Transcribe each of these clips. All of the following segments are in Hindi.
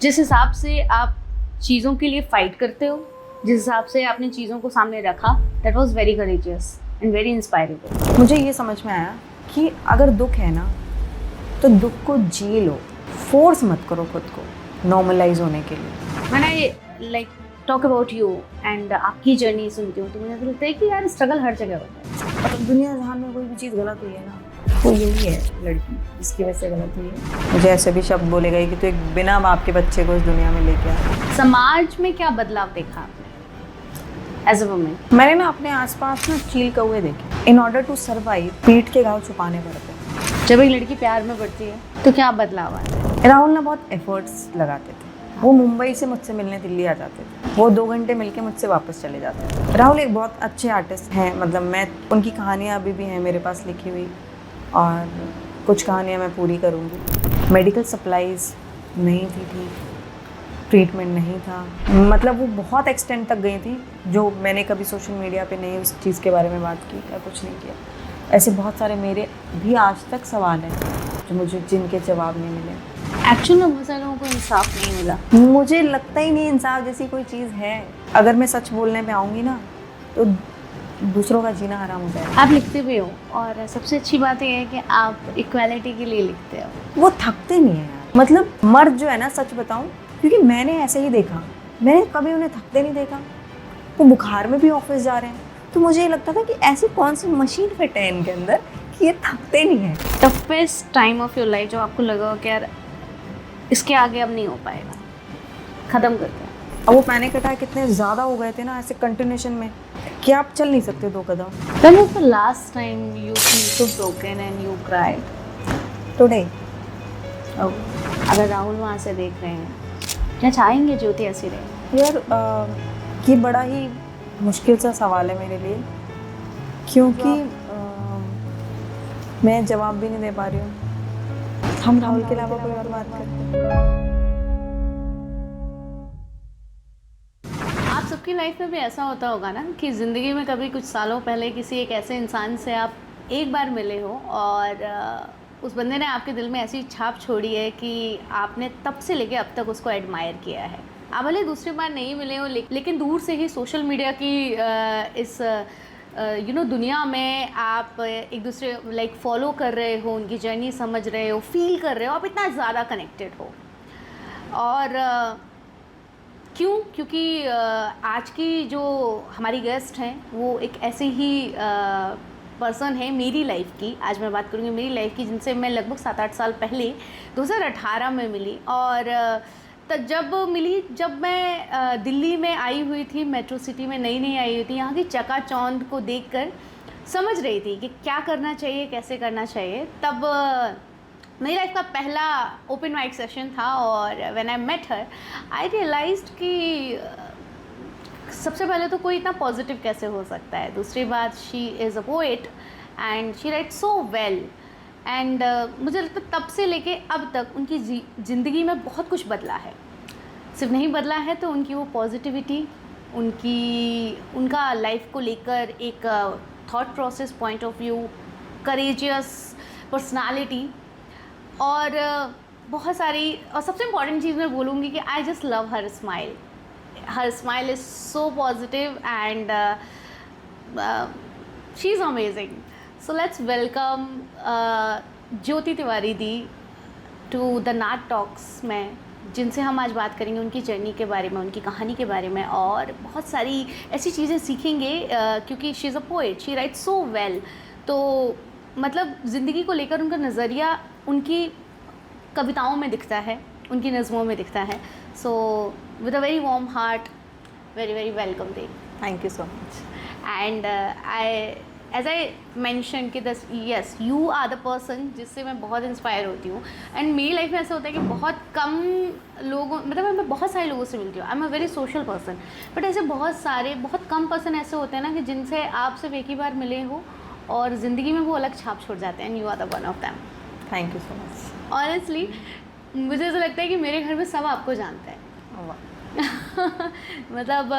जिस हिसाब से आप चीज़ों के लिए फाइट करते हो, जिस हिसाब से आपने चीज़ों को सामने रखा, that was very courageous and very inspirable. मुझे ये समझ में आया कि अगर दुख है ना तो दुख को जी लो, फोर्स मत करो खुद को नॉर्मलाइज होने के लिए। When I like talk about you and आपकी जर्नी सुनती हूँ तो मुझे ऐसा लगता है कि यार स्ट्रगल हर जगह होता है। और दुनिया जहान में कोई भी चीज़ गलत हुई है ना वो यही है लड़की जिसकी वजह से गलत हुई है। मुझे ऐसे भी शब्द बोले गए कि तू एक बिना बाप के बच्चे को इस दुनिया में लेके आया। समाज में क्या बदलाव देखा आपने एज अ वुमेन? मैंने ना अपने आसपास ना चील कौवे देखे। इन ऑर्डर टू सर्वाइव पीठ के घाव छुपाने पड़ते हैं। जब एक लड़की प्यार में पड़ती है तो क्या बदलाव आता है? राहुल ना बहुत एफर्ट्स लगाते थे। वो मुंबई से मुझसे मिलने दिल्ली आ जाते थे। वो 2 घंटे मिलके मुझसे वापस चले जाते थे। राहुल एक बहुत अच्छे आर्टिस्ट हैं, मतलब मैं उनकी कहानियाँ अभी भी हैं मेरे पास लिखी हुई और कुछ कहानियाँ मैं पूरी करूँगी। मेडिकल सप्लाईज नहीं थी ठीक, ट्रीटमेंट नहीं था, मतलब वो बहुत एक्सटेंड तक गई थी जो मैंने कभी सोशल मीडिया पे नहीं उस चीज़ के बारे में बात की या कुछ नहीं किया। ऐसे बहुत सारे मेरे भी आज तक सवाल हैं जो मुझे जिनके जवाब नहीं मिले। एक्चुअल में बहुत सारे लोगों को इंसाफ नहीं मिला। मुझे लगता ही नहीं इंसाफ जैसी कोई चीज़ है। अगर मैं सच बोलने पे आऊँगी ना तो दूसरों का जीना हराम हो जाएगा। आप लिखते भी हो और सबसे अच्छी बात यह है कि आप इक्वालिटी के लिए लिखते हो। वो थकते नहीं है यार, मतलब मर्द जो है ना, सच बताऊँ, क्योंकि मैंने ऐसे ही देखा, मैंने कभी उन्हें थकते नहीं देखा। वो बुखार में भी ऑफिस जा रहे हैं तो मुझे ये लगता था कि ऐसी कौन सी मशीन फिट है इनके अंदर कि ये थकते नहीं हैं। Toughest time of your life जो आपको लगा हो कि यार इसके आगे अब नहीं हो पाएगा, ख़त्म करते हैं। अब वो पैनिक अटैक कितने ज़्यादा हो गए थे ना ऐसे कंटिन्यूशन में कि आप चल नहीं सकते 2 कदम। When was the last time you feel so broken and you cried? Today. Oh, अगर राहुल वहाँ से देख रहे हैं, क्या चाहेंगे ज्योति ऐसी रहे? यार ये बड़ा ही मुश्किल सा सवाल है मेरे लिए, क्योंकि मैं जवाब भी नहीं दे पा रही हूँ। हम राहुल के अलावा कोई और बात करते हैं। आप सबकी लाइफ में भी ऐसा होता होगा ना कि ज़िंदगी में कभी कुछ सालों पहले किसी एक ऐसे इंसान से आप एक बार मिले हो और उस बंदे ने आपके दिल में ऐसी छाप छोड़ी है कि आपने तब से लेके अब तक उसको एडमायर किया है। आप भले दूसरी बार नहीं मिले हो लेकिन दूर से ही सोशल मीडिया की इस दुनिया में आप एक दूसरे लाइक फॉलो कर रहे हो, उनकी जर्नी समझ रहे हो, फील कर रहे हो, आप इतना ज़्यादा कनेक्टेड हो। और क्यों? क्योंकि आज की जो हमारी गेस्ट हैं वो एक ऐसे ही पर्सन है मेरी लाइफ की। आज मैं बात करूँगी मेरी लाइफ की, जिनसे मैं लगभग 7-8 साल पहले 2018 में मिली। और तब जब मैं दिल्ली में आई हुई थी, मेट्रो सिटी में नई आई हुई थी, यहाँ की चकाचौंध को देखकर समझ रही थी कि क्या करना चाहिए, कैसे करना चाहिए। तब मेरी लाइफ का पहला ओपन माइक सेशन था और when I met her I realized कि सबसे पहले तो कोई इतना पॉजिटिव कैसे हो सकता है। दूसरी बात, she is a poet and she right so well. And मुझे लगता है तब से लेके अब तक उनकी ज़िंदगी में बहुत कुछ बदला है। सिर्फ नहीं बदला है तो उनकी वो पॉजिटिविटी, उनका लाइफ को लेकर एक thought process, point of view, courageous personality और बहुत सारी, और सबसे इम्पॉर्टेंट चीज़ मैं बोलूँगी कि I just love her smile. Her smile is so positive and she is amazing. So let's welcome Jyoti Tiwari di to the Nat Talks में, जिनसे हम आज बात करेंगे उनकी जर्नी के बारे में, उनकी कहानी के बारे में और बहुत सारी ऐसी चीज़ें सीखेंगे क्योंकि she is a poet, she right so well. तो मतलब ज़िंदगी को लेकर उनका नज़रिया उनकी कविताओं में दिखता है, उनकी नज़मों में दिखता है। So with a very warm heart, very very welcome दे। Thank you so much. And as I mention कि this yes you are the person जिससे मैं बहुत इंस्पायर होती हूँ। एंड मेरी लाइफ में ऐसा होता है कि बहुत कम लोगों, मतलब मैं बहुत सारे लोगों से मिलती हूँ, I am a very social person, but ऐसे बहुत कम पर्सन ऐसे होते हैं ना कि जिनसे आप सिर्फ एक ही बार मिले हो और ज़िंदगी में वो अलग छाप छोड़ जाते हैं। And you are the one of them. Thank you so much. Honestly मुझे ऐसा लगता है कि मेरे घर में सब आपको जानते हैं। मतलब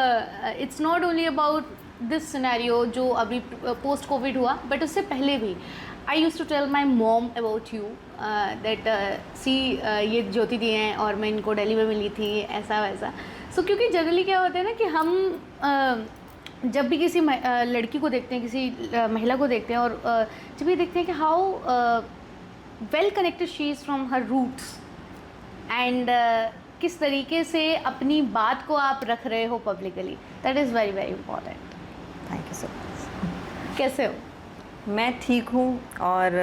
it's not only about this scenario जो अभी पोस्ट कोविड हुआ, बट उससे पहले भी I used to tell my mom about you that see ये ज्योति दी हैं और मैं इनको दिल्ली में मिली थी, ऐसा वैसा। सो क्योंकि जनरली क्या होता है ना कि हम जब भी किसी लड़की को देखते हैं, किसी महिला को देखते हैं, और जब ये देखते हैं कि how well connected she is from her roots and किस तरीके से अपनी बात को आप रख रहे हो publicly, that is very very important. Thank you so much. कैसे हो? मैं ठीक हूँ, और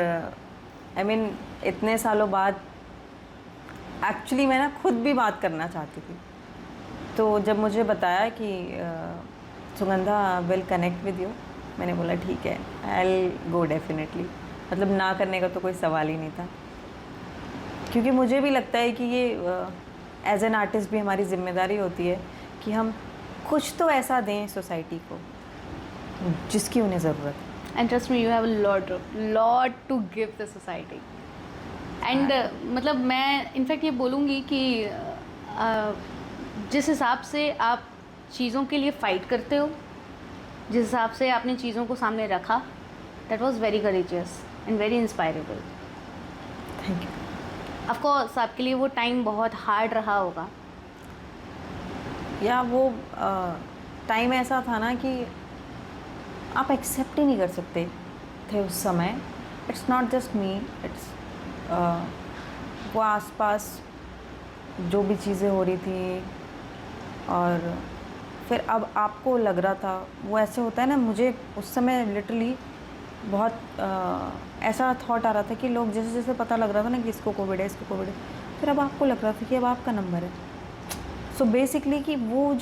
आई मीन इतने सालों बाद एक्चुअली मैं ना खुद भी बात करना चाहती थी। तो जब मुझे बताया कि Sugandha will connect with you, मैंने बोला ठीक है, आई विल गो डेफिनेटली। मतलब ना करने का तो कोई सवाल ही नहीं था, क्योंकि मुझे भी लगता है कि ये एज एन आर्टिस्ट भी हमारी जिम्मेदारी होती है कि हम कुछ तो ऐसा दें सोसाइटी को जिसकी उन्हें ज़रूरत है। And trust me, you have a lot to give the society. And मतलब मैं इनफैक्ट ये बोलूँगी कि जिस हिसाब से आप चीज़ों के लिए फ़ाइट करते हो, जिस हिसाब से आपने चीज़ों को सामने रखा, that was very courageous and very inspirable. Thank you. Of course आपके लिए वो टाइम बहुत हार्ड रहा होगा। या वो टाइम ऐसा था ना कि आप एक्सेप्ट ही नहीं कर सकते थे उस समय। It's not just me, it's वो आसपास जो भी चीज़ें हो रही थी, और फिर अब आपको लग रहा था, वो ऐसे होता है ना, मुझे उस समय लिटरली बहुत ऐसा थॉट आ रहा था कि लोग जैसे जैसे पता लग रहा था ना कि इसको कोविड है, इसको कोविड है, फिर अब आपको लग रहा था कि अब आपका नंबर है। सो बेसिकली कि वो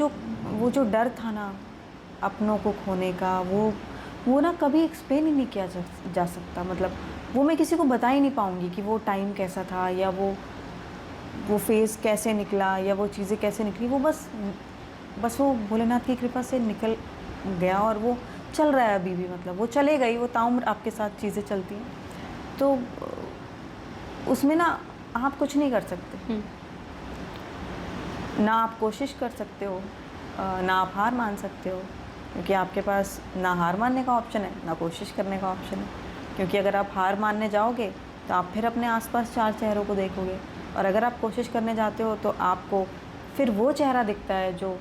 जो डर था ना अपनों को खोने का, वो ना कभी एक्सप्लेन ही नहीं किया जा सकता। मतलब वो मैं किसी को बता ही नहीं पाऊँगी कि वो टाइम कैसा था, या वो फेज़ कैसे निकला, या वो चीज़ें कैसे निकली। वो बस वो भोलेनाथ की कृपा से निकल गया, और वो चल रहा है अभी भी। मतलब वो चलेगा ही, वो ताउम्र आपके साथ चीज़ें चलती हैं, तो उसमें ना आप कुछ नहीं कर सकते। ना आप कोशिश कर सकते हो, ना आप हार मान सकते हो, क्योंकि आपके पास ना हार मानने का ऑप्शन है, ना कोशिश करने का ऑप्शन है। क्योंकि अगर आप हार मानने जाओगे तो आप फिर अपने आसपास 4 चेहरों को देखोगे, और अगर आप कोशिश करने जाते हो तो आपको फिर वो चेहरा दिखता है जो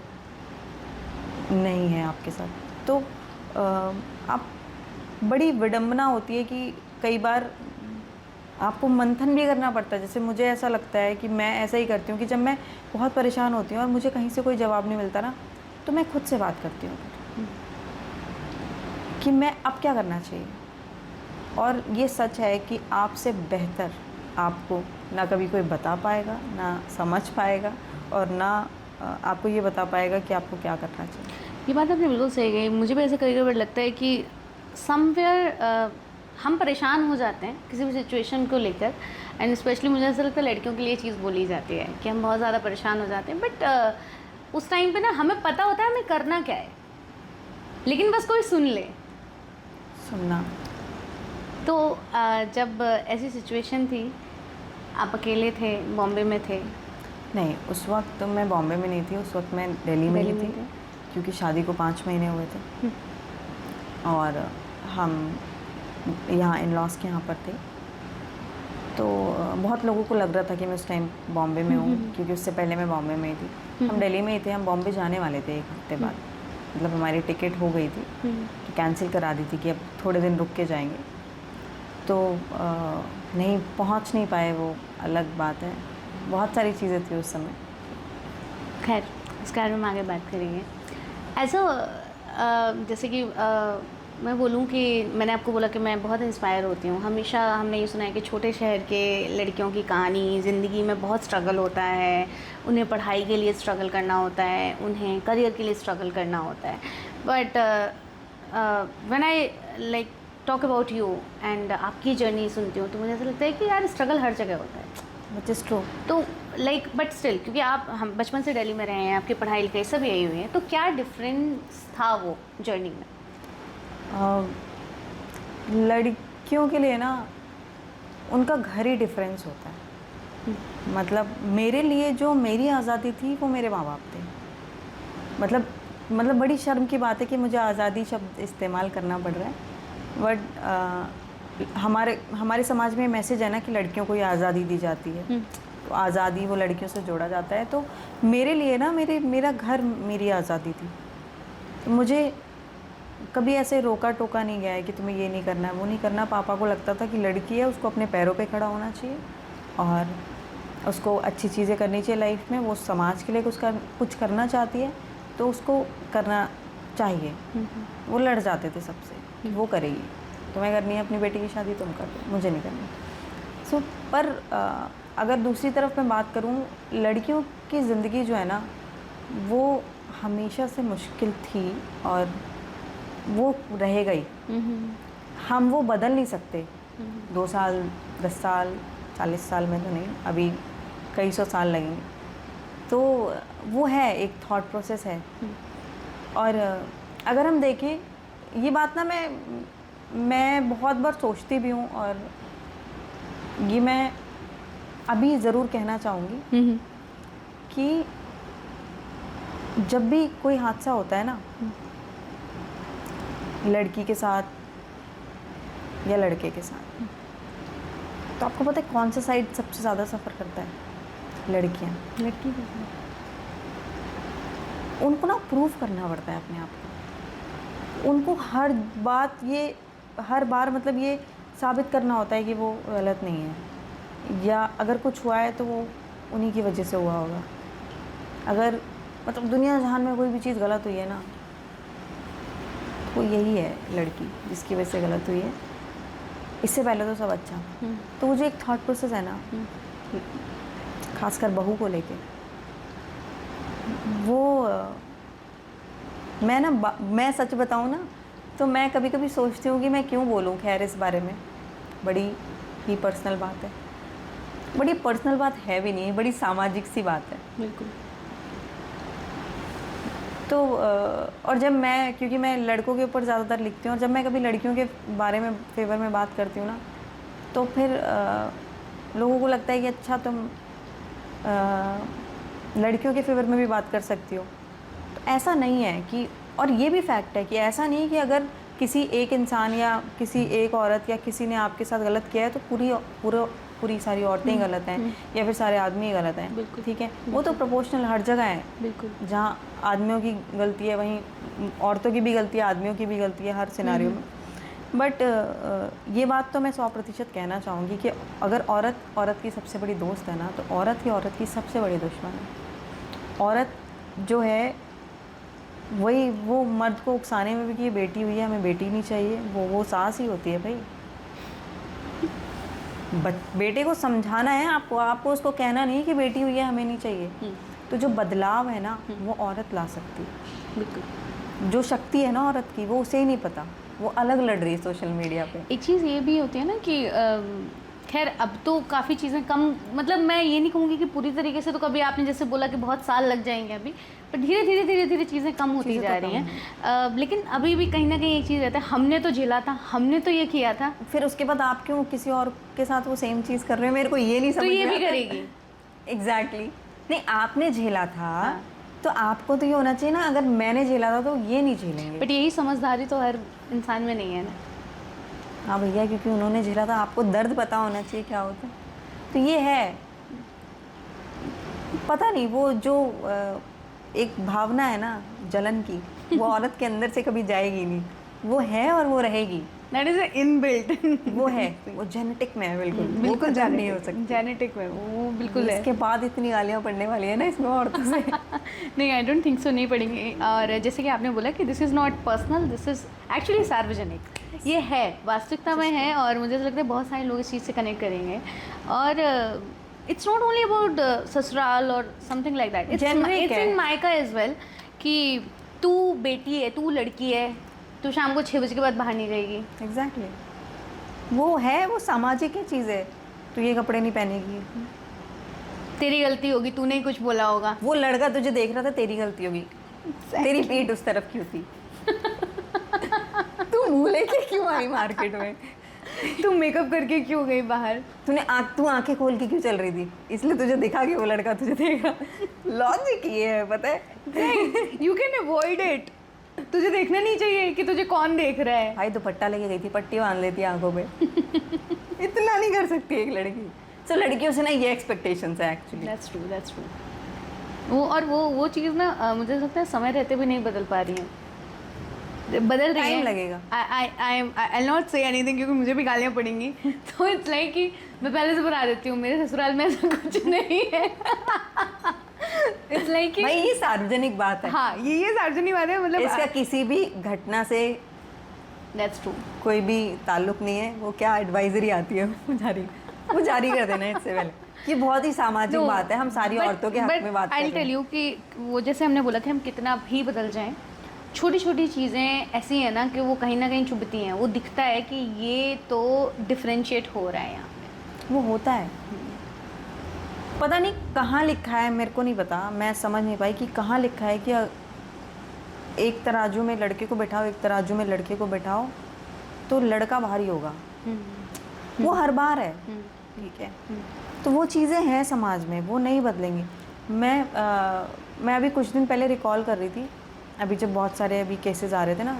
नहीं है आपके साथ। तो आप बड़ी विडंबना होती है कि कई बार आपको मंथन भी करना पड़ता है। जैसे मुझे ऐसा लगता है कि मैं ऐसा ही करती हूँ कि जब मैं बहुत परेशान होती हूँ और मुझे कहीं से कोई जवाब नहीं मिलता ना, तो मैं खुद से बात करती हूँ कि मैं अब क्या करना चाहिए। और ये सच है कि आपसे बेहतर आपको ना कभी कोई बता पाएगा, ना समझ पाएगा, और ना आपको ये बता पाएगा कि आपको क्या करना चाहिए। ये बात आपने बिल्कुल सही कही। मुझे भी ऐसे कई बार लगता है कि समवेयर हम परेशान हो जाते हैं किसी भी सिचुएशन को लेकर, एंड स्पेशली मुझे ऐसा लगता है लड़कियों के लिए चीज़ बोली जाती है कि हम बहुत ज़्यादा परेशान हो जाते हैं। बट उस टाइम पे ना हमें पता होता है हमें करना क्या है, लेकिन बस कोई सुन ले। सुनना। तो जब ऐसी सिचुएशन थी, आप अकेले थे, बॉम्बे में थे? नहीं, उस वक्त मैं बॉम्बे में नहीं थी, उस वक्त मैं दिल्ली में ही थी, क्योंकि शादी को 5 महीने हुए थे और हम यहाँ इन लॉस के यहाँ पर थे। तो बहुत लोगों को लग रहा था कि मैं उस टाइम बॉम्बे में हूँ, क्योंकि उससे पहले मैं बॉम्बे में ही थी। हम दिल्ली में ही थे, हम बॉम्बे जाने वाले थे 1 हफ्ते बाद। मतलब हमारी टिकट हो गई थी, तो कैंसिल करा दी थी कि अब थोड़े दिन रुक के जाएंगे। तो नहीं पहुँच नहीं पाए, वो अलग बात है। बहुत सारी चीज़ें थी उस समय। खैर इसके बारे में आगे बात करेंगे। ऐसा जैसे कि मैं बोलूँ कि मैंने आपको बोला कि मैं बहुत इंस्पायर होती हूँ। हमेशा हमने ये सुना है कि छोटे शहर के लड़कियों की कहानी, ज़िंदगी में बहुत स्ट्रगल होता है, उन्हें पढ़ाई के लिए स्ट्रगल करना होता है, उन्हें करियर के लिए स्ट्रगल करना होता है। But when I like talk about you and आपकी जर्नी सुनती हूँ, तो मुझे ऐसा लगता है कि यार स्ट्रगल हर जगह होता है। Which is true. तो लाइक बट स्टिल, क्योंकि हम बचपन से दिल्ली में रहे हैं, आपकी पढ़ाई लिखाई सब यही हुई है, तो क्या डिफरेंस था वो जर्नी में? लड़कियों के लिए ना उनका घर ही डिफरेंस होता है। मतलब मेरे लिए जो मेरी आज़ादी थी वो मेरे माँ बाप थे। मतलब बड़ी शर्म की बात है कि मुझे आज़ादी शब्द इस्तेमाल करना पड़ रहा है, बट हमारे समाज में मैसेज है ना कि लड़कियों को ये आज़ादी दी जाती है, तो आज़ादी वो लड़कियों से जोड़ा जाता है। तो मेरे लिए ना मेरा घर मेरी आज़ादी थी। तो मुझे कभी ऐसे रोका टोका नहीं गया है कि तुम्हें ये नहीं करना है, वो नहीं करना। पापा को लगता था कि लड़की है, उसको अपने पैरों पे खड़ा होना चाहिए और उसको अच्छी चीज़ें करनी चाहिए लाइफ में। वो समाज के लिए कुछ करना चाहती है तो उसको करना चाहिए। वो लड़ जाते थे सबसे, वो करेगी, तुम्हें करनी है अपनी बेटी की शादी तुम कर दो, मुझे नहीं करनी। पर अगर दूसरी तरफ मैं बात करूँ, लड़कियों की ज़िंदगी जो है ना वो हमेशा से मुश्किल थी और वो रहेगा ही। हम वो बदल नहीं सकते 2 साल 10 साल 40 साल में तो नहीं, अभी कई 100 साल लगेंगे। तो वो है, एक थॉट प्रोसेस है। और अगर हम देखें ये बात ना, मैं बहुत बार सोचती भी हूँ और ये मैं अभी ज़रूर कहना चाहूँगी कि जब भी कोई हादसा होता है ना लड़की के साथ या लड़के के साथ, तो आपको पता है कौन सा साइड सबसे ज़्यादा सफ़र करता है? लड़कियाँ। लड़की के साथ उनको ना प्रूव करना पड़ता है अपने आप को। उनको हर बार मतलब ये साबित करना होता है कि वो गलत नहीं है, या अगर कुछ हुआ है तो वो उन्हीं की वजह से हुआ होगा। अगर मतलब दुनिया जहान में कोई भी चीज़ गलत हुई है ना, तो यही है लड़की जिसकी वजह से गलत हुई है। इससे पहले तो सब अच्छा। तो वो जो एक थॉट प्रोसेस है ना, खासकर बहू को लेके, वो मैं सच बताऊँ ना तो मैं कभी कभी सोचती हूँ कि मैं क्यों बोलूँ खैर इस बारे में। बड़ी ही पर्सनल बात है, बड़ी पर्सनल बात है भी नहीं, बड़ी सामाजिक सी बात है। बिल्कुल। तो और जब मैं, क्योंकि मैं लड़कों के ऊपर ज़्यादातर लिखती हूँ, और जब मैं कभी लड़कियों के बारे में फेवर में बात करती हूँ ना, तो फिर लोगों को लगता है कि अच्छा तुम लड़कियों के फेवर में भी बात कर सकती हो। तो ऐसा नहीं है कि, और ये भी फैक्ट है कि ऐसा नहीं है कि अगर किसी एक इंसान या किसी एक औरत या किसी ने आपके साथ गलत किया है तो पूरी सारी औरतें ही गलत हैं या फिर सारे आदमी ही गलत हैं। बिल्कुल। ठीक है, वो तो प्रोपोर्शनल हर जगह है। बिल्कुल। जहाँ आदमियों की गलती है वहीं औरतों की भी गलती है, आदमियों की भी गलती है, हर सिनारियो में। बट ये बात तो मैं 100% कहना चाहूँगी कि अगर औरत की सबसे बड़ी दोस्त है ना, तो औरत की सबसे बड़ी दुश्मन है। औरत जो है वही, वो मर्द को उकसाने में भी कि ये बेटी हुई है, हमें बेटी नहीं चाहिए, वो सास ही होती है भाई। बेटे को समझाना है आपको उसको कहना नहीं कि बेटी हुई है हमें नहीं चाहिए। तो जो बदलाव है ना वो औरत ला सकती है। बिल्कुल। जो शक्ति है ना औरत की, वो उसे ही नहीं पता, वो अलग लड़ रही है सोशल मीडिया पे। एक चीज़ ये भी होती है ना कि खैर अब तो काफ़ी चीज़ें कम, मतलब मैं ये नहीं कहूँगी कि पूरी तरीके से, तो कभी आपने जैसे बोला कि बहुत साल लग जाएंगे अभी, पर धीरे धीरे चीज़ें कम होती जा रही हैं। लेकिन अभी भी कहीं ना कहीं एक चीज़ रहता है, हमने तो झेला था, हमने तो ये किया था, फिर उसके बाद आप क्यों किसी और के साथ वो सेम चीज़ कर रहे हो? मेरे को ये नहीं समझ तो में ये भी आता। करेगी। एग्जैक्टली। नहीं, आपने झेला था। हाँ। तो आपको तो ये होना चाहिए ना, अगर मैंने झेला था तो ये नहीं झेलेंगे। बट यही समझदारी तो हर इंसान में नहीं है ना। हाँ भैया, क्योंकि उन्होंने झेला था, आपको दर्द पता होना चाहिए क्या होता है। तो ये है, पता नहीं, वो जो एक भावना है ना जलन की, वो औरत के अंदर से कभी जाएगी नहीं। वो है और वो रहेगी। That is inbuilt. वो है, वो जेनेटिक में है। बिल्कुल जान नहीं हो सकती। जेनेटिक में वो बिल्कुल है। इसके बाद इतनी गालियाँ पड़ने वाली है ना इसमें औरतों से। नहीं, आई डोंट थिंक सो, नहीं पढ़ेंगे। और जैसे कि आपने बोला कि this is not personal, this is actually सार्वजनिक। ये है, वास्तविकता में है, और मुझे तो लगता है बहुत सारे लोग इस चीज़ से कनेक्ट करेंगे। और इट्स नॉट ओनली अबाउट ससुराल और something like that, it's in मायका एज वेल, कि तू बेटी है, तू लड़की है, तू शाम को 6 बजे के बाद बाहर नहीं जाएगी। एग्जैक्टली। वो है, वो सामाजिक ही चीज़ है। तू ये कपड़े नहीं पहनेगी, तेरी गलती होगी, तूने ही कुछ बोला होगा। वो लड़का तुझे देख रहा था, तेरी गलती होगी। तेरी पीठ उस तरफ क्यों थी? तू मुँह लेके क्यों आई मार्केट में? तू मेकअप करके क्यों गई बाहर? तू आंखें खोल के क्यों चल रही थी? इसलिए तुझे दिखा कि वो लड़का तुझे देखा। लॉजिक ये है, पता है। You can avoid it. तुझे देखना नहीं चाहिए कि तुझे कौन देख रहा है। भाई दुपट्टा लेके गई थी, पट्टी बांध लेती आंखों पे। इतना नहीं कर सकती एक लड़की। तो लड़कियों से ना ये एक्सपेक्टेशंस है एक्चुअली। That's true. वो चीज़ ना मुझे लगता है समय रहते भी नहीं बदल पा रही है, बदल रही है। टाइम लगेगा। आई नॉट से एनीथिंग क्योंकि मुझे भी गालियाँ पड़ेंगी। तो इट्स लाइक कि मैं पहले से बता देती हूँ, मेरे ससुराल में ऐसा कुछ नहीं है। इट्स लाइक कि भाई ये सार्वजनिक बात है। हाँ, ये सार्वजनिक बात है, मतलब इसका किसी भी घटना से दैट्स ट्रू। कोई भी ताल्लुक नहीं है। वो क्या एडवाइजरी आती है वो जारी कर देना इससे पहले। ये बहुत ही सामाजिक बात है, हम सारी औरतों के हक में बात कर रहे हैं। आई टेल यू कि वो जैसे हमने बोला कि हम कितना भी बदल जाएं, छोटी छोटी चीज़ें ऐसी हैं ना कि वो कहीं ना कहीं चुभती हैं। वो दिखता है कि ये तो डिफरेंशिएट हो रहा है यहाँ पे। वो होता है, पता नहीं कहाँ लिखा है, मेरे को नहीं पता, मैं समझ नहीं पाई कि कहाँ लिखा है कि एक तराजू में लड़के को बैठाओ, एक तराजू में लड़के को बैठाओ तो लड़का भारी होगा। वो हर बार है, ठीक है। तो वो चीज़ें हैं समाज में, वो नहीं बदलेंगी। मैं अभी कुछ दिन पहले रिकॉल कर रही थी, अभी जब बहुत सारे अभी केसेस आ रहे थे ना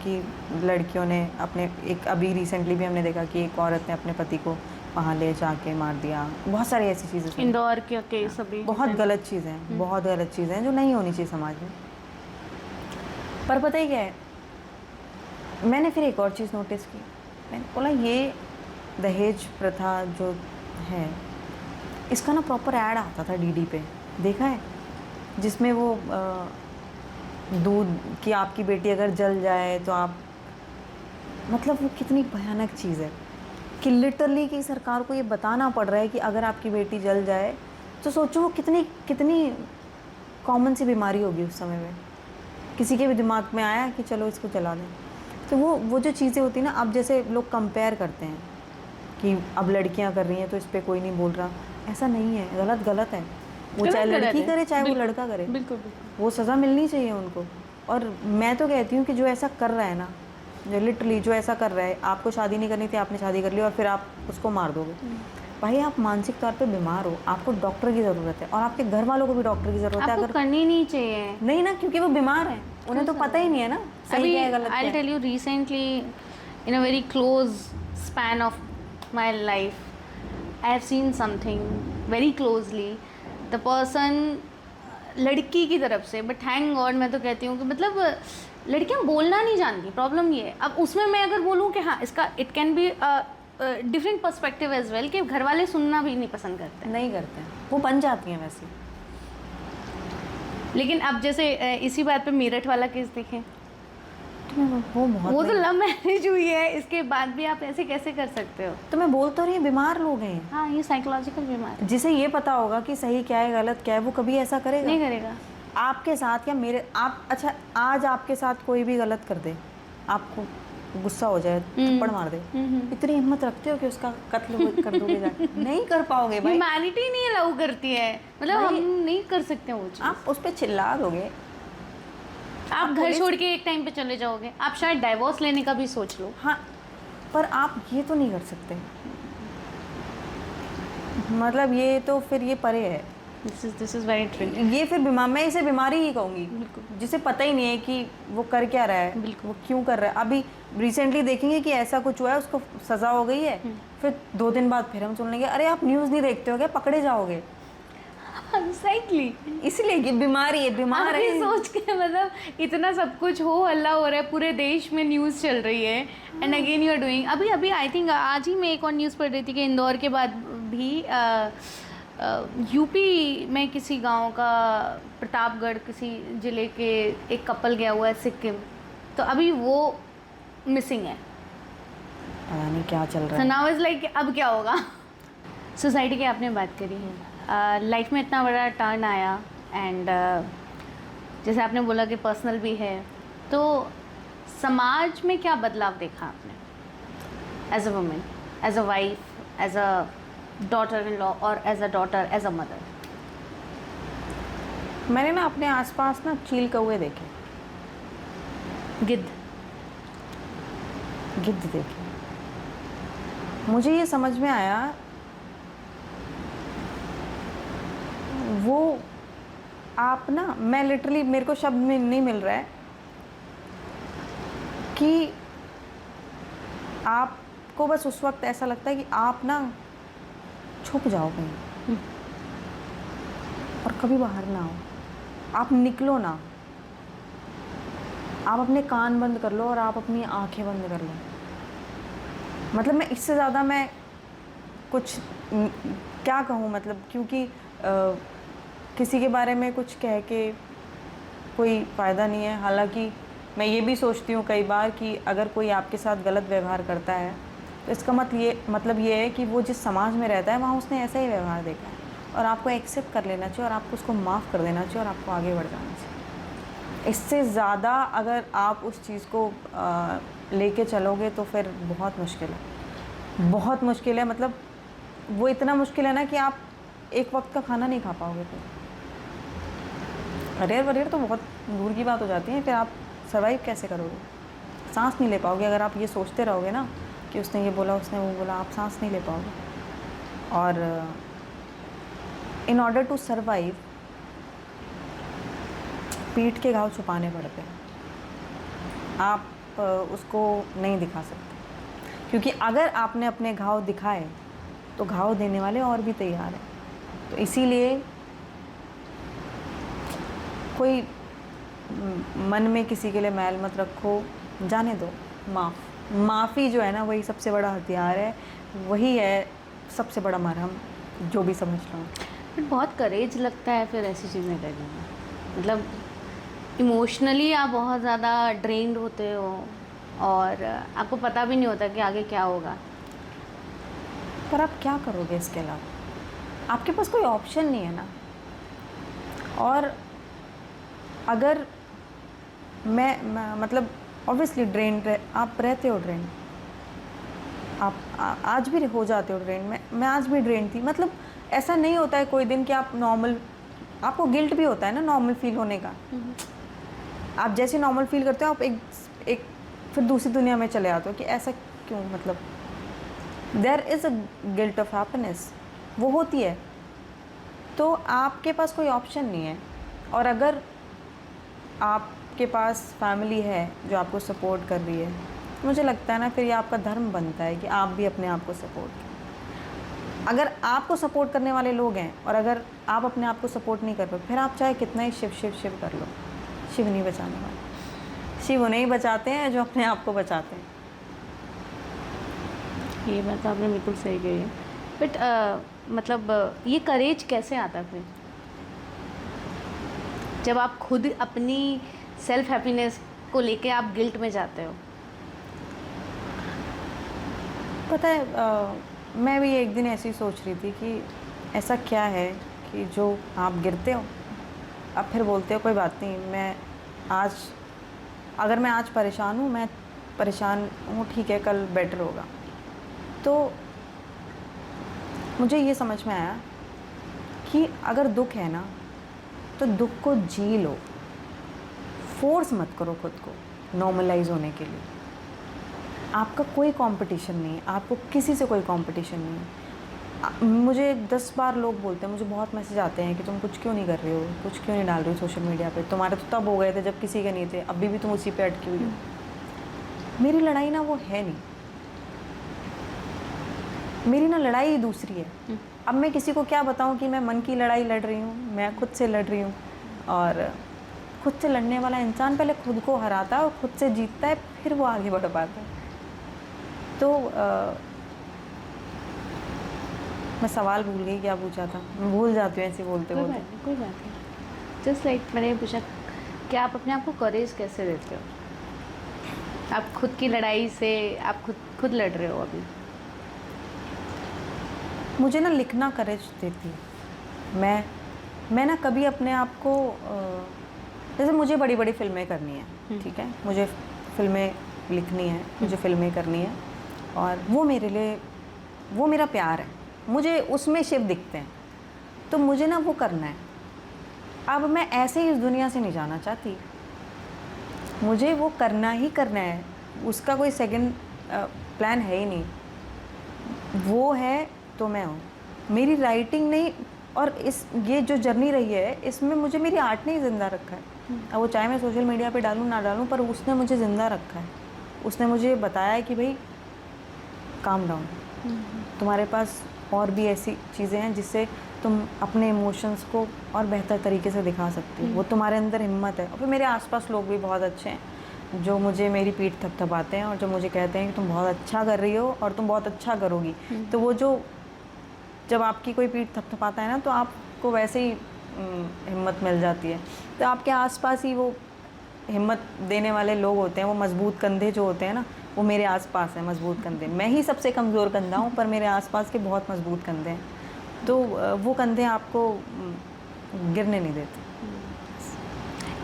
कि लड़कियों ने अपने अभी रिसेंटली भी हमने देखा कि एक औरत ने अपने पति को वहाँ ले जाके मार दिया। बहुत सारी ऐसी चीज़ें, इंदौर के केस अभी बहुत गलत चीज़ें हैं, बहुत गलत चीज़ें हैं जो नहीं होनी चाहिए समाज में। पर पता ही क्या है, मैंने फिर एक और चीज़ नोटिस की। मैंने बोला ये दहेज प्रथा जो है, इसका ना प्रॉपर ऐड आता था डीडी पे, देखा है, जिसमें वो दूध कि आपकी बेटी अगर जल जाए तो आप, मतलब वो कितनी भयानक चीज़ है कि लिटरली कि सरकार को ये बताना पड़ रहा है कि अगर आपकी बेटी जल जाए तो सोचो वो कितनी कॉमन सी बीमारी होगी उस समय में। किसी के भी दिमाग में आया कि चलो इसको जला दें। तो वो जो चीज़ें होती हैं ना, अब जैसे लोग कंपेयर करते हैं कि अब लड़कियां कर रही हैं तो इस पर कोई नहीं बोल रहा, ऐसा नहीं है। गलत है। वो चाहे लड़की करे चाहे वो लड़का करे, बिल्कुल वो सज़ा मिलनी चाहिए उनको। और मैं तो कहती हूँ कि जो ऐसा कर रहा है ना, जो लिटरली जो ऐसा कर रहा है, आपको शादी नहीं करनी थी, आपने शादी कर ली और फिर आप उसको मार दोगे, भाई आप मानसिक तौर पे बीमार हो, आपको डॉक्टर की ज़रूरत है और आपके घर वालों को भी डॉक्टर की ज़रूरत है। अगर करनी नहीं चाहिए, नहीं ना, क्योंकि वो बीमार है, उन्हें तो पता ही नहीं है ना सही क्या है गलत क्या है। I'll tell you recently, in a very close span of my life, I have seen something very closely. The person लड़की की तरफ से, बट थैंक गॉड मैं तो कहती हूँ कि मतलब लड़कियाँ बोलना नहीं जानती, प्रॉब्लम ये है। अब उसमें मैं अगर बोलूँ कि हाँ इसका it can be different perspective as well, कि घर वाले सुनना भी नहीं पसंद करते, नहीं करते हैं, वो बन जाती हैं वैसे। लेकिन अब जैसे इसी बात पे मेरठ वाला केस देखें, वो तो लव मैरिज हुई है, इसके बाद भी आप ऐसे कैसे कर सकते हो? तो मैं बोल तो रही हूँ, बीमार लोग हैं। हाँ, ये साइकोलॉजिकल बीमार, जिसे ये पता होगा कि सही क्या है गलत क्या है, वो कभी ऐसा करेगा नहीं करेगा आपके साथ या मेरे। आप अच्छा, आज आपके साथ कोई भी गलत कर दे, आपको गुस्सा हो जाए, थप्पड़ मार दे, इतनी हिम्मत रखते हो कि उसका कत्ल कर दोगे जाके? नहीं कर पाओगे भाई। ह्यूमैनिटी नहीं अलाउ करती है, मतलब हम नहीं कर सकते वो चीज़। आप उस पर चिल्ला दोगे, आप घर छोड़ के एक टाइम पे चले जाओगे, आप शायद डाइवोर्स लेने का भी सोच लो। हाँ, पर आप ये तो नहीं कर सकते, मतलब ये तो फिर ये परे है। This is very true. ये फिर मैं इसे बीमारी ही कहूँगी, जिसे पता ही नहीं है कि वो कर क्या रहा है, बिल्कुल, वो क्यों कर रहा है। अभी रिसेंटली देखेंगे कि ऐसा कुछ हुआ है, उसको सज़ा हो गई है, फिर 2 दिन बाद फिर हम सुन लेंगे अरे आप न्यूज़ नहीं देखते हो क्या, पकड़े जाओगे। एग्जैक्टली, इसलिए कि बीमारी है, बीमार है। सोच के मतलब इतना सब कुछ हो हल्ला हो रहा है, पूरे देश में न्यूज़ चल रही है, and again you are doing. अभी आई थिंक आज ही मैं एक और न्यूज़ पढ़ रही थी कि इंदौर के बाद भी यूपी में किसी गांव का, प्रतापगढ़ किसी ज़िले के एक कपल गया हुआ है सिक्किम, तो अभी वो मिसिंग है। पता नहीं क्या चल रहा है। So now is like अब क्या होगा? सोसाइटी की आपने बात करी है, लाइफ में इतना बड़ा टर्न आया, एंड जैसे आपने बोला कि पर्सनल भी है, तो समाज में क्या बदलाव देखा आपने as a women, as a wife, as a daughter in law और as a daughter, as a mother? मैंने ना अपने आसपास ना चील कौवे देखे, गिद्ध देखे। मुझे ये समझ में आया, वो आप ना, मैं लिटरली, मेरे को शब्द में नहीं मिल रहा है, कि आपको बस उस वक्त ऐसा लगता है कि आप ना छुप जाओ कहीं और कभी बाहर ना आओ, आप निकलो ना, आप अपने कान बंद कर लो और आप अपनी आंखें बंद कर लो। मतलब मैं इससे ज़्यादा मैं कुछ क्या कहूँ, मतलब क्योंकि किसी के बारे में कुछ कह के कोई फ़ायदा नहीं है। हालांकि मैं ये भी सोचती हूँ कई बार कि अगर कोई आपके साथ गलत व्यवहार करता है तो इसका मतलब ये है कि वो जिस समाज में रहता है वहाँ उसने ऐसा ही व्यवहार देखा है, और आपको एक्सेप्ट कर लेना चाहिए और आपको उसको माफ़ कर देना चाहिए और आपको आगे बढ़ जाना चाहिए। इससे ज़्यादा अगर आप उस चीज़ को लेके चलोगे तो फिर बहुत मुश्किल है, बहुत मुश्किल है। मतलब वो इतना मुश्किल है ना कि आप एक वक्त का खाना नहीं खा पाओगे। फिर अरेर वरेर तो बहुत दूर की बात हो जाती है, फिर आप सर्वाइव कैसे करोगे? सांस नहीं ले पाओगे अगर आप ये सोचते रहोगे ना कि उसने ये बोला, उसने वो बोला, आप सांस नहीं ले पाओगे। और इन ऑर्डर टू सर्वाइव पीठ के घाव छुपाने पड़ते हैं, आप उसको नहीं दिखा सकते, क्योंकि अगर आपने अपने घाव दिखाए तो घाव देने वाले और भी तैयार हैं। तो इसीलिए कोई मन में किसी के लिए मैल मत रखो, जाने दो। माफ़ी जो है ना वही सबसे बड़ा हथियार है, वही है सबसे बड़ा मरहम, जो भी समझ लो। बट बहुत करेज लगता है फिर ऐसी चीज़ें करने में। मतलब इमोशनली आप बहुत ज़्यादा ड्रेन्ड होते हो और आपको पता भी नहीं होता कि आगे क्या होगा। पर आप क्या करोगे इसके अलावा? आपके पास कोई ऑप्शन नहीं है ना। और अगर मैं मतलब ऑब्वियसली ड्रेन आप रहते हो ड्रेन, आप आज भी हो जाते हो ड्रेन। मैं आज भी ड्रेन थी। मतलब ऐसा नहीं होता है कोई दिन कि आप नॉर्मल, आपको गिल्ट भी होता है ना नॉर्मल फील होने का। आप जैसे नॉर्मल फील करते हो आप एक फिर दूसरी दुनिया में चले आते हो कि ऐसा क्यों, मतलब there is a guilt of happiness, वो होती है। तो आपके पास कोई ऑप्शन नहीं है। और अगर आपके पास फैमिली है जो आपको सपोर्ट कर रही है, मुझे लगता है ना फिर ये आपका धर्म बनता है कि आप भी अपने आप को सपोर्ट करें। अगर आपको सपोर्ट करने वाले लोग हैं और अगर आप अपने आप को सपोर्ट नहीं कर रहे, फिर आप चाहे कितना ही शिव शिव शिव कर लो, शिव नहीं बचाने वाले। शिव उन्हें ही बचाते हैं जो अपने आप को बचाते हैं। ये बात आपने बिल्कुल सही कही है। बट मतलब ये करेज कैसे आता फिर, जब आप खुद अपनी सेल्फ हैप्पीनेस को लेके आप गिल्ट में जाते हो? पता है मैं भी एक दिन ऐसे ही सोच रही थी कि ऐसा क्या है कि जो आप गिरते हो अब फिर बोलते हो कोई बात नहीं, अगर मैं आज परेशान हूँ, मैं परेशान हूँ, ठीक है, कल बेटर होगा। तो मुझे ये समझ में आया कि अगर दुख है ना तो दुख को जी लो, फोर्स मत करो खुद को नॉर्मलाइज होने के लिए। आपका कोई कंपटीशन नहीं है, आपको किसी से कोई कंपटीशन नहीं है। मुझे 10 बार लोग बोलते हैं, मुझे बहुत मैसेज आते हैं कि तुम कुछ क्यों नहीं कर रहे हो, कुछ क्यों नहीं डाल रही हो सोशल मीडिया पे, तुम्हारे तो तब हो गए थे जब किसी के नहीं थे, अभी भी तुम उसी पे अटकी हुई हो। मेरी लड़ाई ना वो है नहीं, मेरी ना लड़ाई दूसरी है। अब मैं किसी को क्या बताऊं कि मैं मन की लड़ाई लड़ रही हूँ, मैं खुद से लड़ रही हूँ। और खुद से लड़ने वाला इंसान पहले खुद को हराता है और खुद से जीतता है, फिर वो आगे बढ़ पाता है। तो मैं सवाल भूल गई, क्या पूछा था, मैं भूल जाती हूँ ऐसे बोलते बोलते। कोई बात नहीं। जस्ट लाइक मैंने पूछा कि आप अपने आप को करेज कैसे देते हो? आप खुद की लड़ाई से आप खुद लड़ रहे हो अभी। मुझे ना लिखना करेज देती है। मैं ना कभी अपने आप को जैसे मुझे बड़ी बड़ी फिल्में करनी है, ठीक है, मुझे फिल्में लिखनी है, मुझे फिल्में करनी है, और वो मेरे लिए, वो मेरा प्यार है, मुझे उसमें शिव दिखते हैं, तो मुझे ना वो करना है। अब मैं ऐसे ही इस दुनिया से नहीं जाना चाहती, मुझे वो करना ही करना है, उसका कोई सेकंड प्लान है ही नहीं। वो है तो मैं हूँ, मेरी राइटिंग नहीं, और ये जो जर्नी रही है इसमें मुझे मेरी आर्ट ने ही ज़िंदा रखा है। अब वो चाहे मैं सोशल मीडिया पे डालूँ ना डालूँ, पर उसने मुझे ज़िंदा रखा है। उसने मुझे बताया कि भाई काम डाउन, तुम्हारे पास और भी ऐसी चीज़ें हैं जिससे तुम अपने इमोशंस को और बेहतर तरीके से दिखा सकती हो, वो तुम्हारे अंदर हिम्मत है। और फिर मेरे आसपास लोग भी बहुत अच्छे हैं जो मुझे मेरी पीठ थपथपाते हैं और जो मुझे कहते हैं कि तुम बहुत अच्छा कर रही हो और तुम बहुत अच्छा करोगी। तो वो जो जब आपकी कोई पीठ थपथपाता है ना तो आपको वैसे ही हिम्मत मिल जाती है। तो आपके आसपास ही वो हिम्मत देने वाले लोग होते हैं, वो मजबूत कंधे जो होते हैं ना, वो मेरे आसपास हैं मजबूत कंधे। मैं ही सबसे कमज़ोर कंधा हूँ पर मेरे आसपास के बहुत मजबूत कंधे हैं। तो वो कंधे आपको गिरने नहीं देते।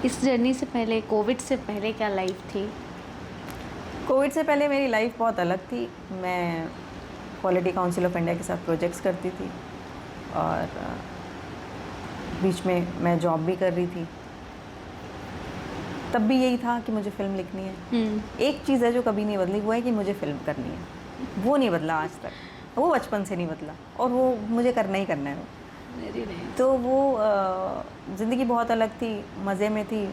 इस जर्नी से पहले, कोविड से पहले क्या लाइफ थी? कोविड से पहले मेरी लाइफ बहुत अलग थी। मैं क्वालिटी काउंसिल ऑफ इंडिया के साथ प्रोजेक्ट्स करती थी और बीच में मैं जॉब भी कर रही थी। तब भी यही था कि मुझे फ़िल्म लिखनी है। एक चीज़ है जो कभी नहीं बदली, वो है कि मुझे फ़िल्म करनी है। वो नहीं बदला आज तक, वो बचपन से नहीं बदला और वो मुझे करना ही करना है वो। तो वो ज़िंदगी बहुत अलग थी, मज़े में थी।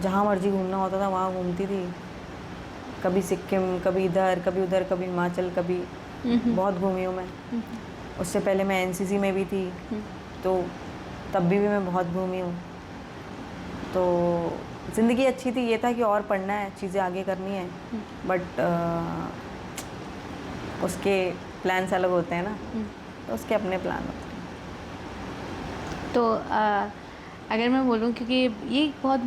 जहाँ मर्जी घूमना होता था वहाँ घूमती थी। कभी सिक्किम, कभी इधर, कभी उधर, कभी हिमाचल, कभी बहुत घूमी हूँ मैं। उससे पहले मैं एनसीसी में भी थी, तो तब भी मैं बहुत घूमी हूँ। तो ज़िंदगी अच्छी थी, ये था कि और पढ़ना है, चीज़ें आगे करनी है, बट उसके प्लान्स अलग होते हैं ना, तो उसके अपने प्लान होते हैं। तो अगर मैं बोलूँ, क्योंकि ये एक बहुत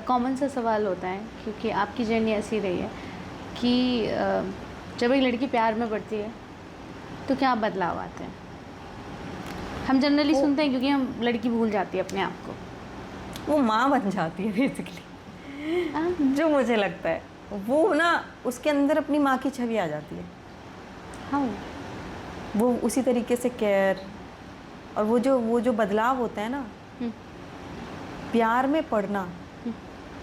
कॉमन सा सवाल होता है, क्योंकि आपकी जर्नी ऐसी रही है कि जब एक लड़की प्यार में पड़ती है तो क्या बदलाव आते हैं? हम जनरली सुनते हैं क्योंकि हम लड़की भूल जाती है अपने आप को, वो माँ बन जाती है बेसिकली। जो मुझे लगता है वो ना, उसके अंदर अपनी माँ की छवि आ जाती है। हाँ, वो उसी तरीके से केयर और वो जो बदलाव होता है ना, प्यार में पड़ना,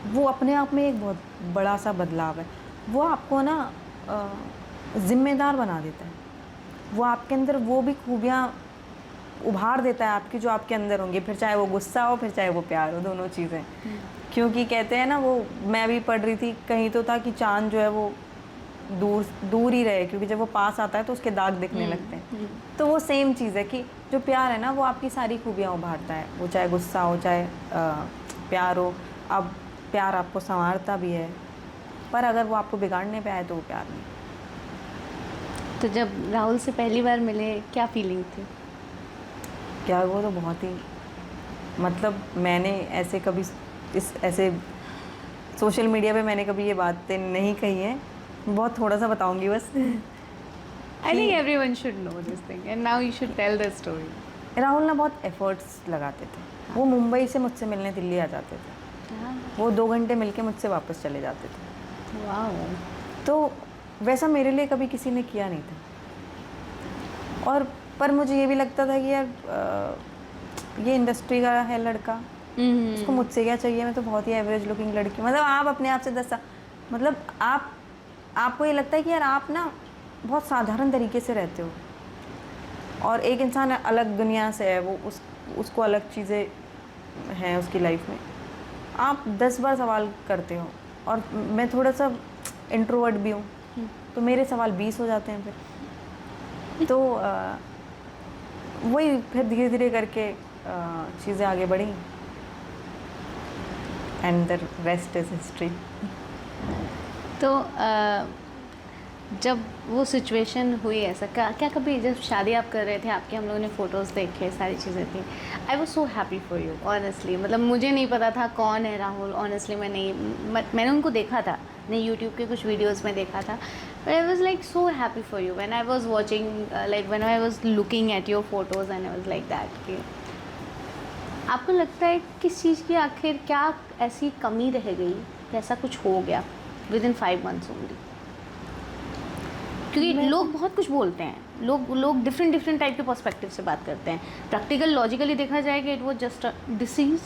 वो अपने आप में एक बहुत बड़ा सा बदलाव है। वो आपको ना ज़िम्मेदार बना देता है। वो आपके अंदर वो भी खूबियाँ उभार देता है आपकी जो आपके अंदर होंगी, फिर चाहे वो गुस्सा हो, फिर चाहे वो प्यार हो, दोनों चीज़ें। क्योंकि कहते हैं ना, वो मैं भी पढ़ रही थी कहीं तो था कि चाँद जो है वो दूर दूर ही रहे, क्योंकि जब वो पास आता है तो उसके दाग दिखने लगते हैं। तो वो सेम चीज़ है कि जो प्यार है ना, वो आपकी सारी खूबियाँ उभारता है। वो चाहे गुस्सा हो, चाहे प्यार हो। अब प्यार आपको संवारता भी है, पर अगर वो आपको बिगाड़ने पे आए तो वो प्यार नहीं। तो जब राहुल से पहली बार मिले, क्या फीलिंग थी? क्या वो तो बहुत ही, मतलब मैंने ऐसे कभी ऐसे सोशल मीडिया पे मैंने कभी ये बातें नहीं कही हैं। बहुत थोड़ा सा बताऊंगी बस। I think everyone should know this thing and now you should tell the story. Rahul ना बहुत एफर्ट्स लगाते थे। वो मुंबई से मुझसे मिलने दिल्ली आ जाते थे। वो 2 घंटे मिलके मुझसे वापस चले जाते थे। वाओ। तो वैसा मेरे लिए कभी किसी ने किया नहीं था। और पर मुझे ये भी लगता था कि यार ये इंडस्ट्री का है लड़का, उसको मुझसे क्या चाहिए, मैं तो बहुत ही एवरेज लुकिंग लड़की। मतलब आप अपने आप से 10 मतलब आपको ये लगता है कि यार आप ना बहुत साधारण तरीके से रहते हो और एक इंसान अलग दुनिया से है, वो उसको अलग चीज़ें हैं उसकी लाइफ में। आप 10 बार सवाल करते हो और मैं थोड़ा सा इंट्रोवर्ट भी हूँ, तो मेरे सवाल 20 हो जाते हैं फिर। तो वही फिर धीरे धीरे करके चीज़ें आगे बढ़ी and the rest is history. तो जब वो सिचुएशन हुई ऐसा, क्या कभी जब शादी आप कर रहे थे, आपके हम लोगों ने फ़ोटोज़ देखे, सारी चीज़ें थी, I was so happy for you honestly. मतलब मुझे नहीं पता था कौन है राहुल, ऑनेस्टली मैंने उनको देखा था, मैंने यूट्यूब के कुछ वीडियोज़ में देखा था, but I was like so happy for you when I was watching, like when I was looking at your photos and I was like that कि आपको लगता है किस चीज़ की आखिर क्या ऐसी कमी रह गई, ऐसा कुछ हो गया विद इन 5 months ओनली? क्योंकि लोग बहुत कुछ बोलते हैं, लोग डिफरेंट टाइप के पर्सपेक्टिव से बात करते हैं। प्रैक्टिकल लॉजिकली देखा जाए कि it was just a disease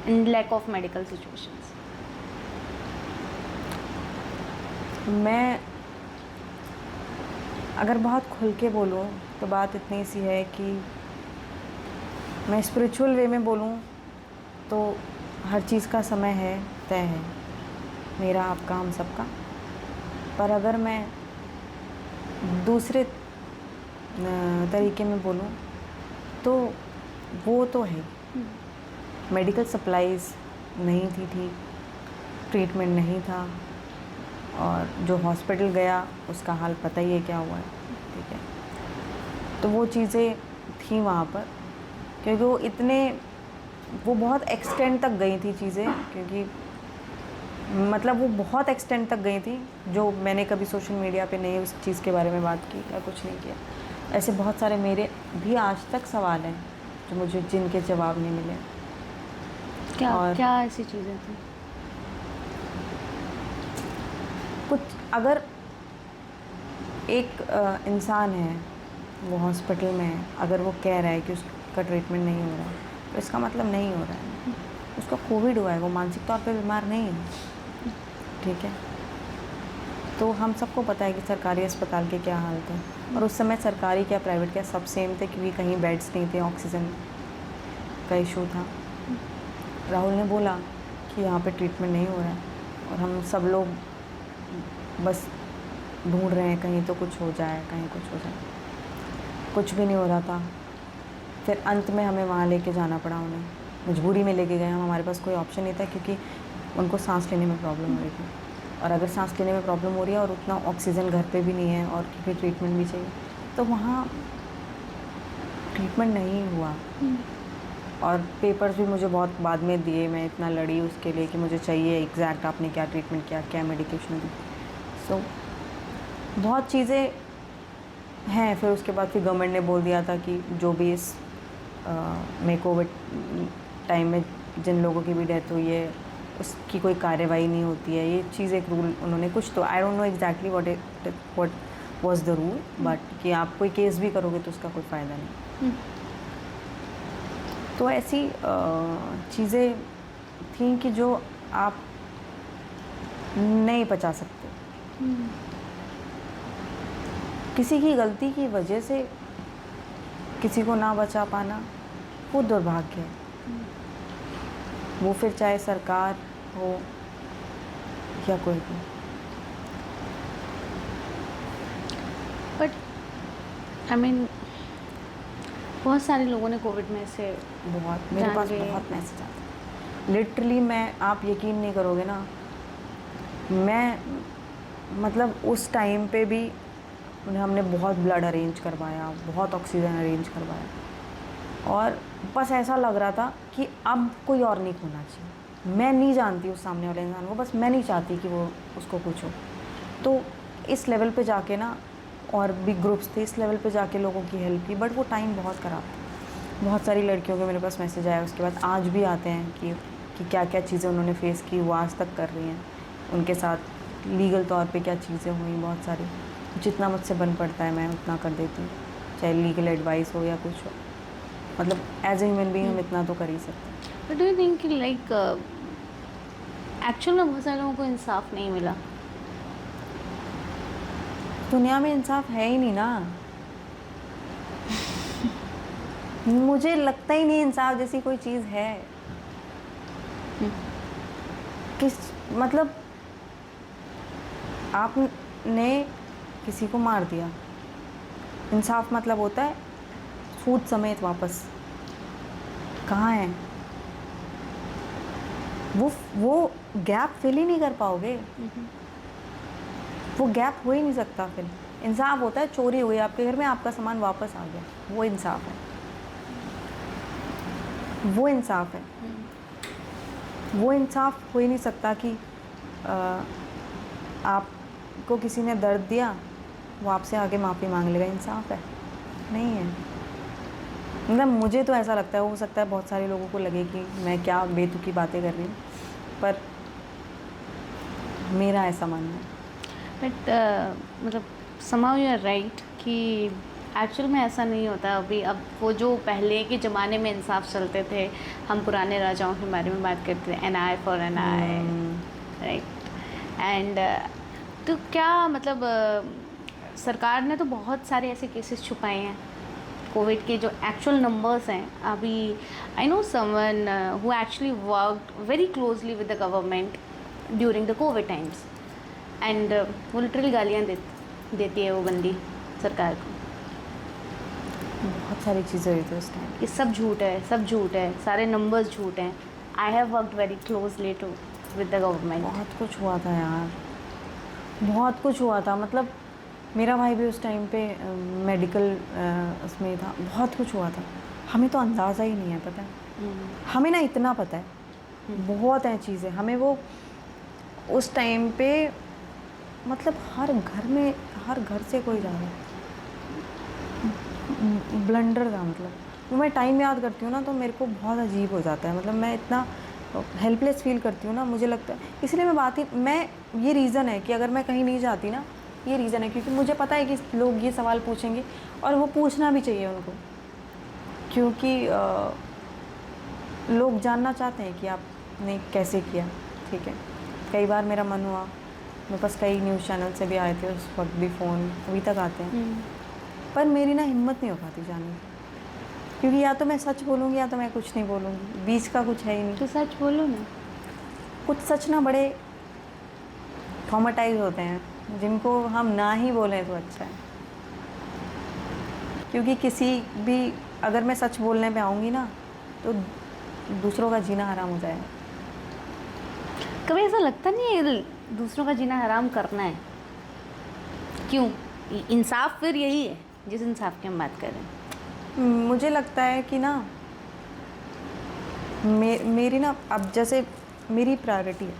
and lack of medical situations. मैं अगर बहुत खुल के बोलूँ तो बात इतनी सी है कि मैं स्पिरिचुअल वे में बोलूँ तो हर चीज़ का समय है, तय है, मेरा, आपका, हम सबका। पर अगर मैं दूसरे तरीके में बोलूँ तो वो तो है, मेडिकल सप्लाईज़ नहीं थी ठीक, ट्रीटमेंट नहीं था, और जो हॉस्पिटल गया उसका हाल पता ही है क्या हुआ है, ठीक है। तो वो चीज़ें थी वहाँ पर, क्योंकि वो बहुत एक्सटेंड तक गई थी चीज़ें, क्योंकि मतलब वो बहुत एक्सटेंड तक गई थी जो मैंने कभी सोशल मीडिया पे नहीं उस चीज़ के बारे में बात की या कुछ नहीं किया। ऐसे बहुत सारे मेरे भी आज तक सवाल हैं जो मुझे जिनके जवाब नहीं मिले। क्या ऐसी चीज़ें थी? कुछ अगर एक इंसान है, वो हॉस्पिटल में है, अगर वो कह रहा है कि उसका ट्रीटमेंट नहीं हो रहा है, तो इसका मतलब नहीं हो रहा है। उसका कोविड हुआ है, वो मानसिक तौर पे बीमार नहीं है, ठीक है। तो हम सबको पता है कि सरकारी अस्पताल के क्या हालत है, और उस समय सरकारी क्या प्राइवेट क्या सब सेम थे, क्योंकि कहीं बेड्स नहीं थे, ऑक्सीजन का इशू था। राहुल ने बोला कि यहाँ पे ट्रीटमेंट नहीं हो रहा है, और हम सब लोग बस ढूंढ रहे हैं कहीं तो कुछ हो जाए, कहीं कुछ हो जाए, कुछ भी नहीं हो रहा था। फिर अंत में हमें वहाँ लेके जाना पड़ा, उन्हें मजबूरी में लेके गए हम, हमारे पास कोई ऑप्शन नहीं था, क्योंकि उनको सांस लेने में प्रॉब्लम हो रही थी, और अगर सांस लेने में प्रॉब्लम हो रही है और उतना ऑक्सीजन घर पे भी नहीं है, और क्योंकि ट्रीटमेंट भी चाहिए, तो वहाँ ट्रीटमेंट नहीं हुआ। और पेपर्स भी मुझे बहुत बाद में दिए, मैं इतना लड़ी उसके लिए कि मुझे चाहिए एग्जैक्ट आपने क्या ट्रीटमेंट किया, क्या मेडिकेशन दी। सो बहुत चीज़ें हैं। फिर उसके बाद फिर गवर्नमेंट ने बोल दिया था कि जो भी इस में कोविड टाइम में जिन लोगों की भी डेथ हुई है उसकी कोई कार्रवाई नहीं होती है। ये चीज़ एक रूल उन्होंने कुछ, तो I don't know exactly what was the rule, but कि आप कोई केस भी करोगे तो उसका कोई फ़ायदा नहीं। तो ऐसी चीज़ें थी कि जो आप नहीं बचा सकते। किसी की गलती की वजह से किसी को ना बचा पाना वो दुर्भाग्य है। वो फिर चाहे सरकार हो या कोई भी। बट आई मीन बहुत सारे लोगों ने कोविड में से बहुत, मेरे पास बहुत मैसेज आते हैं लिटरली। आप यकीन नहीं करोगे ना, मैं मतलब उस टाइम पे भी हमने बहुत ब्लड अरेंज करवाया, बहुत ऑक्सीजन अरेंज करवाया, और बस ऐसा लग रहा था कि अब कोई और नहीं खोना चाहिए। मैं नहीं जानती उस सामने वाले इंसान को, बस मैं नहीं चाहती कि वो उसको कुछ हो। तो इस लेवल पे जाके ना, और भी ग्रुप्स थे, इस लेवल पे जाके लोगों की हेल्प की, बट वो टाइम बहुत ख़राब था। बहुत सारी लड़कियों के मेरे पास मैसेज आया उसके बाद, आज भी आते हैं कि क्या क्या चीज़ें उन्होंने फेस की, वो आज तक कर रही हैं। उनके साथ लीगल तौर पे क्या चीज़ें हुई, बहुत सारी। जितना मुझसे बन पड़ता है मैं उतना कर देती हूँ, चाहे लीगल एडवाइस हो या कुछ हो। मतलब एज ए ह्यूमन बीइंग हम इतना तो कर ही सकते हैं। But do you think like actual में बहुत सारे लोगों को इंसाफ नहीं मिला? दुनिया में इंसाफ है ही नहीं ना। मुझे लगता ही नहीं इंसाफ जैसी कोई चीज़ है। मतलब आपने किसी को मार दिया, इंसाफ मतलब होता है सूद समेत वापस। कहाँ है वो गैप फिल ही नहीं कर पाओगे। वो गैप हो ही नहीं सकता फिर। इंसाफ होता है चोरी हुई आपके घर में, आपका सामान वापस आ गया, वो इंसाफ है। वो इंसाफ है। वो इंसाफ हो ही नहीं सकता कि आपको किसी ने दर्द दिया, वो आपसे आगे माफ़ी मांग लेगा। इंसाफ है नहीं है। मतलब मुझे तो ऐसा लगता है, हो सकता है बहुत सारे लोगों को लगे कि मैं क्या बेतुकी बातें कर रही हूँ, पर मेरा ऐसा मानना है। बट मतलब somehow you are right कि एक्चुअल में ऐसा नहीं होता अभी। अब वो जो पहले के ज़माने में इंसाफ चलते थे, हम पुराने राजाओं के बारे में बात करते थे, an eye for an eye, right. And तो क्या मतलब सरकार ने तो बहुत सारे ऐसे केसेस छुपाए हैं कोविड के, जो एक्चुअल नंबर्स हैं। अभी I know someone who actually worked very closely with the government during the Covid times, and वो लिटरली गालियाँ देती है वो बंदी सरकार को। बहुत सारी चीज़ें हुई थी उस टाइम। ये सब झूठ है, सब झूठ है, सारे नंबर्स झूठ हैं। I have worked very closely to with the government. बहुत कुछ हुआ था यार, बहुत कुछ हुआ था। मतलब मेरा भाई भी उस टाइम पे मेडिकल उसमें था, बहुत कुछ हुआ था। हमें तो अंदाज़ा ही नहीं है, पता है। हमें ना इतना पता है, बहुत हैं चीज़ें हमें। वो उस टाइम पे मतलब हर घर में, हर घर से कोई जा रहा है, ब्लंडर था। मतलब वो मैं टाइम याद करती हूँ ना तो मेरे को बहुत अजीब हो जाता है। मतलब मैं इतना हेल्पलेस फील करती हूँ ना, मुझे लगता है। इसलिए मैं ये रीज़न है कि अगर मैं कहीं नहीं जाती ना, ये रीज़न है क्योंकि मुझे पता है कि लोग ये सवाल पूछेंगे और वो पूछना भी चाहिए उनको, क्योंकि लोग जानना चाहते हैं कि आपने कैसे किया। ठीक है, कई बार मेरा मन हुआ, मेरे पास कई न्यूज़ चैनल से भी आए थे उस वक्त भी, फ़ोन अभी तक आते हैं, पर मेरी ना हिम्मत नहीं हो पाती जाने की, क्योंकि या तो मैं सच बोलूँगी या तो मैं कुछ नहीं बोलूँगी, बीच का कुछ है ही नहीं। तो सच बोलो ना। कुछ सच ना बड़े ट्रॉमेटाइज होते हैं, जिनको हम ना ही बोलें तो अच्छा है, क्योंकि किसी भी अगर मैं सच बोलने पे आऊँगी ना तो दूसरों का जीना हराम हो जाएगा। कभी ऐसा लगता नहीं है दूसरों का जीना हराम करना है? क्यों? इंसाफ फिर यही है जिस इंसाफ की हम बात कर रहे हैं। मुझे लगता है कि ना मेरी ना अब जैसे मेरी प्रायोरिटी है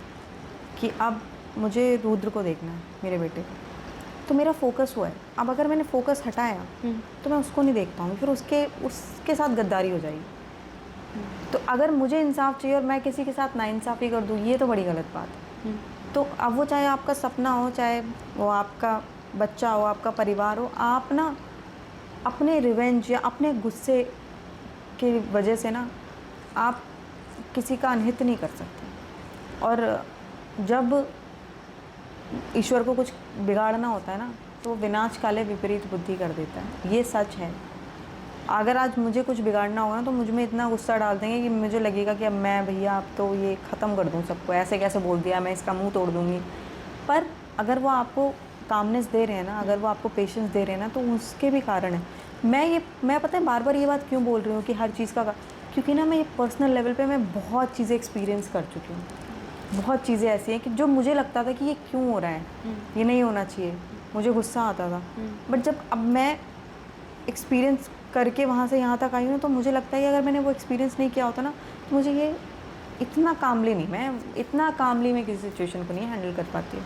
कि अब मुझे रुद्र को देखना है, मेरे बेटे को, तो मेरा फोकस हुआ है। अब अगर मैंने फोकस हटाया तो मैं उसको नहीं देख पाऊँगी, फिर उसके साथ गद्दारी हो जाएगी। तो अगर मुझे इंसाफ चाहिए और मैं किसी के साथ नाइंसाफ़ी कर दूँ, ये तो बड़ी गलत बात है। तो अब वो चाहे आपका सपना हो, चाहे वो आपका बच्चा हो, आपका परिवार हो, आप ना अपने रिवेंज या अपने गुस्से की वजह से ना आप किसी का अनहित नहीं कर सकते। और जब ईश्वर को कुछ बिगाड़ना होता है ना तो विनाश काले विपरीत बुद्धि कर देता है, ये सच है। अगर आज मुझे कुछ बिगाड़ना होगा ना तो मुझ में इतना गुस्सा डाल देंगे कि मुझे लगेगा कि अब मैं भैया अब तो ये ख़त्म कर दूँ सबको, ऐसे कैसे बोल दिया, मैं इसका मुंह तोड़ दूँगी। पर अगर वो आपको कामनेस दे रहे हैं ना, अगर वो आपको पेशेंस दे रहे हैं ना, तो उसके भी कारण है। मैं पता है बार बार ये बात क्यों बोल रही हूँ कि हर चीज़ का, क्योंकि ना मैं ये पर्सनल लेवल पे मैं बहुत चीज़ें एक्सपीरियंस कर चुकी हूँ। बहुत चीज़ें ऐसी हैं कि जो मुझे लगता था कि ये क्यों हो रहा है, ये नहीं होना चाहिए, मुझे गुस्सा आता था। बट जब अब मैं एक्सपीरियंस करके वहाँ से यहाँ तक आई हूँ, तो मुझे लगता है कि अगर मैंने वो एक्सपीरियंस नहीं किया होता ना तो मुझे ये इतना कामली मैं किसी सिचुएशन को नहीं हैंडल कर पाती हूँ।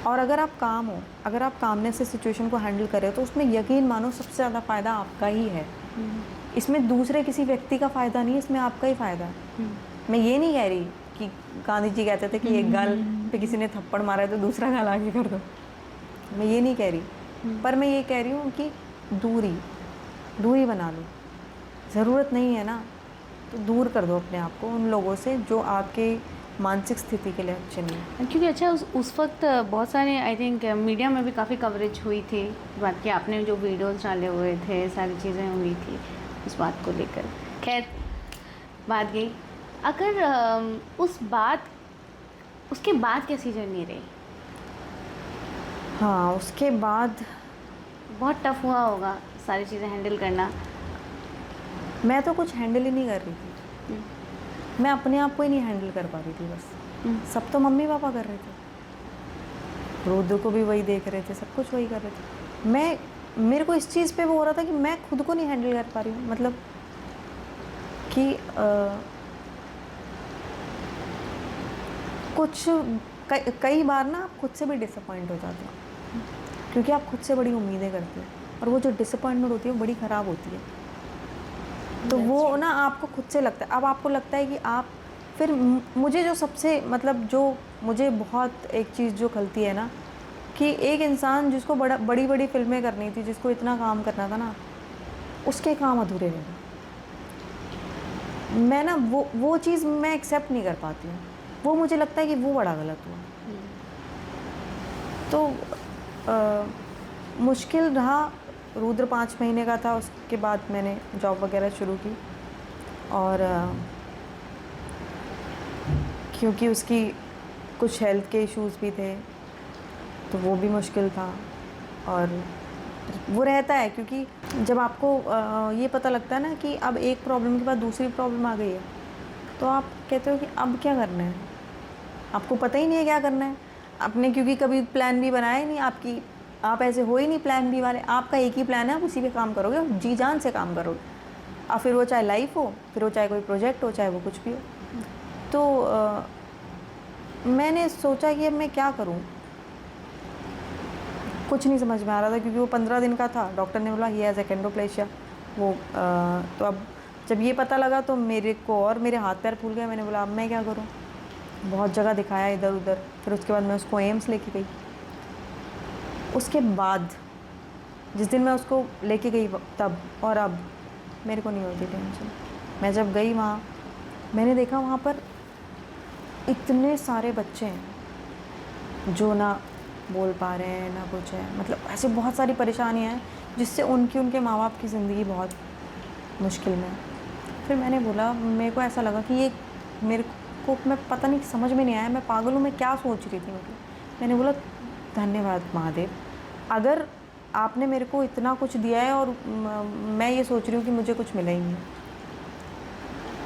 और अगर आप काम हो, अगर आप कामनेस से सिचुएशन को हैंडल कर रहे हो तो उसमें यकीन मानो सबसे ज़्यादा फ़ायदा आपका ही है। इसमें दूसरे किसी व्यक्ति का फ़ायदा नहीं है, इसमें आपका ही फ़ायदा है। मैं ये नहीं कह रही कि गांधी जी कहते थे कि एक गाल पे किसी ने थप्पड़ मारा है तो दूसरा गाल आगे कर दो, मैं ये नहीं कह रही। पर मैं ये कह रही हूँ कि दूरी बना लो। ज़रूरत नहीं है ना तो दूर कर दो अपने आप को उन लोगों से जो आपके मानसिक स्थिति के लिए अच्छे नहीं है। क्योंकि अच्छा उस वक्त बहुत सारे आई थिंक मीडिया में भी काफ़ी कवरेज हुई थी बात की, आपने जो वीडियोस डाले हुए थे, सारी चीज़ें हुई थी उस बात को लेकर। खैर बात गई। अगर उसके बाद कैसी जर्नी रही? हाँ, उसके बाद बहुत टफ हुआ होगा सारी चीज़ें हैंडल करना। मैं तो कुछ हैंडल ही नहीं कर रही थी, मैं अपने आप को ही नहीं हैंडल कर पा रही थी बस। सब तो मम्मी पापा कर रहे थे, रुद्र को भी वही देख रहे थे, सब कुछ वही कर रहे थे। मेरे को इस चीज़ पे वो हो रहा था कि मैं खुद को नहीं हैंडल कर पा रही हूँ। मतलब कि कई बार ना आप खुद से भी डिसअपॉइंट हो जाते हो, क्योंकि आप खुद से बड़ी उम्मीदें करते हो और वो जो डिसअपॉइंटमेंट होती है वो बड़ी ख़राब होती है। तो वो ना आपको खुद से लगता है, अब आपको लगता है कि आप फिर मुझे जो सबसे मतलब जो मुझे बहुत एक चीज़ जो खलती है ना कि एक इंसान जिसको बड़ी बड़ी फिल्में करनी थी, जिसको इतना काम करना था ना, उसके काम अधूरे रह गए। मैं ना वो चीज़ मैं एक्सेप्ट नहीं कर पाती हूँ, वो मुझे लगता है कि वो बड़ा गलत हुआ। तो मुश्किल रहा। रुद्र 5 महीने का था, उसके बाद मैंने जॉब वगैरह शुरू की और क्योंकि उसकी कुछ हेल्थ के इश्यूज़ भी थे, तो वो भी मुश्किल था। और वो रहता है क्योंकि जब आपको ये पता लगता है ना कि अब एक प्रॉब्लम के बाद दूसरी प्रॉब्लम आ गई है, तो आप कहते हो कि अब क्या करना है। आपको पता ही नहीं है क्या करना है आपने, क्योंकि कभी प्लान बी बनाया ही नहीं आपकी, आप ऐसे हो ही नहीं प्लान बी वाले। आपका एक ही प्लान है, आप उसी पे काम करोगे और जी जान से काम करोगे। और फिर वो चाहे लाइफ हो, फिर वो चाहे कोई प्रोजेक्ट हो, चाहे वो कुछ भी हो। तो मैंने सोचा कि अब मैं क्या करूं, कुछ नहीं समझ में आ रहा था, क्योंकि वो 15 दिन का था। डॉक्टर ने बोला ही हैज़ एकेंडोप्लेशिया। वो तो अब जब ये पता लगा तो मेरे को और मेरे हाथ पैर फूल गए। मैंने बोला अब मैं क्या करूं। बहुत जगह दिखाया इधर उधर, फिर उसके बाद मैं उसको एम्स लेके गई। उसके बाद जिस दिन मैं उसको लेके गई तब और अब मेरे को नहीं होती टेंशन। मैं जब गई वहाँ, मैंने देखा वहाँ पर इतने सारे बच्चे हैं जो ना बोल पा रहे हैं ना कुछ है, मतलब ऐसे बहुत सारी परेशानियाँ हैं जिससे उनके माँ बाप की ज़िंदगी बहुत मुश्किल में है। फिर मैंने बोला, मेरे को ऐसा लगा कि ये मेरे को, मैं पता नहीं समझ में नहीं आया, मैं पागल हूँ, मैं क्या सोच रही थी। मतलब मैंने बोला धन्यवाद महादेव, अगर आपने मेरे को इतना कुछ दिया है और मैं ये सोच रही हूँ कि मुझे कुछ मिला ही नहीं।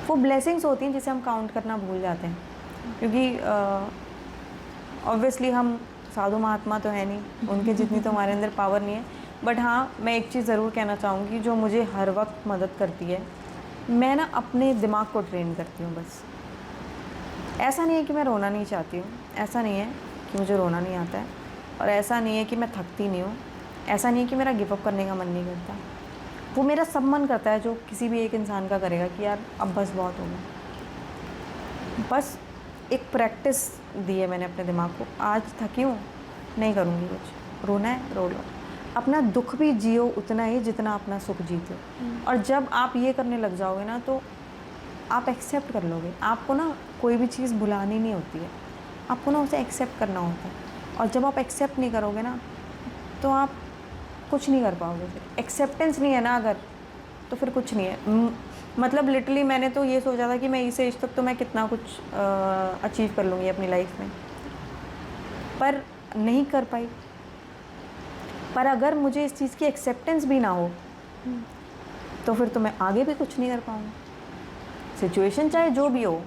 वो ब्लेसिंग्स होती हैं जिसे हम काउंट करना भूल जाते हैं, क्योंकि ऑब्वियसली हम साधु महात्मा तो है नहीं, उनके जितनी तो हमारे अंदर पावर नहीं है। बट हाँ, मैं एक चीज़ ज़रूर कहना चाहूँगी जो मुझे हर वक्त मदद करती है, मैं ना अपने दिमाग को ट्रेन करती हूँ बस। ऐसा नहीं है कि मैं रोना नहीं चाहती हूँ, ऐसा नहीं है कि मुझे रोना नहीं आता है, और ऐसा नहीं है कि मैं थकती नहीं हूँ, ऐसा नहीं है कि मेरा गिव अप करने का मन नहीं करता। वो मेरा सब मन करता है जो किसी भी एक इंसान का करेगा कि यार अब बस बहुत हो गया। बस एक प्रैक्टिस दी है मैंने अपने दिमाग को, आज थकी हूँ नहीं करूँगी कुछ, रोना है रो लो, अपना दुख भी जियो उतना ही जितना अपना सुख जीते हो। और जब आप ये करने लग जाओगे ना तो आप एक्सेप्ट कर लोगे। आपको ना कोई भी चीज़ भुलानी नहीं होती है, आपको ना उसे एक्सेप्ट करना होता है। और जब आप एक्सेप्ट नहीं करोगे ना तो आप कुछ नहीं कर पाओगे। फिर एक्सेप्टेंस नहीं है ना अगर, तो फिर कुछ नहीं है। मतलब लिटरली मैंने तो ये सोचा था कि मैं इस एज तक तो मैं कितना कुछ अचीव कर लूँगी अपनी लाइफ में, पर नहीं कर पाई। पर अगर मुझे इस चीज़ की एक्सेप्टेंस भी ना हो तो फिर तो मैं आगे भी कुछ नहीं कर पाऊँगी। सिचुएशन चाहे जो भी हो,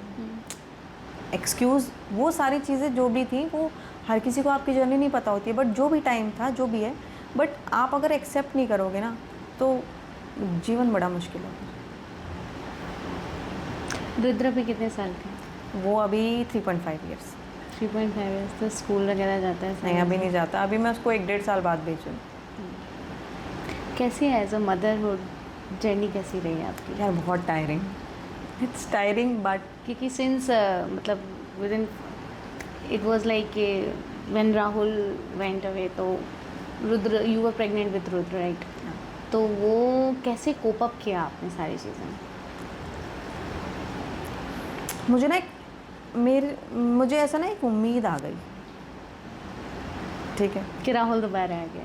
एक्सक्यूज़, वो सारी चीज़ें जो भी थी, वो हर किसी को आपकी जर्नी नहीं पता होती है, बट जो भी टाइम था जो भी है, बट आप अगर एक्सेप्ट नहीं करोगे ना तो जीवन बड़ा मुश्किल है। रुद्र भी कितने साल के? वो अभी 3.5 ईयर्स। 3.5 ईयर्स। तो स्कूल वगैरह जाता है? नहीं, अभी नहीं जाता, अभी मैं उसको 1-1.5 साल बाद भेजूँ। कैसी है एज अ मदरहुड जर्नी, कैसी रही है आपकी? यार बहुत टायरिंग, इट्स टायरिंग, बट क्योंकि सिंस मतलब with in it was like when Rahul went away, तो Rudra, you were pregnant with Rudra right? तो वो कैसे कोप अप किया आपने सारी चीज़ें? मुझे ना मुझे ऐसा ना एक उम्मीद आ गई, ठीक है, कि राहुल दोबारा आ गया।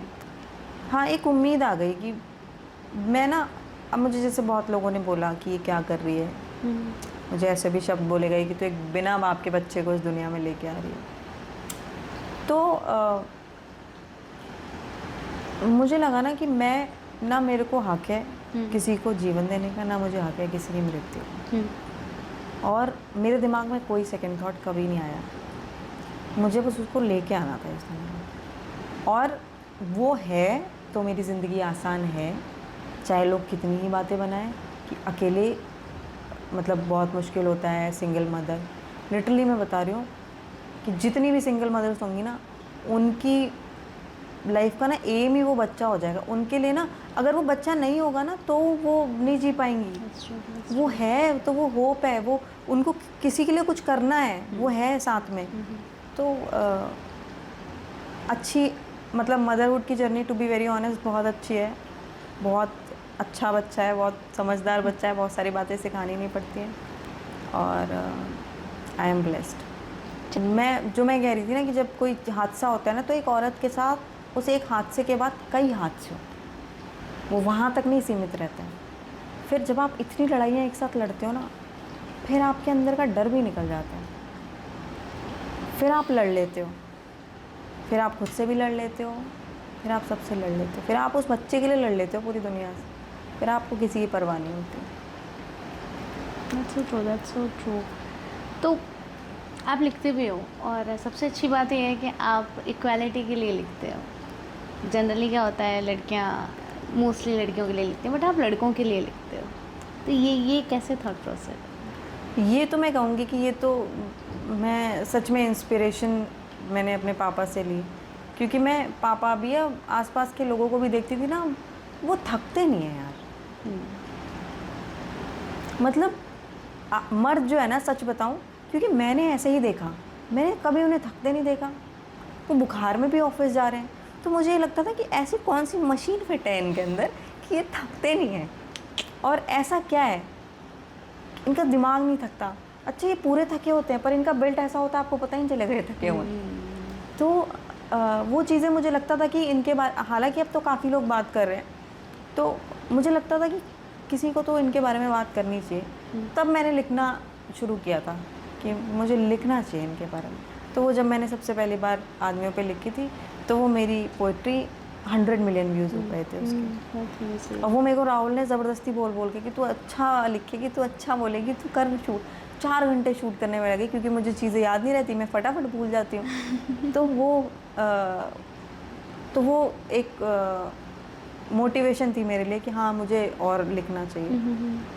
हाँ, एक उम्मीद आ गई कि मैं ना, अब मुझे जैसे बहुत लोगों ने बोला कि ये क्या कर रही है, मुझे ऐसे भी शब्द बोले गए कि तो एक बिना बाप के बच्चे को इस दुनिया में लेके आ रही है। तो मुझे लगा ना कि मैं ना, मेरे को हक है किसी को जीवन देने का, ना मुझे हक है किसी की मृत्यु। और मेरे दिमाग में कोई सेकंड थॉट कभी नहीं आया, मुझे बस उसको लेके आना था इस दुनिया में। और वो है तो मेरी ज़िंदगी आसान है, चाहे लोग कितनी ही बातें बनाएं कि अकेले मतलब बहुत मुश्किल होता है, सिंगल मदर। लिटरली मैं बता रही हूँ कि जितनी भी सिंगल मदर्स होंगी ना, उनकी लाइफ का ना एम ही वो बच्चा हो जाएगा। उनके लिए ना, अगर वो बच्चा नहीं होगा ना तो वो नहीं जी पाएंगी। वो है तो वो होप है, वो उनको किसी के लिए कुछ करना है, वो है साथ में। तो अच्छी, मतलब मदरहुड की journey to be very honest बहुत अच्छी है, बहुत अच्छा बच्चा है, बहुत समझदार बच्चा है, बहुत सारी बातें सिखानी नहीं पड़ती हैं, और आई एम ब्लेस्ड। मैं कह रही थी ना कि जब कोई हादसा होता है ना, तो एक औरत के साथ उस एक हादसे के बाद कई हादसे होते हैं, वो वहाँ तक नहीं सीमित रहता है। फिर जब आप इतनी लड़ाइयाँ एक साथ लड़ते हो ना, फिर आपके अंदर का डर भी निकल जाता है, फिर आप लड़ लेते हो, फिर आप खुद से भी लड़ लेते हो, फिर आप सबसे लड़ लेते हो, फिर आप उस बच्चे के लिए लड़ लेते हो पूरी दुनिया से, फिर आपको किसी की परवाह नहीं होती। That's so true. तो आप लिखते भी हो और सबसे अच्छी बात यह है कि आप इक्वालिटी के लिए लिखते हो। जनरली क्या होता है, लड़कियां मोस्टली लड़कियों के लिए लिखती हैं, बट आप लड़कों के लिए लिखते हो, तो ये कैसे थॉट प्रोसेस? ये तो मैं कहूँगी कि ये तो मैं सच में इंस्पिरेशन मैंने अपने पापा से ली, क्योंकि मैं पापा भी या आसपास के लोगों को भी देखती थी ना, वो थकते नहीं है यार। मतलब मर्द जो है ना, सच बताऊं, क्योंकि मैंने ऐसे ही देखा, मैंने कभी उन्हें थकते नहीं देखा। वो बुखार में भी ऑफिस जा रहे हैं, तो मुझे ये लगता था कि ऐसी कौन सी मशीन फिट है इनके अंदर कि ये थकते नहीं हैं। और ऐसा क्या है, इनका दिमाग नहीं थकता। अच्छा, ये पूरे थके होते हैं पर इनका बेल्ट ऐसा होता है आपको पता ही नहीं चलेगा ये थके हुए। तो वो चीज़ें मुझे लगता था कि इनके बारे, हालांकि अब तो काफ़ी लोग बात कर रहे हैं, तो मुझे लगता था कि किसी को तो इनके बारे में बात करनी चाहिए। तब मैंने लिखना शुरू किया था कि मुझे लिखना चाहिए इनके बारे में। तो वो जब मैंने सबसे पहली बार आदमियों पे लिखी थी, तो वो मेरी पोइट्री 100 मिलियन व्यूज़ हो गए थे उसके। और वो मेरे को राहुल ने ज़बरदस्ती बोल बोल के कि तू अच्छा लिखेगी, तू अच्छा बोलेगी, तू कर शूट। 4 घंटे शूट करने में लगे, क्योंकि मुझे चीज़ें याद नहीं रहती, मैं फटाफट भूल जाती हूँ। तो वो एक मोटिवेशन थी मेरे लिए कि हाँ मुझे और लिखना चाहिए।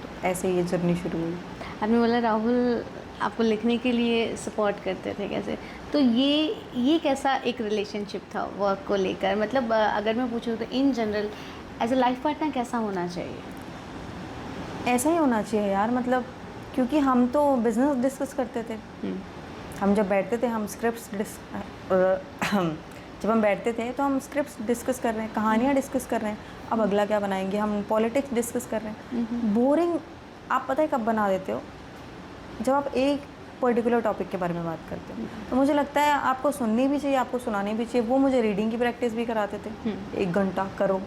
तो ऐसे ये जर्नी शुरू हुई। आपने बोला राहुल आपको लिखने के लिए सपोर्ट करते थे, कैसे? तो ये कैसा एक रिलेशनशिप था वर्क को लेकर? मतलब अगर मैं पूछूँ तो in general as a life partner कैसा होना चाहिए? ऐसा ही होना चाहिए यार, मतलब क्योंकि हम तो बिजनेस डिस्कस करते थे। हम जब बैठते थे, हम जब हम बैठते थे तो हम स्क्रिप्ट्स डिस्कस कर रहे हैं, कहानियाँ डिस्कस कर रहे हैं, अब अगला क्या बनाएंगे, हम पॉलिटिक्स डिस्कस कर रहे हैं। बोरिंग आप पता है कब बना देते हो, जब आप एक पर्टिकुलर टॉपिक के बारे में बात करते हो। तो मुझे लगता है आपको सुननी भी चाहिए, आपको सुनानी भी चाहिए। वो मुझे रीडिंग की प्रैक्टिस भी कराते थे, 1 घंटा करो।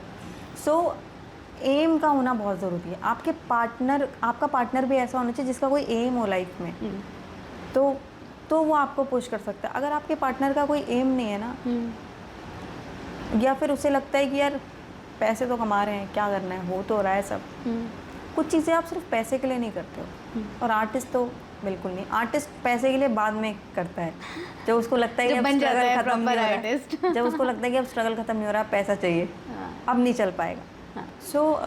सो एम का होना बहुत ज़रूरी है। आपका पार्टनर भी ऐसा होना चाहिए जिसका कोई एम हो लाइफ में, तो वो आपको पुश कर सकता है। अगर आपके पार्टनर का कोई एम नहीं है ना, या फिर उसे लगता है कि यार पैसे तो कमा रहे हैं, क्या करना है, हो तो रहा है सब। कुछ चीज़ें आप सिर्फ पैसे के लिए नहीं करते हो, और आर्टिस्ट तो बिल्कुल नहीं। आर्टिस्ट पैसे के लिए बाद में करता है, जब उसको लगता है कि अब स्ट्रगल खत्म नहीं हो रहा है, जब उसको लगता है कि अब स्ट्रगल खत्म नहीं हो रहा, पैसा चाहिए, अब नहीं चल पाएगा। सो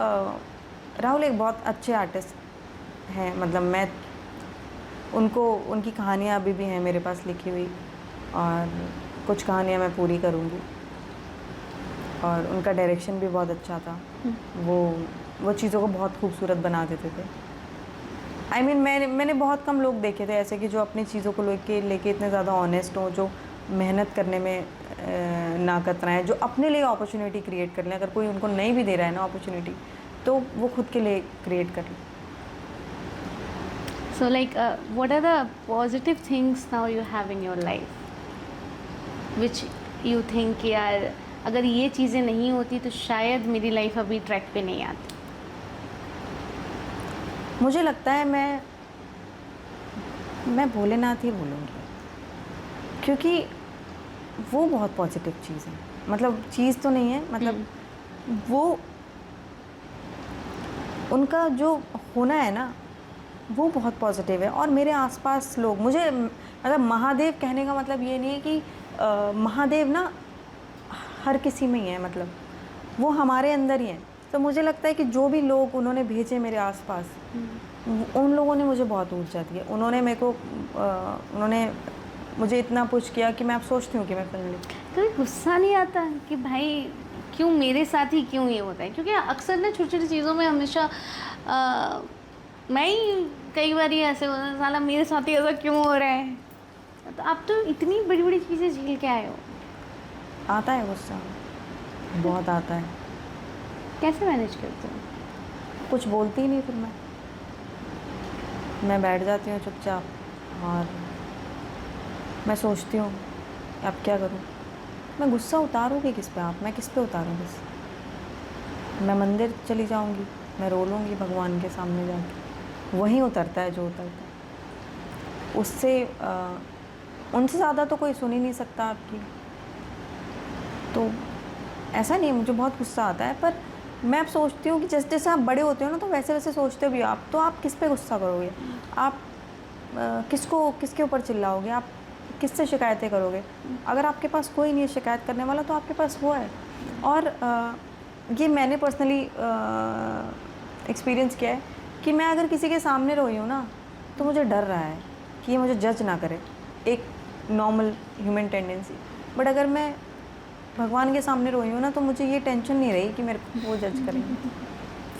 राहुल एक बहुत अच्छे आर्टिस्ट हैं। मतलब मैं उनकी कहानियाँ अभी भी हैं मेरे पास लिखी हुई, और कुछ कहानियाँ मैं पूरी करूँगी। और उनका डायरेक्शन भी बहुत अच्छा था। वो चीज़ों को बहुत खूबसूरत बना देते थे। I mean, मैंने बहुत कम लोग देखे थे ऐसे कि जो अपनी चीज़ों को लेके इतने ज़्यादा ऑनेस्ट हों, जो मेहनत करने में ना कतराएं, जो अपने लिए अपॉर्चुनिटी क्रिएट कर लें। अगर कोई उनको नहीं भी दे रहा है ना अपॉर्चुनिटी, तो वो खुद के लिए क्रिएट कर लें। So like what are the positive things now you have in your life which you think यार अगर ये चीज़ें नहीं होती तो शायद मेरी लाइफ अभी ट्रैक पे नहीं आती? मुझे लगता है मैं भोलेनाथ ही बोलूँगी, क्योंकि वो बहुत पॉजिटिव चीज़ है। मतलब चीज़ तो नहीं है, मतलब वो उनका जो होना है ना, वो बहुत पॉजिटिव है। और मेरे आसपास लोग मुझे, मतलब महादेव कहने का मतलब ये नहीं है कि महादेव ना हर किसी में ही है, मतलब वो हमारे अंदर ही है। तो मुझे लगता है कि जो भी लोग उन्होंने भेजे मेरे आसपास, उन लोगों ने मुझे बहुत ऊर्जा दी है। उन्होंने मुझे इतना पुश किया कि मैं अब सोचती हूँ कि मैं फिल्म लिखूं। कभी गुस्सा नहीं आता कि भाई क्यों मेरे साथ ही क्यों ये होता है? क्योंकि अक्सर ना छोटी छोटी चीज़ों में हमेशा मैं ही कई बार ये ऐसे होता है, साला मेरे साथ ही ऐसा क्यों हो रहा है। तो आप तो इतनी बड़ी बड़ी चीज़ें झेल के आए हो। आता है गुस्सा, बहुत आता है। कैसे मैनेज करते हो? कुछ बोलती ही नहीं, फिर मैं बैठ जाती हूँ चुपचाप, और मैं सोचती हूँ अब क्या करूँ। मैं गुस्सा उतारूँगी किस पे? मैं किस पे उतारूँ? बस मैं मंदिर चली जाऊँगी, मैं रो लूँगी भगवान के सामने जाके, वहीं उतरता है जो उतरता है। उससे उनसे ज़्यादा तो कोई सुन ही नहीं सकता आपकी। तो ऐसा नहीं है, मुझे बहुत गुस्सा आता है, पर मैं अब सोचती हूँ कि जैसे जैसे आप बड़े होते हो ना, तो वैसे वैसे सोचते भी हो आप, तो आप किस पे गुस्सा करोगे, आप किसके ऊपर चिल्लाओगे, आप किससे शिकायतें करोगे। अगर आपके पास कोई नहीं है शिकायत करने वाला, तो आपके पास वो है। और ये मैंने पर्सनली एक्सपीरियंस किया है कि मैं अगर किसी के सामने रोई हूँ ना, तो मुझे डर रहा है कि ये मुझे जज ना करे, एक नॉर्मल ह्यूमन टेंडेंसी। बट अगर मैं भगवान के सामने रोई हूँ ना, तो मुझे ये टेंशन नहीं रही कि मेरे को वो जज करेंगे।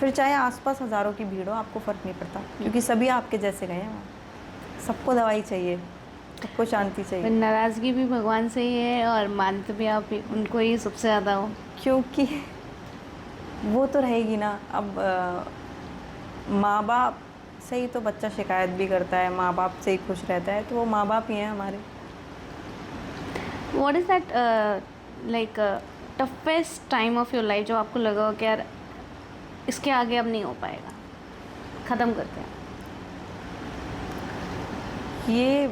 फिर चाहे आसपास हज़ारों की भीड़ हो, आपको फ़र्क नहीं पड़ता, क्योंकि सभी आपके जैसे गए हैं वहाँ। सबको दवाई चाहिए, सबको शांति चाहिए, नाराज़गी भी भगवान से ही है और मानते भी आप उनको ही सबसे ज़्यादा हो। क्योंकि वो तो रहेगी ना। अब माँ बाप से ही तो बच्चा शिकायत भी करता है, माँ बाप से ही खुश रहता है, तो वो माँ बाप ही हैं हमारे। What is that like toughest time of your life जो आपको लगा हो कि यार इसके आगे अब नहीं हो पाएगा, ख़त्म करते हैं? ये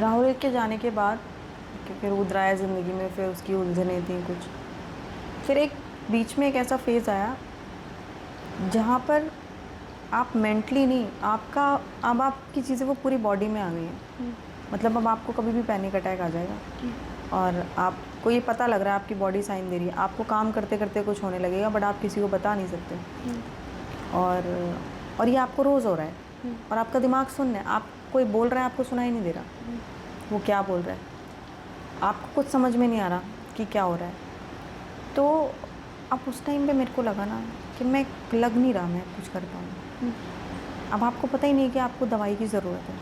राहुल के जाने के बाद, क्योंकि रुद्र आया ज़िंदगी में, फिर उसकी उलझनें थी कुछ, फिर एक बीच में एक ऐसा फेज़ आया जहाँ पर आप मेंटली नहीं, अब आपकी चीज़ें वो पूरी बॉडी में आ गई हैं। मतलब अब आपको कभी भी पैनिक अटैक आ जाएगा और आपको ये पता लग रहा है, आपकी बॉडी साइन दे रही है, आपको काम करते करते कुछ होने लगेगा, बट आप किसी को बता नहीं सकते। और ये आपको रोज़ हो रहा है, और आपका दिमाग सुन रहा है, आप कोई बोल रहा है, आपको सुनाई नहीं दे रहा वो क्या बोल रहा है, आपको कुछ समझ में नहीं आ रहा कि क्या हो रहा है। तो अब उस टाइम पे मेरे को लगा ना कि मैं लग नहीं रहा मैं कुछ कर पाऊँ। अब आपको पता ही नहीं कि आपको दवाई की ज़रूरत है,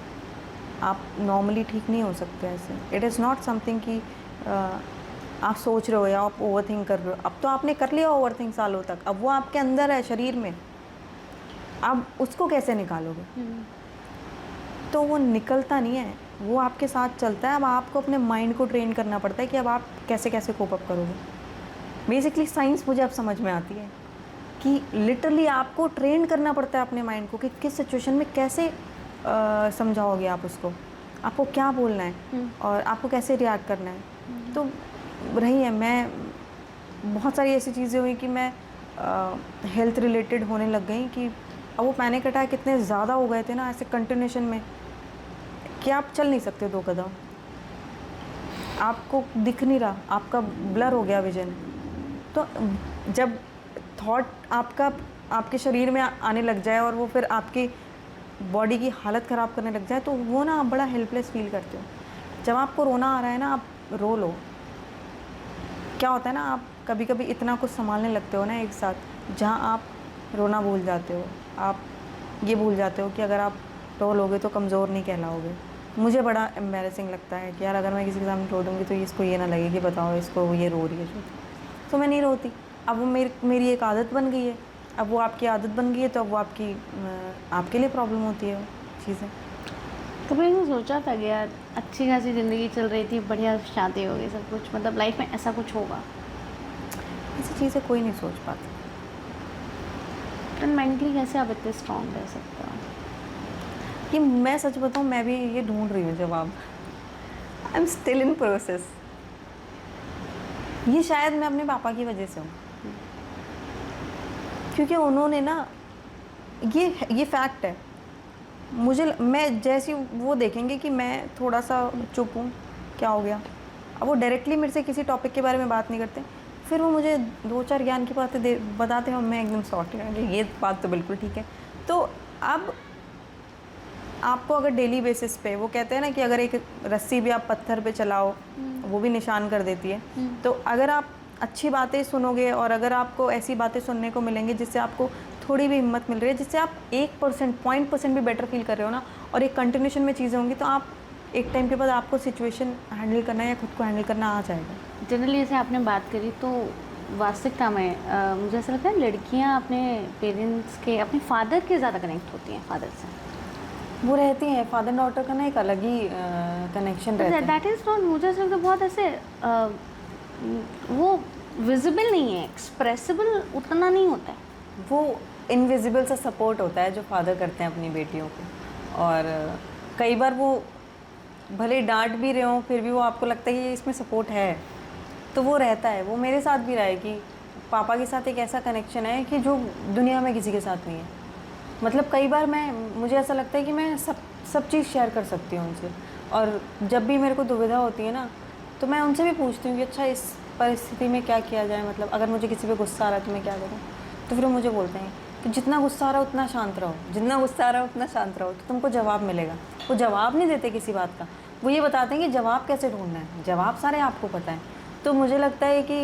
आप नॉर्मली ठीक नहीं हो सकते ऐसे। इट इज़ नॉट समथिंग कि आप सोच रहे हो या आप ओवर थिंक कर रहे हो। अब तो आपने कर लिया ओवर थिंक सालों तक, अब वो आपके अंदर है शरीर में, अब उसको कैसे निकालोगे? तो वो निकलता नहीं है, वो आपके साथ चलता है। अब आपको अपने माइंड को ट्रेन करना पड़ता है कि अब आप कैसे कैसे कोप अप करोगे। बेसिकली साइंस मुझे अब समझ में आती है कि लिटरली आपको ट्रेन करना पड़ता है अपने माइंड को कि किस सिचुएशन में कैसे समझाओगे आप उसको, आपको क्या बोलना है और आपको कैसे रिएक्ट करना है। तो रही है, मैं बहुत सारी ऐसी चीज़ें हुई कि मैं हेल्थ रिलेटेड होने लग गई कि अब वो पैनिक अटैक इतने ज़्यादा हो गए थे ना ऐसे कंटिन्यूशन में कि आप चल नहीं सकते 2 कदम, आपको दिख नहीं रहा, आपका ब्लर हो गया विजन। तो जब थॉट आपके शरीर में आने लग जाए और वो फिर आपकी बॉडी की हालत ख़राब करने लग जाए, तो वो ना आप बड़ा हेल्पलेस फील करते हो। जब आपको रोना आ रहा है ना, आप रो लो। क्या होता है ना, आप कभी कभी इतना कुछ संभालने लगते हो ना एक साथ, जहाँ आप रोना भूल जाते हो, आप ये भूल जाते हो कि अगर आप रो लोगे तो कमज़ोर नहीं कहलाओगे। मुझे बड़ा एम्बैरेसिंग लगता है कि यार अगर मैं किसी के सामने रो दूँगी तो इसको ये ना लगे कि बताओ इसको ये रो रही है, तो मैं नहीं रोती। अब वो मेरी एक आदत बन गई है, अब वो आपकी आदत बन गई है, तो अब वो आपके लिए प्रॉब्लम होती है वो चीज़ें। कभी नहीं सोचा था कि यार अच्छी खासी ज़िंदगी चल रही थी, बढ़िया शादी हो गई, सब कुछ, मतलब लाइफ में ऐसा कुछ होगा? ऐसी चीज़ें कोई नहीं सोच पाता। तो मेंटली कैसे आप इतने स्ट्रॉन्ग रह सकते हो? कि मैं सच बताऊँ, मैं भी ये ढूंढ रही हूँ जवाब। I am still in process. ये शायद मैं अपने पापा की वजह से हूँ, क्योंकि उन्होंने ना, ये फैक्ट है, मैं जैसी वो देखेंगे कि मैं थोड़ा सा चुप हूँ, क्या हो गया। अब वो डायरेक्टली मेरे से किसी टॉपिक के बारे में बात नहीं करते, फिर वो मुझे 2-4 ज्ञान की बातें बताते हैं और मैं एकदम सॉर्ट कि ये बात तो बिल्कुल ठीक है। तो अब आपको अगर डेली बेसिस पे, वो कहते हैं ना कि अगर एक रस्सी भी आप पत्थर पे चलाओ वो भी निशान कर देती है। तो अगर आप अच्छी बातें सुनोगे और अगर आपको ऐसी बातें सुनने को मिलेंगी जिससे आपको थोड़ी भी हिम्मत मिल रही है, जिससे आप 1% 0.% भी बेटर फील कर रहे हो ना, और एक कंटिन्यूशन में चीज़ें होंगी, तो आप एक टाइम के बाद आपको सिचुएशन हैंडल करना या खुद को हैंडल करना आ जाएगा। जनरली जैसे आपने बात करी, तो वास्तविकता में मुझे ऐसा लगता है लड़कियां अपने पेरेंट्स के, अपने फादर के ज़्यादा कनेक्ट होती हैं, फादर से वो रहती हैं। फादर डॉटर का ना एक अलग ही कनेक्शन रहता है। दैट इज़ नॉट, मुझे ऐसा लगता है बहुत ऐसे वो विजिबल नहीं है, एक्सप्रेसिबल उतना नहीं होता है। वो इनविजिबल सा सपोर्ट होता है जो फादर करते हैं अपनी बेटियों को। और कई बार वो भले डांट भी रहे हो फिर भी वो आपको लगता है कि इसमें सपोर्ट है, तो वो रहता है। वो मेरे साथ भी रहा है कि पापा के साथ एक ऐसा कनेक्शन है कि जो दुनिया में किसी के साथ नहीं है। मतलब कई बार मुझे ऐसा लगता है कि मैं सब चीज़ शेयर कर सकती हूँ उनसे, और जब भी मेरे को दुविधा होती है ना तो मैं उनसे भी पूछती हूँ कि अच्छा इस परिस्थिति में क्या किया जाए, मतलब अगर मुझे किसी पे गुस्सा आ रहा है तो मैं क्या करूँ। तो फिर वो मुझे बोलते हैं कि जितना गुस्सा आ रहा है उतना शांत रहो, जितना गुस्सा आ रहा है उतना शांत रहो, तो तुमको जवाब मिलेगा। वो जवाब नहीं देते किसी बात का, वो ये बताते हैं कि जवाब कैसे ढूंढना है, जवाब सारे आपको पता है। तो मुझे लगता है कि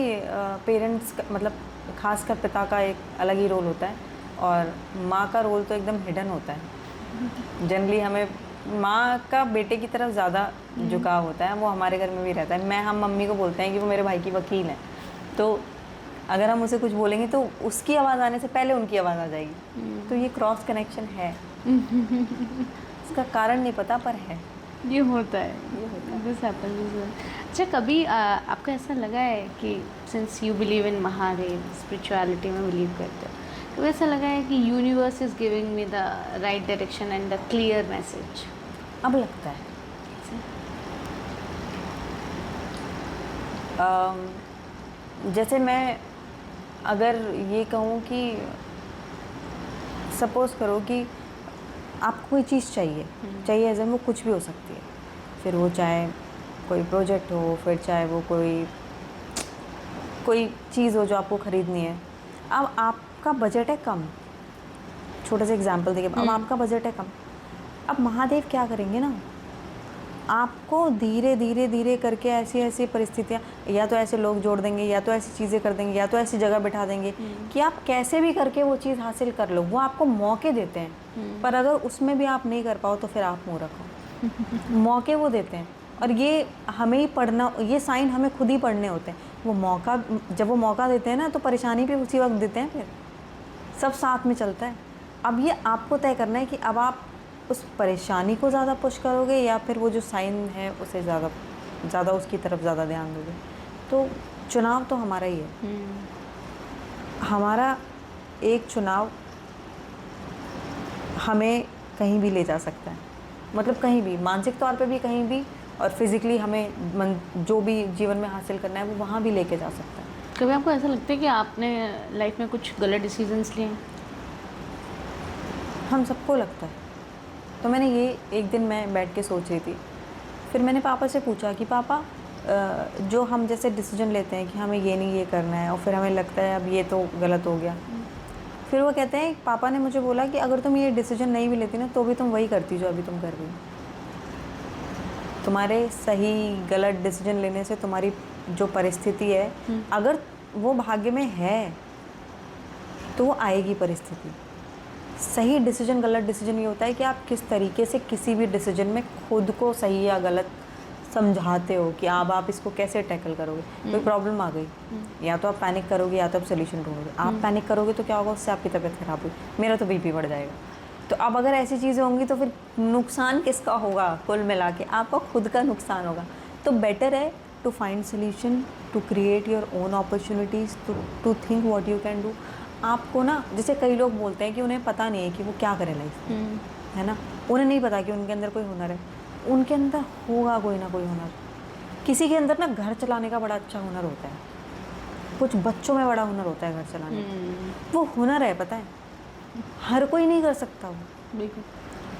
पेरेंट्स मतलब खासकर पिता का एक अलग ही रोल होता है, और माँ का रोल तो एकदम हिडन होता है। जनरली हमें माँ का बेटे की तरफ ज़्यादा झुकाव होता है, वो हमारे घर में भी रहता है। हम मम्मी को बोलते हैं कि वो मेरे भाई की वकील हैं, तो अगर हम उसे कुछ बोलेंगे तो उसकी आवाज़ आने से पहले उनकी आवाज़ आ जाएगी। तो ये क्रॉस कनेक्शन है। इसका कारण नहीं पता पर है, ये होता है। This happens. अच्छा, कभी आपको ऐसा लगा है कि since you believe in Mahadev, spirituality में बिलीव करते हो, कभी ऐसा लगा है कि universe is giving me the right direction and the clear message? अब लगता है जैसे मैं अगर ये कहूँ कि सपोज़ करो कि आपको कोई चीज़ चाहिए एज वो कुछ भी हो सकती है, फिर वो चाहे कोई प्रोजेक्ट हो, फिर चाहे वो कोई चीज़ हो जो आपको ख़रीदनी है। अब आपका बजट है कम, छोटा सा एग्जांपल देखिए, अब आपका बजट है कम, अब महादेव क्या करेंगे ना, आपको धीरे धीरे धीरे करके ऐसी परिस्थितियाँ, या तो ऐसे लोग जोड़ देंगे, या तो ऐसी चीज़ें कर देंगे, या तो ऐसी जगह बिठा देंगे कि आप कैसे भी करके वो चीज़ हासिल कर लो। वो आपको मौके देते हैं, पर अगर उसमें भी आप नहीं कर पाओ तो फिर आप मुँह रखो। मौके वो देते हैं, और ये हमें ही पढ़ना, ये साइन हमें खुद ही पढ़ने होते हैं। वो मौका, जब वो मौका देते हैं ना तो परेशानी भी उसी वक्त देते हैं, फिर सब साथ में चलता है। अब ये आपको तय करना है कि अब आप उस परेशानी को ज़्यादा पुश करोगे या फिर वो जो साइन है उसे ज़्यादा उसकी तरफ ज़्यादा ध्यान दोगे। तो चुनाव तो हमारा ही है। हमारा एक चुनाव हमें कहीं भी ले जा सकता है, मतलब कहीं भी, मानसिक तौर पे भी कहीं भी, और फिज़िकली हमें जो भी जीवन में हासिल करना है वो वहाँ भी लेके जा सकता है। कभी आपको ऐसा लगता है कि आपने लाइफ में कुछ गलत डिसीजंस लिए हैं? हम सबको लगता है। तो मैंने ये एक दिन मैं बैठ के सोच रही थी, फिर मैंने पापा से पूछा कि पापा जो हम जैसे डिसीजन लेते हैं कि हमें ये नहीं ये करना है, और फिर हमें लगता है अब ये तो गलत हो गया, फिर वो कहते हैं, पापा ने मुझे बोला कि अगर तुम ये डिसीजन नहीं भी लेती ना तो भी तुम वही करती जो अभी तुम कर रही हो। तुम्हारे सही गलत डिसीजन लेने से तुम्हारी जो परिस्थिति है, अगर वो भाग्य में है तो वो आएगी परिस्थिति। सही डिसीजन गलत डिसीजन ये होता है कि आप किस तरीके से किसी भी डिसीजन में खुद को सही या गलत समझाते हो कि अब आप इसको कैसे टैकल करोगे। कोई प्रॉब्लम आ गई, या तो आप पैनिक करोगे या तो आप सोल्यूशन ढूंढोगे। आप पैनिक करोगे तो क्या होगा, उससे आपकी तबीयत खराब हुई, मेरा तो बीपी बढ़ जाएगा। तो अब अगर ऐसी चीज़ें होंगी तो फिर नुकसान किसका होगा, कुल मिला के आपका खुद का नुकसान होगा। तो बेटर है to find solution, to create your own opportunities, to think what you can do. आपको ना, जैसे कई लोग बोलते हैं कि उन्हें पता नहीं है कि वो क्या करें लाइफ में, है ना, उन्हें नहीं पता कि उनके अंदर कोई हुनर है। उनके अंदर होगा कोई ना कोई हुनर। किसी के अंदर ना घर चलाने का बड़ा अच्छा हुनर होता है, कुछ बच्चों में बड़ा हुनर होता है घर चलाने का। वो हुनर है, पता है, हर कोई नहीं कर सकता वो। बिल्कुल।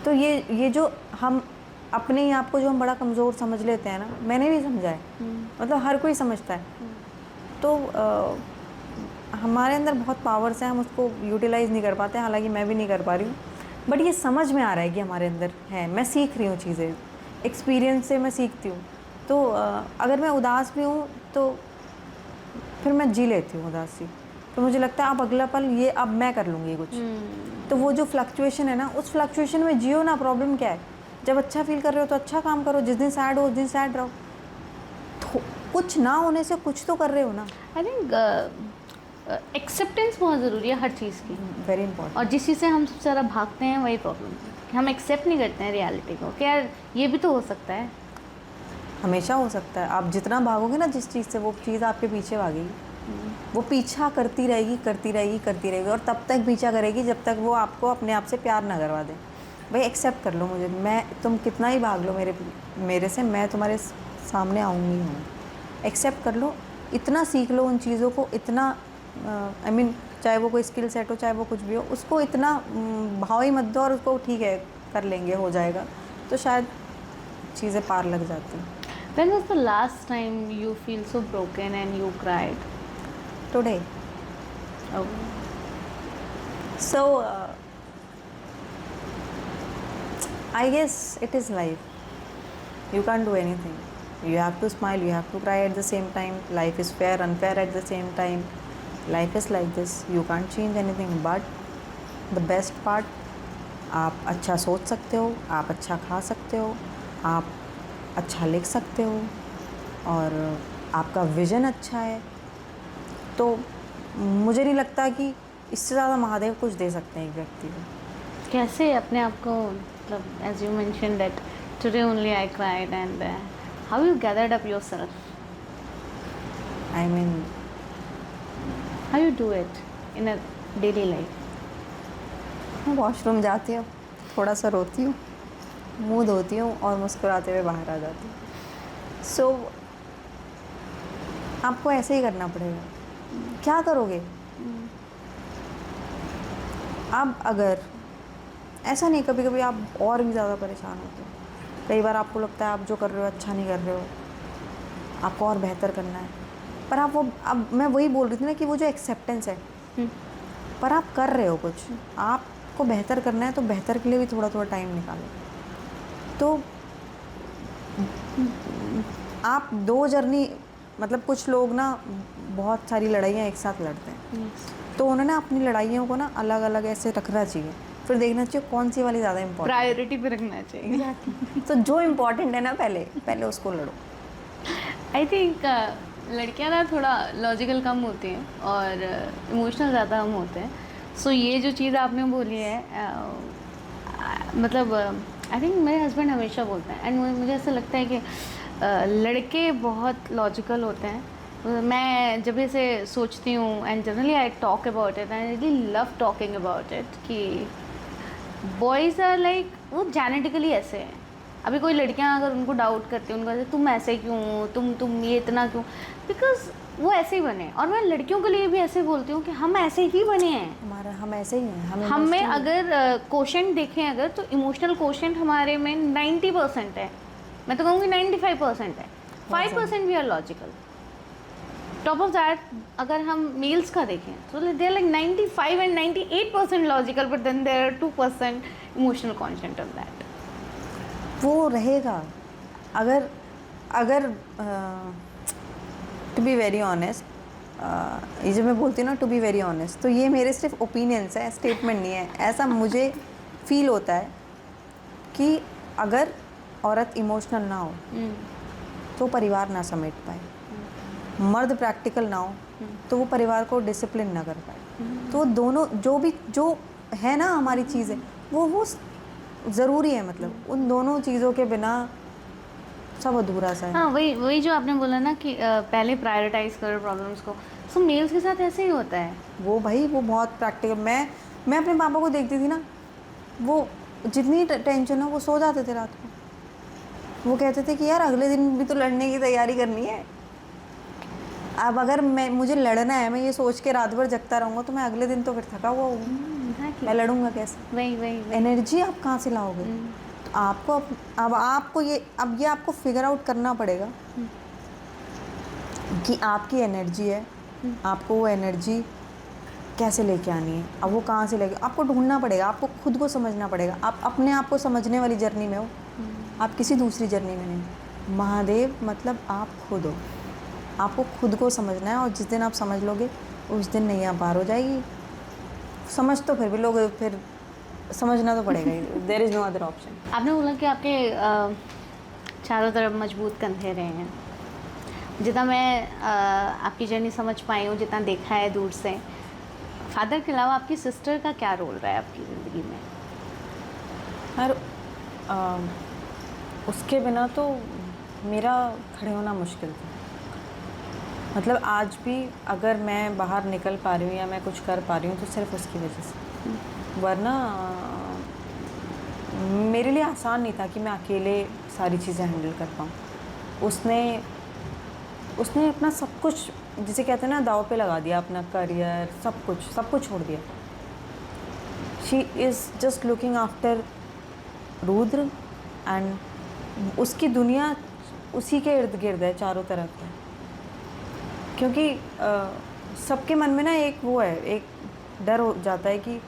तो ये जो हम अपने ही आप को जो हम बड़ा कमज़ोर समझ लेते हैं ना, मैंने भी समझा है, मतलब हर कोई समझता है। तो हमारे अंदर बहुत पावर्स हैं, हम उसको यूटिलाइज़ नहीं कर पाते, हालांकि मैं भी नहीं कर पा रही हूँ, बट ये समझ में आ रहा है कि हमारे अंदर है। मैं सीख रही हूँ चीज़ें, एक्सपीरियंस से मैं सीखती हूँ। तो अगर मैं उदास भी हूँ तो फिर मैं जी लेती हूँ उदासी, तो मुझे लगता है अब अगला पल ये अब मैं कर लूँगी कुछ। तो वो जो फ्लक्चुएशन है ना, उस फ्लक्चुएशन में जियो ना। प्रॉब्लम क्या है, जब अच्छा फील कर रहे हो तो अच्छा काम करो, जिस दिन सैड हो उस दिन सैड रहो। तो कुछ ना होने से कुछ तो कर रहे हो ना। आई थिंक एक्सेप्टेंस बहुत ज़रूरी है हर चीज़ की, वेरी इंपॉर्टेंट। और जिस चीज़ से हम सबसे ज़्यादा भागते हैं वही प्रॉब्लम है कि हम एक्सेप्ट नहीं करते हैं रियलिटी को, कि यार ये भी तो हो सकता है। हमेशा हो सकता है। आप जितना भागोगे ना जिस चीज़ से, वो चीज़ आपके पीछे भागेगी, वो पीछा करती रहेगी, करती रहेगी, करती रहेगी, और तब तक पीछा करेगी जब तक वो आपको अपने आप से प्यार ना करवा दे। भाई एक्सेप्ट कर लो मुझे, मैं तुम कितना ही भाग लो मेरे से, मैं तुम्हारे सामने आऊँगी हूँ। एक्सेप्ट कर लो, इतना सीख लो उन चीज़ों को, इतना आई मीन चाहे वो कोई स्किल सेट हो, चाहे वो कुछ भी हो, उसको इतना भाव ही मत दो और उसको ठीक है कर लेंगे, हो जाएगा, तो शायद चीज़ें पार लग जाती। When was the last time you feel so broken and you cried? Today. Oh. So I guess it is life. You can't do anything. You have to smile, you have to cry at the same time. Life is fair, unfair at the same time. Life is like this. You can't change anything. But the best part, आप अच्छा सोच सकते हो, आप अच्छा खा सकते हो, आप अच्छा लिख सकते हो, और आपका विज़न अच्छा है, तो मुझे नहीं लगता कि इससे ज़्यादा महादेव कुछ दे सकते हैं एक व्यक्ति को। कैसे अपने आप को, मतलब as you mentioned that today only I cried, and how you gathered up yourself? I mean, How you do it in a daily life? मैं वॉशरूम जाती हूँ, थोड़ा सा रोती हूँ, मुँह धोती हूँ और मुस्कुराते हुए बाहर आ जाती हूँ। सो आपको ऐसे ही करना पड़ेगा। क्या करोगे? अब अगर ऐसा नहीं, कभी कभी आप और भी ज़्यादा परेशान होते हो, कई बार आपको लगता है आप जो कर रहे हो अच्छा नहीं कर रहे हो, आपको और बेहतर करना है, पर आप वो, अब मैं वही बोल रही थी ना कि वो जो एक्सेप्टेंस है, पर आप कर रहे हो कुछ, आपको बेहतर करना है, तो बेहतर के लिए भी थोड़ा थोड़ा टाइम निकालो। तो आप दो जर्नी, मतलब कुछ लोग ना बहुत सारी लड़ाइयाँ एक साथ लड़ते हैं, तो उन्होंने अपनी लड़ाइयों को ना अलग अलग ऐसे रखना चाहिए, फिर देखना चाहिए कौन सी वाली ज़्यादा इम्पोर्टेंट, प्रायोरिटी पे रखना चाहिए। तो जो इम्पोर्टेंट है ना पहले उसको लड़ो। आई थिंक लड़कियां ना थोड़ा लॉजिकल कम होती हैं और इमोशनल ज़्यादा हम होते हैं। सो ये जो चीज़ आपने बोली है, मतलब आई थिंक मेरे हस्बैंड हमेशा बोलते हैं, एंड मुझे ऐसा लगता है कि लड़के बहुत लॉजिकल होते हैं। मैं जब ऐसे सोचती हूँ, and generally I talk about it, I really love talking about it, कि बॉयज़ आर लाइक, वो जेनेटिकली ऐसे हैं। अभी कोई लड़कियां अगर उनको डाउट करती हैं, उनको कहते तुम ऐसे क्यों, तुम ये इतना क्यों, बिकॉज वो ऐसे ही बने। और मैं लड़कियों के लिए भी ऐसे बोलती हूँ कि हम ऐसे ही बने हैं, हम ऐसे ही हैं। हम में अगर कोशेंट देखें अगर, तो इमोशनल कोशेंट हमारे में 90% है, मैं तो कहूँगी 95% है, 5% we are logical. Top of that अगर हम मेल्स का देखें तो they are like 95 and 98% logical, but then there are 2% emotional content of that. वो रहेगा। अगर टू बी वेरी ऑनेस्ट, ये जो मैं बोलती हूँ ना टू बी वेरी ऑनेस्ट, तो ये मेरे सिर्फ ओपिनियंस है, स्टेटमेंट नहीं है। ऐसा मुझे फील होता है कि अगर औरत इमोशनल ना हो तो परिवार ना समेट पाए, मर्द प्रैक्टिकल ना हो तो वो परिवार को डिसिप्लिन ना कर पाए। तो दोनों जो है ना हमारी चीज़ें, वो ज़रूरी है। मतलब उन दोनों चीज़ों के बिना सब अधूरा सा है। हाँ, वही जो आपने बोला ना कि पहले प्रायोरिटाइज करो प्रॉब्लम्स को। सो मेल्स के साथ ऐसे ही होता है। वो भाई वो बहुत प्रैक्टिकल। मैं अपने पापा को देखती थी ना, वो जितनी टेंशन हो वो सो जाते थे रात को। वो कहते थे कि यार अगले दिन भी तो लड़ने की तैयारी करनी है। अब अगर मुझे लड़ना है, मैं ये सोच के रात भर जगता रहूँगा तो मैं अगले दिन तो फिर थका हुआ हूँ, मैं लड़ूंगा कैसे? वही एनर्जी आप कहाँ से लाओगे? तो आपको आपको ये आपको फिगर आउट करना पड़ेगा कि आपकी एनर्जी है, आपको वो एनर्जी कैसे लेके आनी है। अब वो कहाँ से लेके, आपको ढूंढना पड़ेगा, आपको खुद को समझना पड़ेगा। आप अपने आप को समझने वाली जर्नी में हो, आप किसी दूसरी जर्नी में नहीं। महादेव मतलब आप खुद हो, आपको खुद को समझना है। और जिस दिन आप समझ लोगे उस दिन नैया पार हो जाएगी। समझ तो फिर भी लोग, फिर समझना तो पड़ेगा ही। There is no other option. आपने बोला कि आपके चारों तरफ मजबूत कंधे रहे हैं। जितना मैं आपकी जर्नी समझ पाई हूँ, जितना देखा है दूर से, फादर के अलावा आपकी सिस्टर का क्या रोल रहा है आपकी ज़िंदगी में? यार उसके बिना तो मेरा खड़े होना मुश्किल था। मतलब आज भी अगर मैं बाहर निकल पा रही हूँ या मैं कुछ कर पा रही हूँ तो सिर्फ उसकी वजह से, वरना मेरे लिए आसान नहीं था कि मैं अकेले सारी चीज़ें हैंडल कर पाऊँ। उसने अपना सब कुछ, जिसे कहते हैं ना, दाव पे लगा दिया, अपना करियर, सब कुछ छोड़ दिया। She is just looking after Rudra, and उसकी दुनिया उसी के इर्द गिर्द है, चारों तरफ है। क्योंकि सबके मन में ना एक वो है, एक डर हो जाता है कि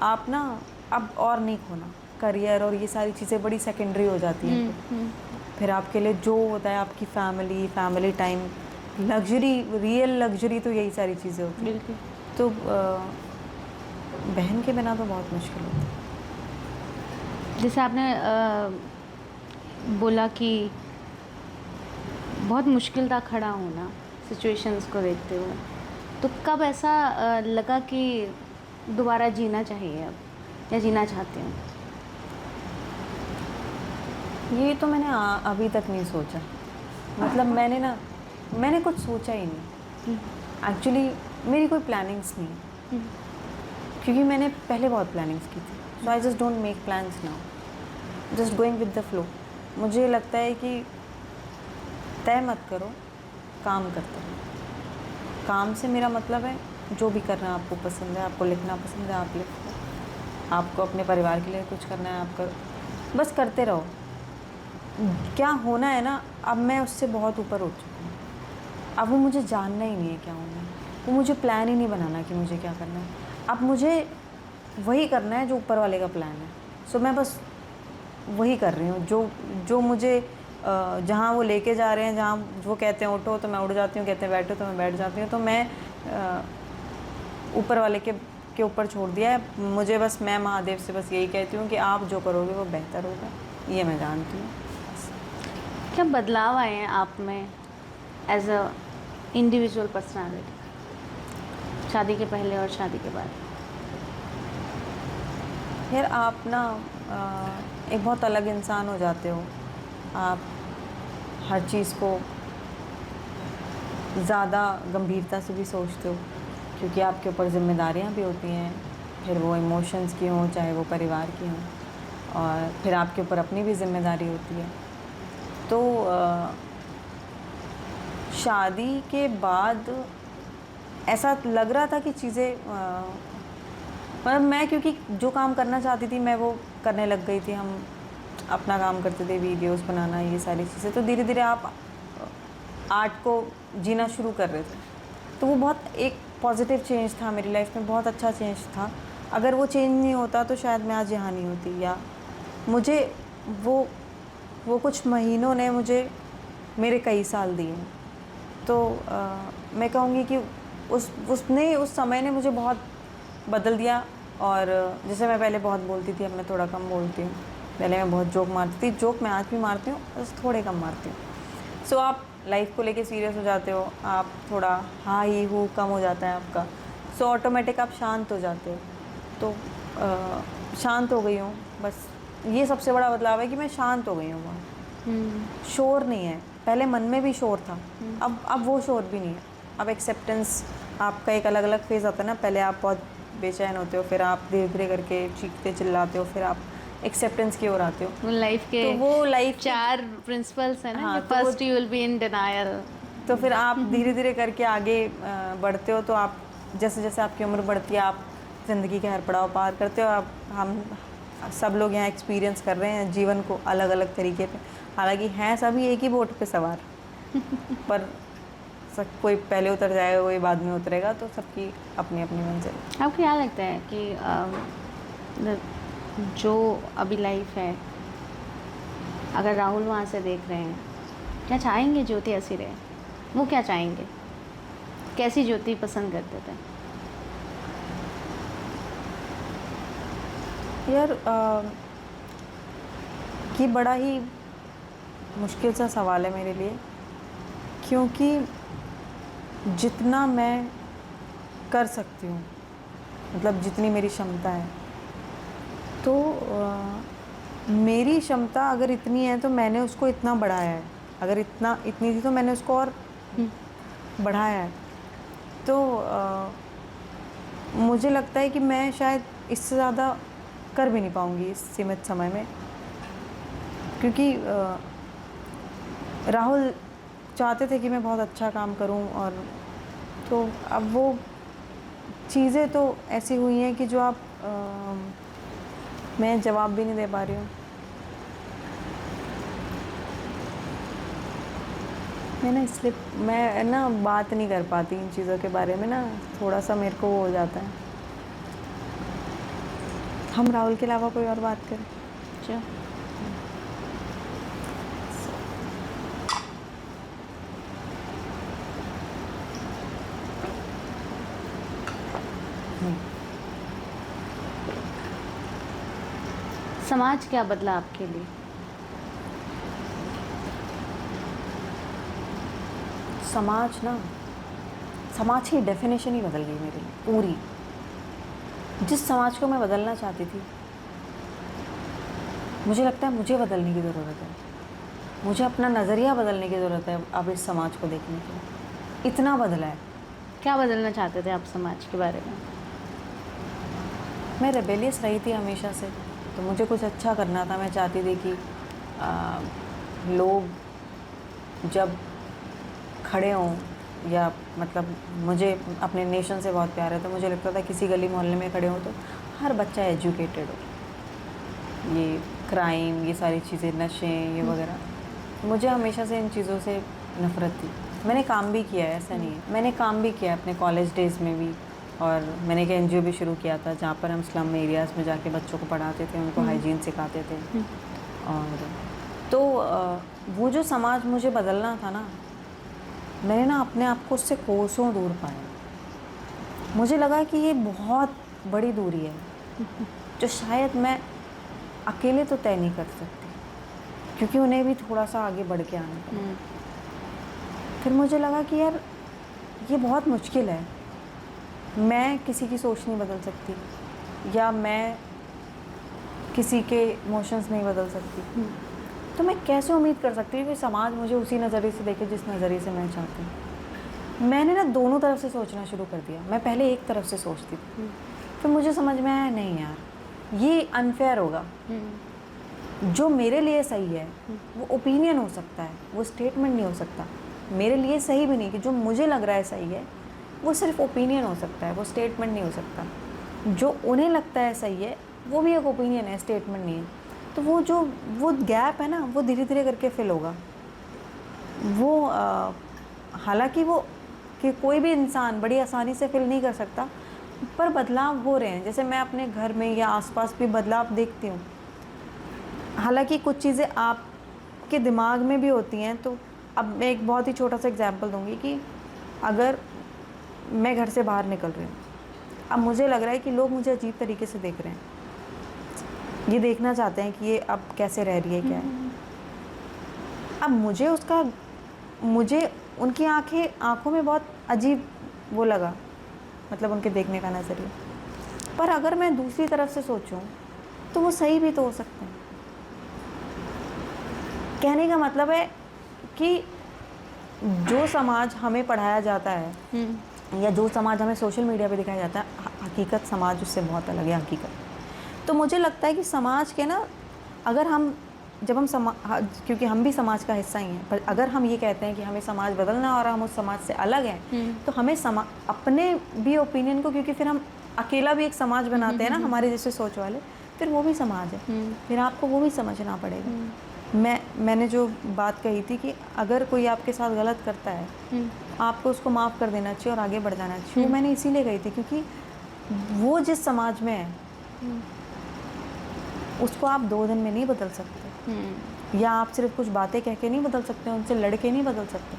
आप ना अब और नहीं खोना, करियर और ये सारी चीज़ें बड़ी सेकेंडरी हो जाती हैं। फिर आपके लिए जो होता है आपकी family time, luxury, real luxury तो यही सारी चीज़ें होती हैं। बिल्कुल। तो बहन के बिना तो बहुत मुश्किल होता है। जैसे आपने बोला कि बहुत मुश्किल था खड़ा होना सिचुएशंस को देखते हुए, तो कब ऐसा लगा कि दोबारा जीना चाहिए अब, या जीना चाहते हैं? ये तो मैंने अभी तक नहीं सोचा। मतलब मैंने कुछ सोचा ही नहीं। एक्चुअली मेरी कोई प्लानिंग्स नहीं, क्योंकि मैंने पहले बहुत प्लानिंग्स की थी। So I just don't make plans now, just going with the flow. मुझे लगता है कि तय मत करो, काम करते रहो। काम से मेरा मतलब है जो भी करना आपको पसंद है, आपको लिखना पसंद है आप लिखो, आपको अपने परिवार के लिए कुछ करना है आप करो, बस करते रहो। क्या होना है ना, अब मैं उससे बहुत ऊपर उठ चुकी हूँ। अब वो मुझे जानना ही नहीं है क्या होना है, वो मुझे प्लान ही नहीं बनाना कि मुझे क्या करना है। अब मुझे वही करना है जो ऊपर वाले का प्लान है। सो मैं बस वही कर रही हूँ जो मुझे जहाँ वो लेके जा रहे हैं, जहाँ वो कहते हैं उठो तो मैं उठ जाती हूँ, कहते हैं बैठो तो मैं बैठ जाती हूँ। तो मैं ऊपर वाले के ऊपर छोड़ दिया है। मुझे बस, मैं महादेव से बस यही कहती हूँ कि आप जो करोगे वो बेहतर होगा, ये मैं जानती हूँ। क्या बदलाव आए हैं आप में एज अ इंडिविजुअल पर्सनालिटी, शादी के पहले और शादी के बाद? यार आप ना एक बहुत अलग इंसान हो जाते हो। आप हर चीज़ को ज़्यादा गंभीरता से भी सोचते हो, क्योंकि आपके ऊपर जिम्मेदारियां भी होती हैं, फिर वो इमोशंस की हों चाहे वो परिवार की हों, और फिर आपके ऊपर अपनी भी जिम्मेदारी होती है। तो शादी के बाद ऐसा लग रहा था कि चीज़ें मतलब मैं, क्योंकि जो काम करना चाहती थी मैं वो करने लग गई थी। हम अपना काम करते थे, वीडियोस बनाना, ये सारी चीज़ें। तो धीरे धीरे आप आर्ट को जीना शुरू कर रहे थे। तो वो बहुत एक पॉजिटिव चेंज था मेरी लाइफ में, बहुत अच्छा चेंज था। अगर वो चेंज नहीं होता तो शायद मैं आज यहाँ नहीं होती, या मुझे वो कुछ महीनों ने मुझे मेरे कई साल दिए। तो मैं कहूँगी कि उस समय ने मुझे बहुत बदल दिया। और जैसे मैं पहले बहुत बोलती थी, अब मैं थोड़ा कम बोलती हूँ। पहले मैं बहुत जोक मारती थी, जोक मैं आज भी मारती हूँ, बस थोड़े कम मारती हूँ। सो आप लाइफ को लेके सीरियस हो जाते हो, आप थोड़ा हाँ ही हूँ कम हो जाता है आपका। सो ऑटोमेटिक आप शांत हो जाते हो। तो शांत हो गई हूँ, बस ये सबसे बड़ा बदलाव है कि मैं शांत हो गई हूँ। बहुत शोर नहीं है, पहले मन में भी शोर था, अब वो शोर भी नहीं है। अब एक्सेप्टेंस, आपका एक अलग अलग फेज़ आता है ना। पहले आप बहुत बेचैन होते हो, फिर आप धीरे धीरे करके चीखते चिल्लाते हो, फिर आप एक्सेप्टेंस की ओर आते हो। वो लाइफ के तो वो लाइफ 4 प्रिंसिपल्स हैं ना। हाँ, तो first you will be in denial, तो फिर आप धीरे धीरे करके आगे बढ़ते हो। तो आप जैसे जैसे आपकी उम्र बढ़ती है, आप ज़िंदगी के हर पड़ाव पार करते हो। आप हम सब लोग यहाँ एक्सपीरियंस कर रहे हैं जीवन को अलग अलग तरीके पे। हालांकि हैं सभी एक ही बोट पे सवार, पर कोई पहले उतर जाएगा, कोई बाद में उतरेगा। तो सबकी अपनी अपनी मंजिल। आपको क्या लगता है कि जो अभी लाइफ है, अगर राहुल वहाँ से देख रहे हैं, क्या चाहेंगे ज्योति ऐसी रहे? वो क्या चाहेंगे? कैसी ज्योति पसंद करते थे? यार ये बड़ा ही मुश्किल सा सवाल है मेरे लिए, क्योंकि जितना मैं कर सकती हूँ, मतलब जितनी मेरी क्षमता है, तो मेरी क्षमता अगर इतनी है तो मैंने उसको इतना बढ़ाया है। अगर इतनी थी तो मैंने उसको और बढ़ाया है। तो मुझे लगता है कि मैं शायद इससे ज़्यादा कर भी नहीं पाऊँगी इस सीमित समय में। क्योंकि राहुल चाहते थे कि मैं बहुत अच्छा काम करूं, और तो अब वो चीज़ें तो ऐसी हुई हैं कि जो आप मैं जवाब भी नहीं दे पा रही हूँ। मैं ना इसलिए मैं ना बात नहीं कर पाती इन चीज़ों के बारे में ना, थोड़ा सा मेरे को वो हो जाता है। हम राहुल के अलावा कोई और बात करें? अच्छा, समाज क्या बदला आपके लिए? समाज की डेफिनेशन ही बदल गई मेरे लिए पूरी। जिस समाज को मैं बदलना चाहती थी, मुझे लगता है मुझे बदलने की ज़रूरत है। मुझे अपना नज़रिया बदलने की ज़रूरत है अब इस समाज को देखने के लिए। इतना बदला है। क्या बदलना चाहते थे आप समाज के बारे में? मैं रेबेलियस रही थी हमेशा से, तो मुझे कुछ अच्छा करना था। मैं चाहती थी कि लोग जब खड़े हों, या मतलब मुझे अपने नेशन से बहुत प्यार है, तो मुझे लगता था किसी गली मोहल्ले में खड़े हों तो हर बच्चा एजुकेटेड हो। ये क्राइम, ये सारी चीज़ें, नशे, ये वगैरह, मुझे हमेशा से इन चीज़ों से नफ़रत थी। मैंने काम भी किया है, ऐसा नहीं है, मैंने काम भी किया है अपने कॉलेज डेज़ में भी, और मैंने एक NGO भी शुरू किया था जहाँ पर हम स्लम एरियाज़ में जाके बच्चों को पढ़ाते थे, उनको हाइजीन सिखाते थे। और तो वो जो समाज मुझे बदलना था ना, मैंने ना अपने आप को उससे कोसों दूर पाया। मुझे लगा कि ये बहुत बड़ी दूरी है जो शायद मैं अकेले तो तय नहीं कर सकती, क्योंकि उन्हें भी थोड़ा सा आगे बढ़ के आना पड़ा। फिर मुझे लगा कि यार ये बहुत मुश्किल है, मैं किसी की सोच नहीं बदल सकती, या मैं किसी के इमोशंस नहीं बदल सकती, तो मैं कैसे उम्मीद कर सकती हूँ कि समाज मुझे उसी नज़रिए से देखे जिस नज़रिए से मैं चाहती हूँ। मैंने ना दोनों तरफ से सोचना शुरू कर दिया। मैं पहले एक तरफ से सोचती थी, फिर मुझे समझ में आया नहीं यार, ये अनफेयर होगा। जो मेरे लिए सही है वो ओपिनियन हो सकता है, वो स्टेटमेंट नहीं हो सकता। मेरे लिए सही भी नहीं, कि जो मुझे लग रहा है सही है वो सिर्फ ओपिनियन हो सकता है, वो स्टेटमेंट नहीं हो सकता। जो उन्हें लगता है सही है वो भी एक ओपिनियन है, स्टेटमेंट नहीं है। तो वो गैप है ना, वो धीरे धीरे करके फिल होगा। वो हालांकि वो कि कोई भी इंसान बड़ी आसानी से फिल नहीं कर सकता, पर बदलाव हो रहे हैं। जैसे मैं अपने घर में या आसपास भी बदलाव देखती हूँ। हालांकि कुछ चीज़ें आपके दिमाग में भी होती हैं। तो अब मैं एक बहुत ही छोटा सा एग्जांपल दूंगी कि अगर मैं घर से बाहर निकल रही हूँ, अब मुझे लग रहा है कि लोग मुझे अजीब तरीके से देख रहे हैं, ये देखना चाहते हैं कि ये अब कैसे रह रही है, क्या है। अब मुझे उनकी आंखों में बहुत अजीब वो लगा, मतलब उनके देखने का नज़रिया। पर अगर मैं दूसरी तरफ से सोचूं तो वो सही भी तो हो सकते हैं। कहने का मतलब है कि जो समाज हमें पढ़ाया जाता है या जो समाज हमें सोशल मीडिया पे दिखाया जाता है, हकीकत समाज उससे बहुत अलग है हकीकत। तो मुझे लगता है कि समाज के ना, अगर हम क्योंकि हम भी समाज का हिस्सा ही हैं, पर अगर हम ये कहते हैं कि हमें समाज बदलना और हम उस समाज से अलग हैं, तो हमें अपने भी ओपिनियन को, क्योंकि फिर हम अकेला भी एक समाज बनाते हैं ना हमारे जैसे सोच वाले, फिर वो भी समाज है, फिर आपको वो भी समझना पड़ेगा। मैंने जो बात कही थी कि अगर कोई आपके साथ गलत करता है, आपको उसको माफ़ कर देना चाहिए और आगे बढ़ जाना चाहिए। वो मैंने इसीलिए कही थी क्योंकि वो जिस समाज में है उसको आप 2 दिन में नहीं बदल सकते, या आप सिर्फ कुछ बातें कह के नहीं बदल सकते, उनसे लड़ के नहीं बदल सकते।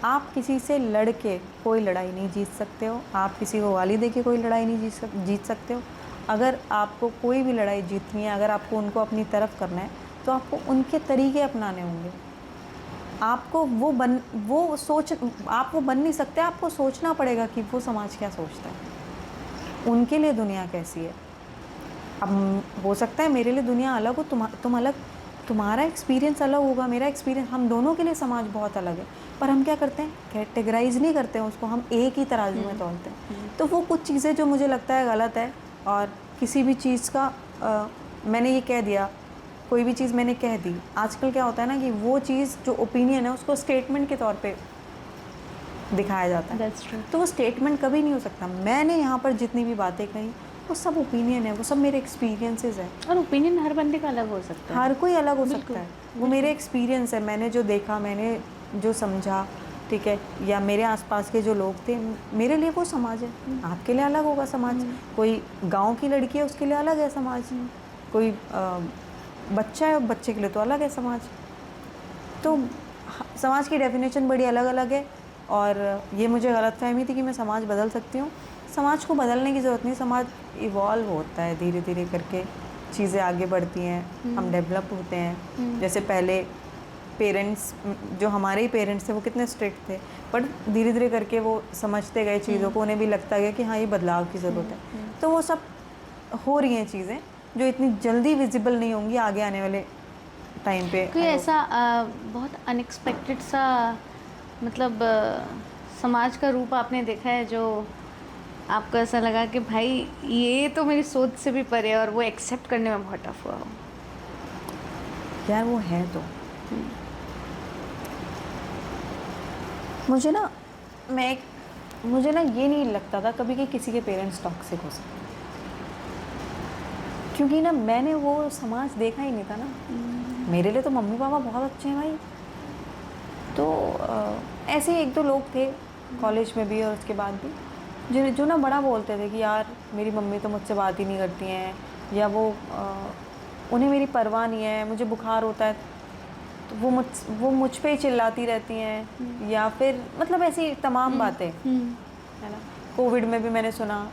आप किसी से लड़ के कोई लड़ाई नहीं जीत सकते हो, आप किसी को गाली दे के कोई लड़ाई नहीं जीत सकते हो। अगर आपको कोई भी लड़ाई जीतनी है, अगर आपको उनको अपनी तरफ करना है, तो आपको उनके तरीके अपनाने होंगे। आपको वो बन नहीं सकते, आपको सोचना पड़ेगा कि वो समाज क्या सोचता है, उनके लिए दुनिया कैसी है। अब हो सकता है मेरे लिए दुनिया अलग हो, तुम अलग, तुम्हारा एक्सपीरियंस अलग होगा, मेरा एक्सपीरियंस, हम दोनों के लिए समाज बहुत अलग है। पर हम क्या करते हैं, कैटेगराइज नहीं करते हैं उसको, हम एक ही तराजू में तौलते हैं। तो वो कुछ चीज़ें जो मुझे लगता है गलत है, और किसी भी चीज़ का मैंने ये कह दिया कोई भी चीज़ मैंने कह दी, आजकल क्या होता है ना कि वो चीज़ जो ओपिनियन है उसको स्टेटमेंट के तौर पे दिखाया जाता है। That's true. तो वो स्टेटमेंट कभी नहीं हो सकता। मैंने यहाँ पर जितनी भी बातें कही वो सब ओपिनियन है, वो सब मेरे एक्सपीरियंसेस है। और ओपिनियन हर बंदे का अलग हो सकता है। हर कोई अलग हो बिल्कुल, सकता है, वो मेरे एक्सपीरियंस है, मैंने जो देखा, मैंने जो समझा, ठीक है, या मेरे आसपास के जो लोग थे, मेरे लिए वो समाज है। आपके लिए अलग होगा समाज, कोई गांव की लड़की है उसके लिए अलग है समाज, कोई बच्चा है, बच्चे के लिए तो अलग है समाज। तो समाज की डेफिनेशन बड़ी अलग अलग है। और ये मुझे गलतफहमी थी कि मैं समाज बदल सकती हूँ। समाज को बदलने की ज़रूरत नहीं, समाज इवॉल्व होता है धीरे धीरे करके, चीज़ें आगे बढ़ती हैं, हम डेवलप होते हैं। जैसे पहले पेरेंट्स, जो हमारे ही पेरेंट्स थे, वो कितने स्ट्रिक्ट थे, बट धीरे धीरे करके वो समझते गए चीज़ों को, उन्हें भी लगता गया कि हाँ ये बदलाव की ज़रूरत है। तो वो सब हो रही हैं चीज़ें जो इतनी जल्दी विजिबल नहीं होंगी आगे आने वाले टाइम पे। कोई ऐसा बहुत अनएक्सपेक्टेड सा मतलब समाज का रूप आपने देखा है जो आपको ऐसा लगा कि भाई ये तो मेरी सोच से भी परे है और वो एक्सेप्ट करने में बहुत टफ हुआ हो? यार वो है तो मुझे ना ये नहीं लगता था कभी कि किसी के पेरेंट्स टॉक्सिक हो सकते, क्योंकि ना मैंने वो समाज देखा ही नहीं था ना। मेरे लिए तो मम्मी पापा बहुत अच्छे हैं भाई। तो ऐसे ही एक दो लोग थे कॉलेज में भी और उसके बाद भी जो ना बड़ा बोलते थे कि यार मेरी मम्मी तो मुझसे बात ही नहीं करती हैं, या वो उन्हें मेरी परवाह नहीं है, मुझे बुखार होता है तो वो मुझ पे ही चिल्लाती रहती हैं, या फिर मतलब ऐसी तमाम बातें, है ना। कोविड में भी मैंने सुना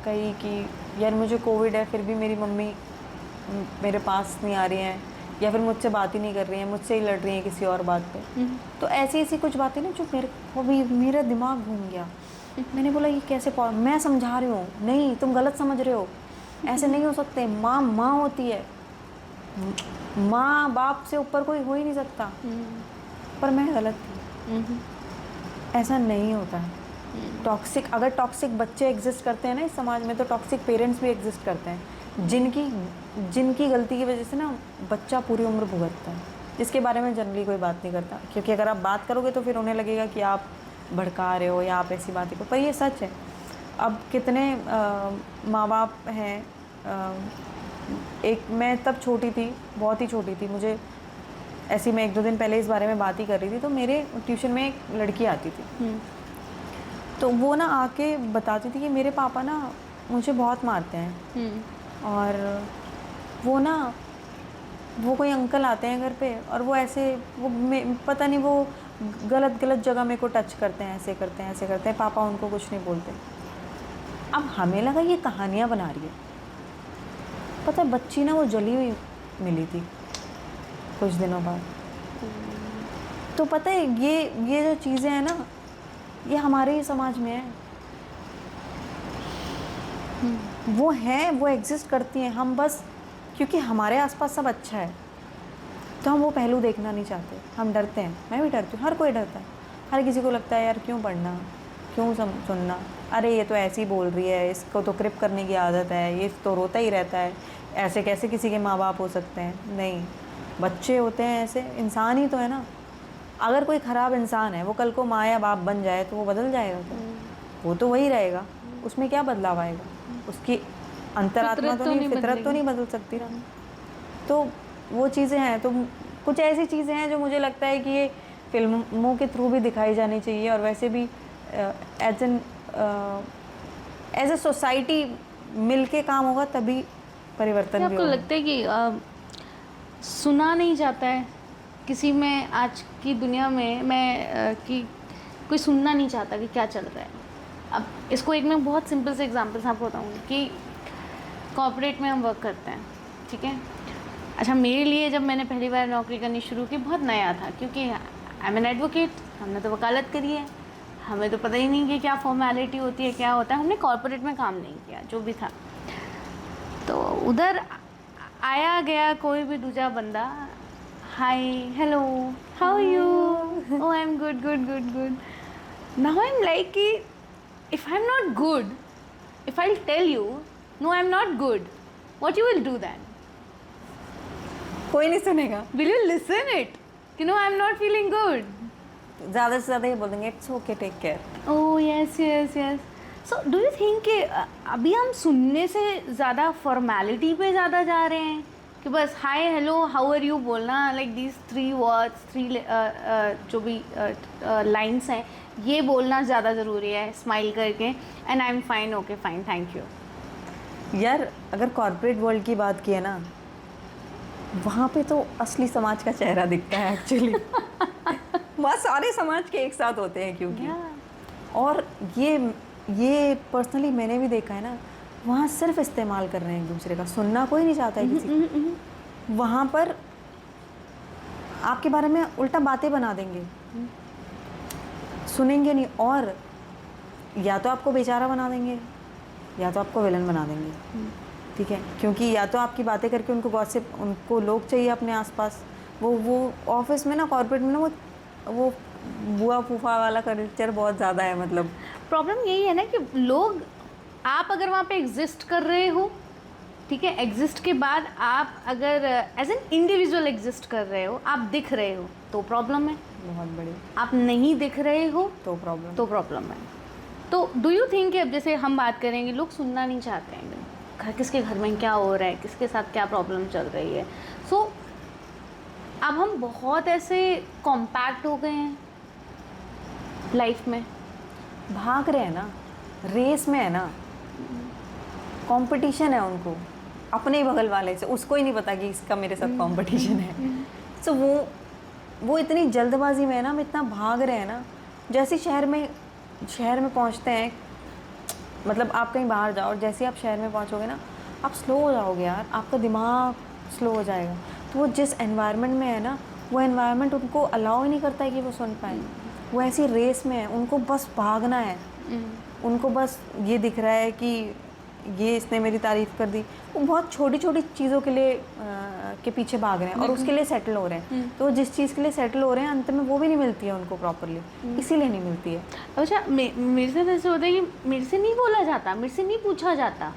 कहीं कि यार मुझे कोविड है फिर भी मेरी मम्मी मेरे पास नहीं आ रही हैं, या फिर मुझसे बात ही नहीं कर रही हैं, मुझसे ही लड़ रही हैं किसी और बात पे। तो ऐसी ऐसी कुछ बातें ना जो मेरे को भी, मेरा दिमाग घूम गया। मैंने बोला ये कैसे, मैं समझा रही हूँ, नहीं तुम गलत समझ रहे हो, ऐसे नहीं हो सकते। माँ माँ होती है, माँ बाप से ऊपर कोई हो ही नहीं सकता। पर मैं गलत थी, ऐसा नहीं होता है। टॉक्सिक, अगर टॉक्सिक बच्चे एग्जिस्ट करते हैं ना इस समाज में, तो टॉक्सिक पेरेंट्स भी एग्जिस्ट करते हैं, जिनकी गलती की वजह से ना बच्चा पूरी उम्र भुगतता है, जिसके बारे में जनरली कोई बात नहीं करता। क्योंकि अगर आप बात करोगे तो फिर उन्हें लगेगा कि आप भड़का रहे हो या आप ऐसी बातें करो, पर ये सच है। अब कितने माँ बाप हैं, एक मैं तब छोटी थी, बहुत ही छोटी थी, मुझे ऐसी, मैं 1-2 दिन पहले इस बारे में बात ही कर रही थी, तो मेरे ट्यूशन में एक लड़की आती थी, तो वो ना आके बताती थी कि मेरे पापा ना मुझे बहुत मारते हैं, और वो कोई अंकल आते हैं घर पे और वो ऐसे पता नहीं वो गलत जगह मेरे को टच करते हैं, ऐसे करते हैं, पापा उनको कुछ नहीं बोलते। अब हमें लगा ये कहानियाँ बना रही है, पता है बच्ची ना वो जली हुई मिली थी कुछ दिनों बाद। तो पता है ये जो चीज़ें हैं ना, ये हमारे ही समाज में है, वो हैं, वो एग्जिस्ट करती हैं। हम बस क्योंकि हमारे आसपास सब अच्छा है तो हम वो पहलू देखना नहीं चाहते, हम डरते हैं। मैं भी डरती हूँ, हर कोई डरता है, हर किसी को लगता है यार क्यों पढ़ना, क्यों सुनना, अरे ये तो ऐसी बोल रही है, इसको तो क्रिप करने की आदत है, ये तो रोता ही रहता है, ऐसे कैसे किसी के माँ बाप हो सकते हैं। नहीं, बच्चे होते हैं ऐसे, इंसान ही तो है ना। अगर कोई ख़राब इंसान है, वो कल को माँ या बाप बन जाए तो वो बदल जाएगा क्या? वो तो वही रहेगा, उसमें क्या बदलाव आएगा? उसकी अंतरात्मा तो नहीं, फितरत तो नहीं बदल सकती ना। तो वो चीज़ें हैं, तो कुछ ऐसी चीज़ें हैं जो मुझे लगता है कि ये फिल्मों के थ्रू भी दिखाई जानी चाहिए, और वैसे भी एज ए सोसाइटी मिल के काम होगा तभी परिवर्तन भी आपको होगा। लगता है कि सुना नहीं जाता है किसी में आज की दुनिया में, कि कोई सुनना नहीं चाहता कि क्या चल रहा है? अब इसको एक मैं बहुत सिंपल से एग्जांपल से आपको बताऊँगी कि कॉर्पोरेट में हम वर्क करते हैं, ठीक है। अच्छा, मेरे लिए जब मैंने पहली बार नौकरी करनी शुरू की बहुत नया था, क्योंकि आई एम एन एडवोकेट, हमने तो वकालत करी है, हमें तो पता ही नहीं कि क्या फॉर्मेलिटी होती है, क्या होता है। हमने कॉर्पोरेट में काम नहीं किया, जो भी था। तो उधर आया गया कोई भी दूसरा बंदा, hi hello how you, oh I am good good good good. Now I am like कि if I'm not good, if I'll tell you no I'm not good, what you will do then? कोई नहीं सुनेगा। विल यू लिसन इट कि no I am not feeling good? ज़्यादा से ज़्यादा ये बोल देंगे it's okay, take care. Oh yes yes yes. So do you think कि अभी हम सुनने से ज़्यादा फॉर्मेलिटी पे ज़्यादा जा रहे हैं कि बस hi hello how are you बोलना, लाइक दीज 3 वर्ड्स 3 जो भी लाइन्स हैं ये बोलना ज़्यादा ज़रूरी है स्माइल करके, and I am fine, okay fine, thank you. यार अगर कॉर्पोरेट वर्ल्ड की बात की है ना, वहाँ पे तो असली समाज का चेहरा दिखता है एक्चुअली। वहाँ सारे समाज के एक साथ होते हैं क्योंकि और ये पर्सनली मैंने भी देखा है ना, वहाँ सिर्फ इस्तेमाल कर रहे हैं एक दूसरे का, सुनना कोई नहीं चाहता है किसी को। वहाँ पर आपके बारे में उल्टा बातें बना देंगे, सुनेंगे नहीं, और या तो आपको बेचारा बना देंगे या तो आपको विलन बना देंगे, ठीक है? क्योंकि या तो आपकी बातें करके उनको गॉसिप, उनको लोग चाहिए अपने आसपास। वो ऑफिस में ना, कॉर्पोरेट में ना, वो बुआ फूफा वाला कल्चर बहुत ज़्यादा है। मतलब प्रॉब्लम यही है ना कि लोग, आप अगर वहाँ पे एग्जिस्ट कर रहे हो, ठीक है, एग्जिस्ट के बाद आप अगर एज एन इंडिविजुअल एग्जिस्ट कर रहे हो, आप दिख रहे हो तो प्रॉब्लम है बहुत बड़ी। आप नहीं दिख रहे हो तो प्रॉब्लम है। तो डू यू थिंक कि अब जैसे हम बात करेंगे, लोग सुनना नहीं चाहते हैं घर, किसके घर में क्या हो रहा है, किसके साथ क्या प्रॉब्लम चल रही है। सो अब हम बहुत ऐसे कॉम्पैक्ट हो गए हैं लाइफ में, भाग रहे हैं ना, रेस में है ना, कंपटीशन है उनको अपने ही बगल वाले से, उसको ही नहीं पता कि इसका मेरे साथ कंपटीशन है। सो वो इतनी जल्दबाजी में है ना, हम इतना भाग रहे हैं ना। जैसे शहर में पहुंचते हैं, मतलब आप कहीं बाहर जाओ और जैसे आप शहर में पहुंचोगे ना, आप स्लो हो जाओगे यार, आपका दिमाग स्लो हो जाएगा। तो वो जिस एनवायरनमेंट में है ना, वो एनवायरनमेंट उनको अलाउ ही नहीं करता है कि वो सुन पाए। वो ऐसी रेस में है, उनको बस भागना है, उनको बस ये दिख रहा है कि ये इसने मेरी तारीफ़ कर दी। वो बहुत छोटी छोटी चीज़ों के लिए के पीछे भाग रहे हैं और उसके लिए सेटल हो रहे हैं। तो जिस चीज़ के लिए सेटल हो रहे हैं, अंत में वो भी नहीं मिलती है उनको प्रॉपरली, इसीलिए नहीं मिलती है। अच्छा, मेरे साथ ऐसे होता है कि मेरे से नहीं बोला जाता, मेरे से नहीं पूछा जाता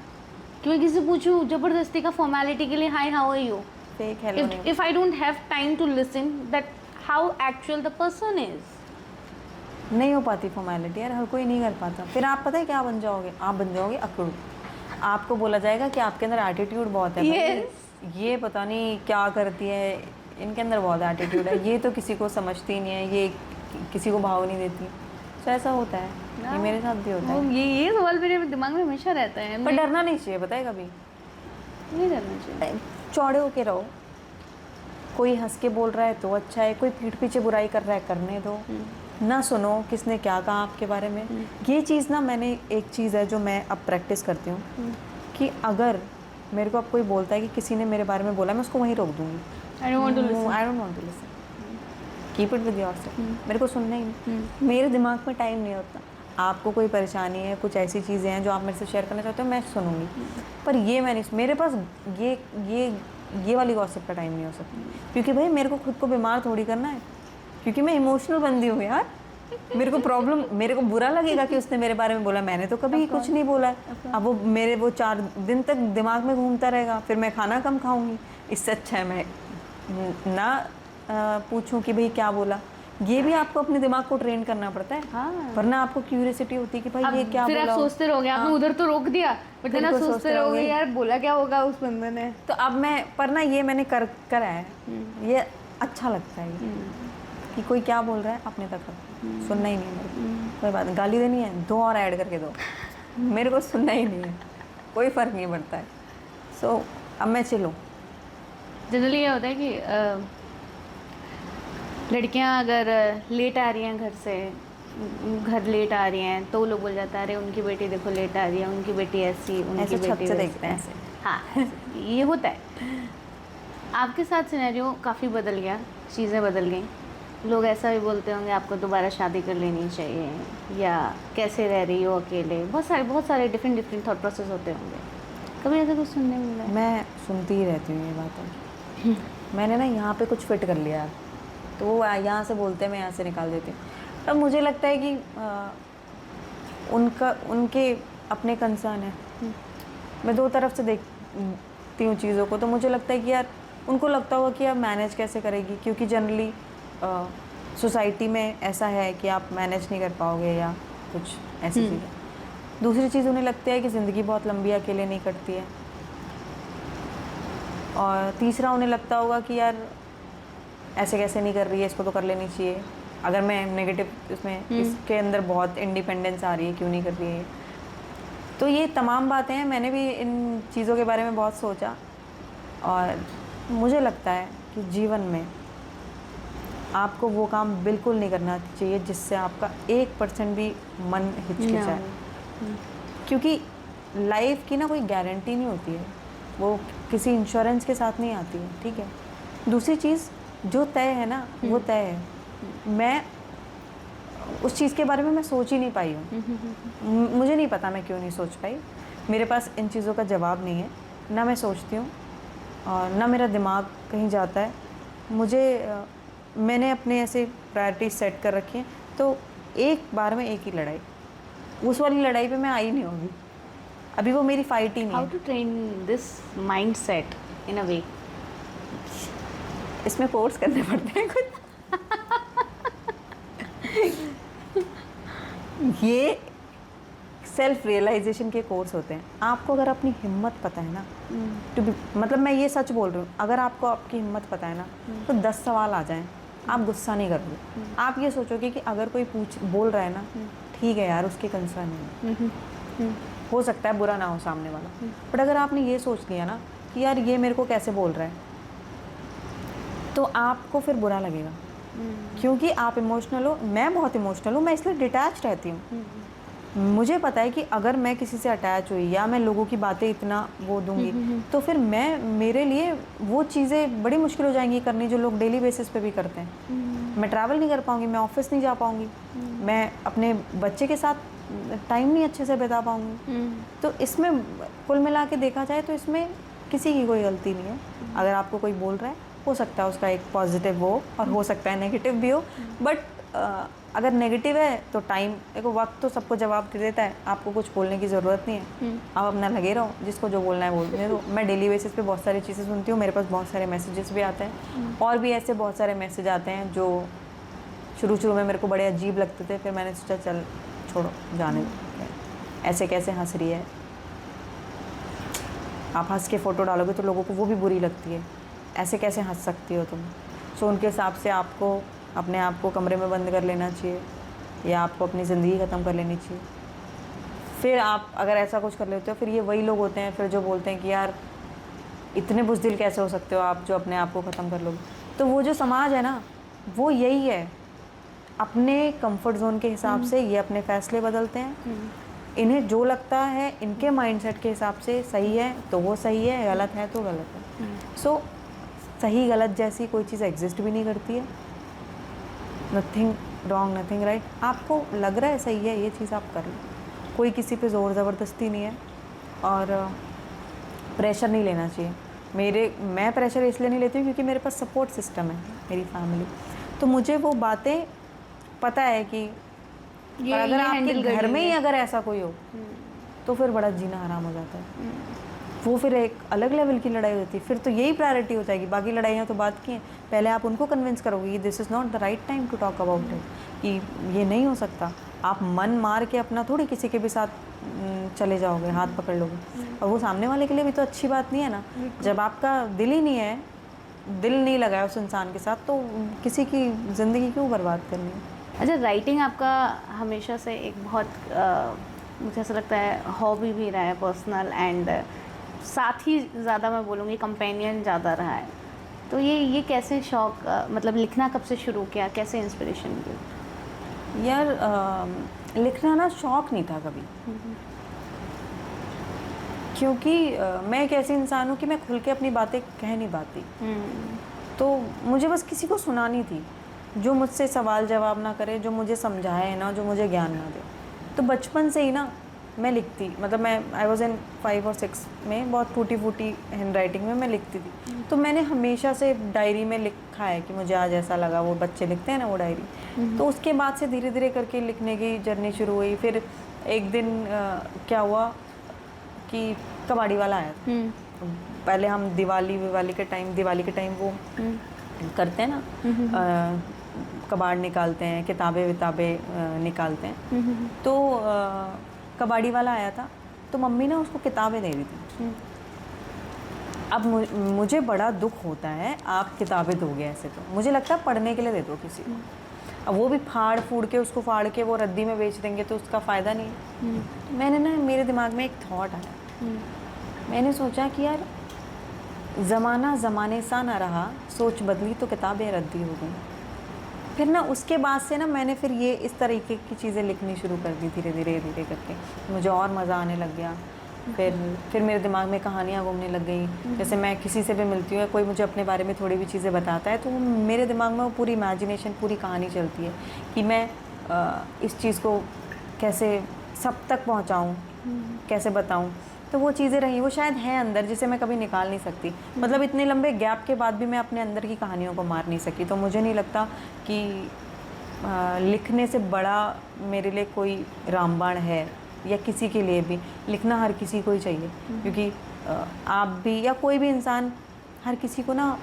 कि मैं किसी से पूछूं ज़बरदस्ती का फॉर्मेलिटी के लिए, hi how are you, fake hello. If I don't have time to listen that how actual the person is. नहीं हो पाती फॉर्मेलिटी यार, हर कोई नहीं कर पाता। फिर आप पता है क्या बन जाओगे? आप बन जाओगे अकड़ू। आपको बोला जाएगा कि आपके अंदर एटीट्यूड बहुत है। yes. ये पता नहीं क्या करती है, इनके अंदर बहुत एटीट्यूड है, ये तो किसी को समझती नहीं है, ये किसी को भाव नहीं देती। तो ऐसा होता है, ये मेरे साथ भी होता है। ये सवाल मेरे दिमाग में हमेशा रहता है। पर डरना नहीं चाहिए, पता है, कभी नहीं डरना चाहिए। चौड़े होके रहो। कोई हंस के बोल रहा है तो अच्छा है, कोई पीठ पीछे बुराई कर रहा है करने दो, ना सुनो किसने क्या कहा आपके बारे में। ये चीज़ ना, मैंने एक चीज़ है जो मैं अब प्रैक्टिस करती हूँ कि अगर मेरे को अब कोई बोलता है कि किसी ने मेरे बारे में बोला, मैं उसको वहीं रोक दूँगी। I don't want to listen, keep it with yourself. मेरे को सुनना ही नहीं, मेरे दिमाग में टाइम नहीं होता। आपको कोई परेशानी है, कुछ ऐसी चीज़ें हैं जो आप मेरे से शेयर करना चाहते हो, मैं सुनूंगी, पर ये मैं नहीं, मेरे पास ये वाली गॉसिप का टाइम नहीं हो सकता। क्योंकि भाई मेरे को खुद को बीमार थोड़ी करना है, क्योंकि मैं इमोशनल बंदी हूँ यार। मेरे को प्रॉब्लम, मेरे को बुरा लगेगा कि उसने मेरे बारे में बोला, मैंने तो कभी कुछ नहीं बोला है। अब वो मेरे 4 दिन तक दिमाग में घूमता रहेगा, फिर मैं खाना कम खाऊंगी। इससे अच्छा है मैं ना पूछूं कि भाई क्या बोला। ये भी आपको अपने दिमाग को ट्रेन करना पड़ता है। हाँ। वरना आपको क्यूरियोसिटी होती है कि भाई ये क्या फिर बोला। आप सोचते रहोगे, आपने उधर तो रोक दिया, बट ना सोचते रहोगे यार बोला क्या होगा उस बंदे ने। तो अब मैं, पर ना ये मैंने करा है, ये अच्छा लगता है कि कोई क्या बोल रहा है अपने तक रखो, सुनना ही नहीं है मेरे को। कोई बात, गाली देनी है 2 और ऐड करके दो, मेरे को सुनना ही नहीं है, कोई फ़र्क नहीं पड़ता है। सो अब मैं चिल हूँ। जनरली ये होता है कि लड़कियां अगर लेट आ रही हैं घर से, घर लेट आ रही हैं, तो वो लोग बोल जाता है अरे उनकी बेटी देखो लेट आ रही है, उनकी बेटी ऐसी, उनकी बेटी से देखते हैं ऐसे। हाँ, ये होता है। आपके साथ सिनेरियो काफ़ी बदल गया, चीज़ें बदल गई, लोग ऐसा भी बोलते होंगे आपको दोबारा शादी कर लेनी चाहिए, या कैसे रह रही हो अकेले, बहुत सारे डिफरेंट थॉट प्रोसेस होते होंगे। कभी ऐसा कुछ सुनने में मिला है? मैं सुनती ही रहती हूँ ये बातें। मैंने ना यहाँ पे कुछ फिट कर लिया, तो वो यहाँ से बोलते हैं, मैं यहाँ से निकाल देती हूँ। तब मुझे लगता है कि उनके अपने कंसर्न है। मैं 2 तरफ से देखती हूँ चीज़ों को, तो मुझे लगता है कि यार उनको लगता होगा कि आप मैनेज कैसे करेगी, क्योंकि जनरली सोसाइटी में ऐसा है कि आप मैनेज नहीं कर पाओगे या कुछ ऐसी चीज़ें। दूसरी चीज़ उन्हें लगती है कि ज़िंदगी बहुत लंबी अकेले नहीं कटती है। और तीसरा उन्हें लगता होगा कि यार ऐसे कैसे नहीं कर रही है, इसको तो कर लेनी चाहिए। अगर मैं नेगेटिव इसमें इसके अंदर बहुत इंडिपेंडेंस आ रही है, क्यों नहीं कर रही है। तो ये तमाम बातें हैं, मैंने भी इन चीज़ों के बारे में बहुत सोचा और मुझे लगता है कि जीवन में आपको वो काम बिल्कुल नहीं करना चाहिए जिससे आपका 1% भी मन हिचकिचाए, क्योंकि लाइफ की ना कोई गारंटी नहीं होती है, वो किसी इंश्योरेंस के साथ नहीं आती है, ठीक है। दूसरी चीज़ जो तय है ना वो तय है। मैं उस चीज़ के बारे में मैं सोच ही नहीं पाई हूँ। मुझे नहीं पता मैं क्यों नहीं सोच पाई, मेरे पास इन चीज़ों का जवाब नहीं है, ना मैं सोचती हूँ और ना मेरा दिमाग कहीं जाता है। मैंने अपने ऐसे प्रायोरिटी सेट कर रखी हैं, तो एक बार में एक ही लड़ाई, उस वाली लड़ाई पे मैं आई नहीं होगी, अभी वो मेरी फाइट ही नहीं हाउ है। To train this mind set in a way? इसमें कोर्स करने पड़ते हैं कुछ। ये सेल्फ रियलाइजेशन के कोर्स होते हैं। आपको अगर अपनी हिम्मत पता है ना, मतलब मैं ये सच बोल रही हूँ, अगर आपको आपकी हिम्मत पता है ना, तो 10 सवाल आ जाएं, आप गुस्सा नहीं करोगे। आप ये सोचोगे कि अगर कोई बोल रहा है ना, ठीक है यार, उसके कंसर्न है, हो सकता है बुरा ना हो सामने वाला, बट अगर आपने ये सोच लिया ना कि यार ये मेरे को कैसे बोल रहा है, तो आपको फिर बुरा लगेगा, क्योंकि आप इमोशनल हो। मैं बहुत इमोशनल हूँ, मैं इसलिए डिटैच रहती हूँ। मुझे पता है कि अगर मैं किसी से अटैच हुई या मैं लोगों की बातें इतना वो दूंगी, तो फिर मेरे लिए वो चीज़ें बड़ी मुश्किल हो जाएंगी करनी जो लोग डेली बेसिस पे भी करते हैं। मैं ट्रैवल नहीं कर पाऊँगी, मैं ऑफिस नहीं जा पाऊँगी, मैं अपने बच्चे के साथ टाइम नहीं अच्छे से बिता पाऊँगी। तो इसमें कुल मिला के देखा जाए तो इसमें किसी की कोई गलती नहीं है। अगर आपको कोई बोल रहा है, हो सकता है उसका एक पॉजिटिव हो और हो सकता है नेगेटिव भी हो, बट अगर नेगेटिव है तो टाइम, देखो वक्त तो सबको जवाब दे देता है, आपको कुछ बोलने की ज़रूरत नहीं है। आप अपना लगे रहो, जिसको जो बोलना है बोलने दो। मैं डेली बेसिस पे बहुत सारी चीज़ें सुनती हूँ, मेरे पास बहुत सारे मैसेजेस भी आते हैं, और भी ऐसे बहुत सारे मैसेज आते हैं जो शुरू में मेरे को बड़े अजीब लगते थे, फिर मैंने सोचा चल छोड़ो, जाने दो, ऐसे कैसे हंस रही है। आप हंस के फ़ोटो डालोगे तो लोगों को वो भी बुरी लगती है, ऐसे कैसे हंस सकती हो तुम। सो उनके हिसाब से आपको अपने आप को कमरे में बंद कर लेना चाहिए, या आपको अपनी ज़िंदगी ख़त्म कर लेनी चाहिए। फिर आप अगर ऐसा कुछ कर लेते हो, फिर ये वही लोग होते हैं फिर जो बोलते हैं कि यार इतने बुज़दिल कैसे हो सकते हो आप, जो अपने आप को ख़त्म कर लोगे। तो वो जो समाज है ना, वो यही है, अपने कंफर्ट जोन के हिसाब से ये अपने फ़ैसले बदलते हैं। इन्हें जो लगता है इनके माइंडसेट के हिसाब से सही है तो वो सही है, गलत है तो गलत है। सो सही गलत जैसी कोई चीज़ एग्जिस्ट भी नहीं करती है। Nothing wrong, nothing right. आपको लग रहा है सही है, ये चीज़ आप कर लो। कोई किसी पे ज़ोर ज़बरदस्ती नहीं है, और प्रेशर नहीं लेना चाहिए। मैं प्रेशर इसलिए नहीं लेती हूँ क्योंकि मेरे पास सपोर्ट सिस्टम है, मेरी फैमिली। तो मुझे वो बातें पता है कि अगर आपके घर में ही अगर ऐसा कोई हो तो फिर बड़ा जीना हराम हो जाता है। वो फिर एक अलग लेवल की लड़ाई होती है, फिर तो यही प्रायोरिटी हो जाएगी। बाकी लड़ाइयाँ तो बात की हैं, पहले आप उनको कन्विंस करोगे कि this is not the right time to talk about it, कि ये नहीं हो सकता। आप मन मार के अपना थोड़ी किसी के भी साथ चले जाओगे, हाथ पकड़ लोगे, और वो सामने वाले के लिए भी तो अच्छी बात नहीं है ना। जब आपका दिल ही नहीं है, दिल नहीं लगा है उस इंसान के साथ, तो किसी की ज़िंदगी क्यों बर्बाद करनी है। अच्छा, राइटिंग आपका हमेशा से एक बहुत मुझे ऐसा लगता है हॉबी भी रहा है, पर्सनल, एंड साथ ही ज़्यादा मैं बोलूँगी कंपेनियन ज़्यादा रहा है। तो ये कैसे शौक, मतलब लिखना कब से शुरू किया, कैसे इंस्पिरेशन मिली? यार लिखना ना शौक़ नहीं था कभी, क्योंकि मैं एक ऐसी इंसान हूँ कि मैं खुल के अपनी बातें कह नहीं पाती। तो मुझे बस किसी को सुनानी थी, जो मुझसे सवाल जवाब ना करे, जो मुझे समझाए ना, जो मुझे ज्ञान ना दे। तो बचपन से ही ना मैं लिखती, मतलब मैं आई वॉज इन 5 और 6 में, बहुत टूटी फूटी हैंड राइटिंग में मैं लिखती थी। तो मैंने हमेशा से डायरी में लिखा है कि मुझे आज ऐसा लगा, वो बच्चे लिखते हैं ना वो डायरी। तो उसके बाद से धीरे धीरे करके लिखने की जर्नी शुरू हुई। फिर एक दिन क्या हुआ कि कबाड़ी वाला आया था, पहले हम दिवाली के टाइम वो करते हैं ना, कबाड़ निकालते हैं, किताबें निकालते हैं। तो कबाड़ी वाला आया था, तो मम्मी ना उसको किताबें दे रही थी। अब मुझे बड़ा दुख होता है, आप किताबें दोगे ऐसे, तो मुझे लगता है पढ़ने के लिए दे दो किसी को। अब वो भी फाड़ के उसको फाड़ के वो रद्दी में बेच देंगे तो उसका फ़ायदा नहीं है। मैंने ना, मेरे दिमाग में एक थॉट आया, मैंने सोचा कि यार ज़माना ज़माने सा ना रहा, सोच बदली तो किताबें रद्दी हो गई। फिर ना उसके बाद से ना मैंने फिर ये इस तरीके की चीज़ें लिखनी शुरू कर दी, धीरे धीरे करके मुझे और मज़ा आने लग गया। फिर मेरे दिमाग में कहानियाँ घूमने लग गई। जैसे मैं किसी से भी मिलती हूँ, कोई मुझे अपने बारे में थोड़ी भी चीज़ें बताता है, तो मेरे दिमाग में वो पूरी इमेजिनेशन, पूरी कहानी चलती है कि मैं इस चीज़ को कैसे सब तक पहुँचाऊँ, कैसे बताऊँ। तो वो चीज़ें रही, वो शायद हैं अंदर, जिसे मैं कभी निकाल नहीं सकती। मतलब इतने लंबे गैप के बाद भी मैं अपने अंदर की कहानियों को मार नहीं सकी। तो मुझे नहीं लगता कि लिखने से बड़ा मेरे लिए कोई रामबाण है, या किसी के लिए भी। लिखना हर किसी को ही चाहिए, क्योंकि आप भी या कोई भी इंसान हर किसी को ना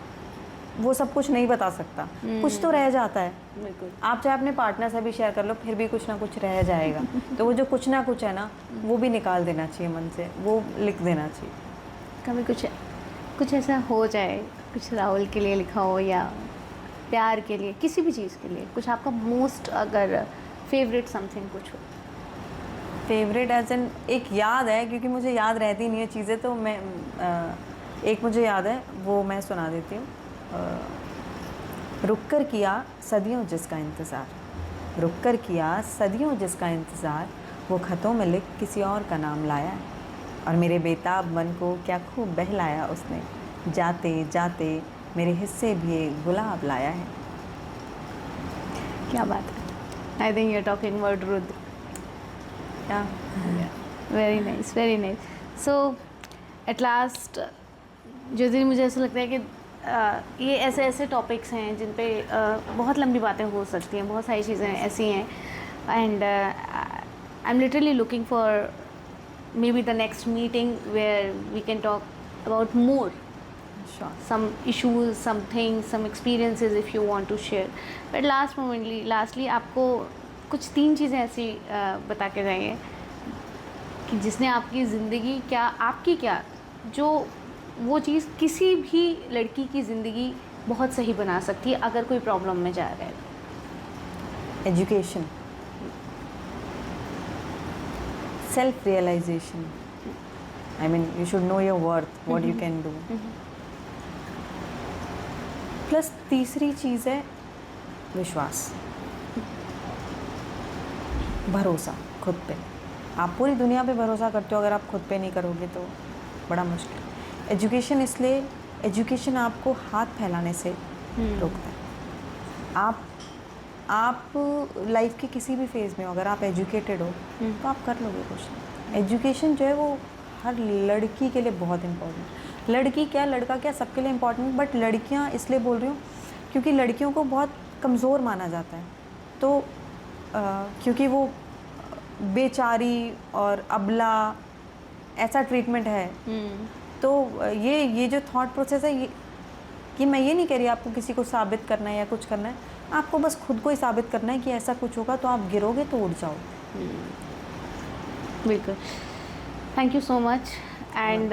वो सब कुछ नहीं बता सकता, कुछ तो रह जाता है। बिल्कुल। आप चाहे अपने पार्टनर से भी शेयर कर लो, फिर भी कुछ ना कुछ रह जाएगा। तो वो जो कुछ ना कुछ है ना, वो भी निकाल देना चाहिए मन से, वो लिख देना चाहिए। कभी कुछ ऐसा हो जाए, कुछ राहुल के लिए लिखा हो या प्यार के लिए, किसी भी चीज़ के लिए, कुछ आपका मोस्ट अगर फेवरेट समथिंग कुछ हो। फेवरेट एज एन एक याद है, क्योंकि मुझे याद रहती नहीं है चीज़ें, तो मैं एक मुझे याद है, वो मैं सुना देती हूँ। रुक कर किया सदियों जिसका इंतज़ार, रुक कर किया सदियों जिसका इंतज़ार, वो ख़तों में लिख किसी और का नाम लाया है, और मेरे बेताब मन को क्या खूब बहलाया उसने, जाते जाते मेरे हिस्से भी एक गुलाब लाया है। क्या बात है। I think you are talking about Rudra. Yeah very nice, very nice. So at last Jyoti, मुझे ऐसा लगता है कि ये ऐसे टॉपिक्स हैं जिन पे बहुत लंबी बातें हो सकती हैं, बहुत सारी चीज़ें ऐसी हैं, and I am literally looking for maybe the next meeting where we can talk about more sure. some issues, some things, some experiences if you want to share. But lastly आपको कुछ 3 चीज़ें ऐसी बता के जाइए कि जिसने आपकी ज़िंदगी क्या जो वो चीज़ किसी भी लड़की की ज़िंदगी बहुत सही बना सकती है अगर कोई प्रॉब्लम में जा रहा है। Education, self realization, I mean you should know your worth, what you can do. Plus तीसरी चीज़ है विश्वास, भरोसा खुद पे। आप पूरी दुनिया पे भरोसा करते हो, अगर आप खुद पे नहीं करोगे तो बड़ा मुश्किल। एजुकेशन, इसलिए एजुकेशन आपको हाथ फैलाने से रोकता है। आप लाइफ के किसी भी फेज़ में हो, अगर आप एजुकेटेड हो तो आप कर लोगे कुछ। एजुकेशन जो है वो हर लड़की के लिए बहुत इम्पोर्टेंट। लड़की क्या, लड़का क्या, सबके लिए इम्पोर्टेंट, बट लड़कियां इसलिए बोल रही हूँ क्योंकि लड़कियों को बहुत कमज़ोर माना जाता है। तो क्योंकि वो बेचारी और अबला ऐसा ट्रीटमेंट है। तो ये जो थॉट प्रोसेस है, ये कि मैं ये नहीं कह रही आपको किसी को साबित करना है या कुछ करना है, आपको बस खुद को ही साबित करना है कि ऐसा कुछ होगा तो आप गिरोगे तो उड़ जाओ। बिल्कुल। Thank you so much. And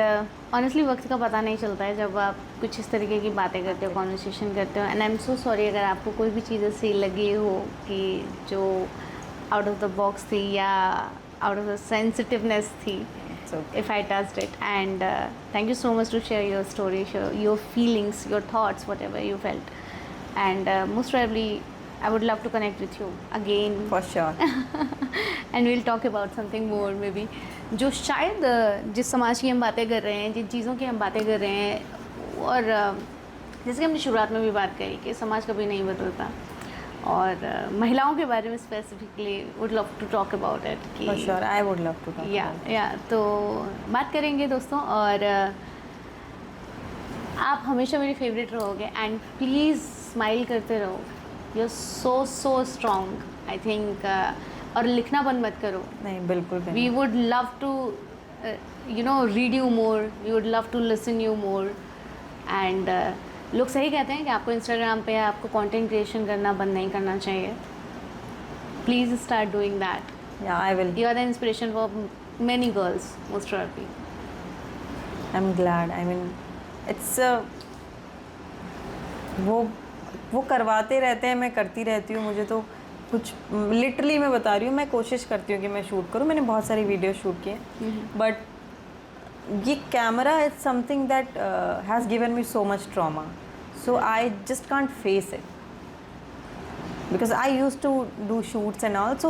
honestly वक्त का पता नहीं चलता है जब आप कुछ इस तरीके की बातें करते हो, कॉन्वर्सेशन करते हो। And I am so sorry अगर आपको कोई भी चीज़ ऐसी लगी हो कि जो आउट ऑफ द बॉक्स थी या आउट ऑफ द सेंसिटिवनेस थी, if I touched it. And thank you so much to share your story, share your feelings, your thoughts, whatever you felt. And most probably I would love to connect with you again. For sure. And we'll talk about something more maybe, जो शायद जिस समाज की हम बातें कर रहे हैं, जिन चीज़ों की हम बातें कर रहे हैं, और जैसे कि हमने शुरुआत में भी बात करी कि समाज कभी नहीं बदलता, और महिलाओं के बारे में specifically would love to talk about it. For sure, I would love to talk या about it. तो बात करेंगे दोस्तों, और आप हमेशा मेरी फेवरेट रहोगे। एंड प्लीज़ स्माइल करते रहो, you are so strong I think. और लिखना बंद मत करो। नहीं, बिल्कुल भी वी नहीं। Would love to you know read you more, you would love to listen you more. And लोग सही कहते हैं कि आपको इंस्टाग्राम पे आपको कंटेंट क्रिएशन करना बंद नहीं करना चाहिए. Please start doing that. Yeah, I will. You are the inspiration for many girls, most probably. I'm glad. I mean, it's वो करवाते रहते हैं, मैं करती रहती हूँ. मुझे तो कुछ लिटरली मैं बता रही हूँ, मैं कोशिश करती हूँ कि मैं शूट करूँ. मैंने बहुत सारी वीडियो शूट किए, बट ये camera is something that has given me so much trauma. So I just can't face it because I used to do shoots and all. So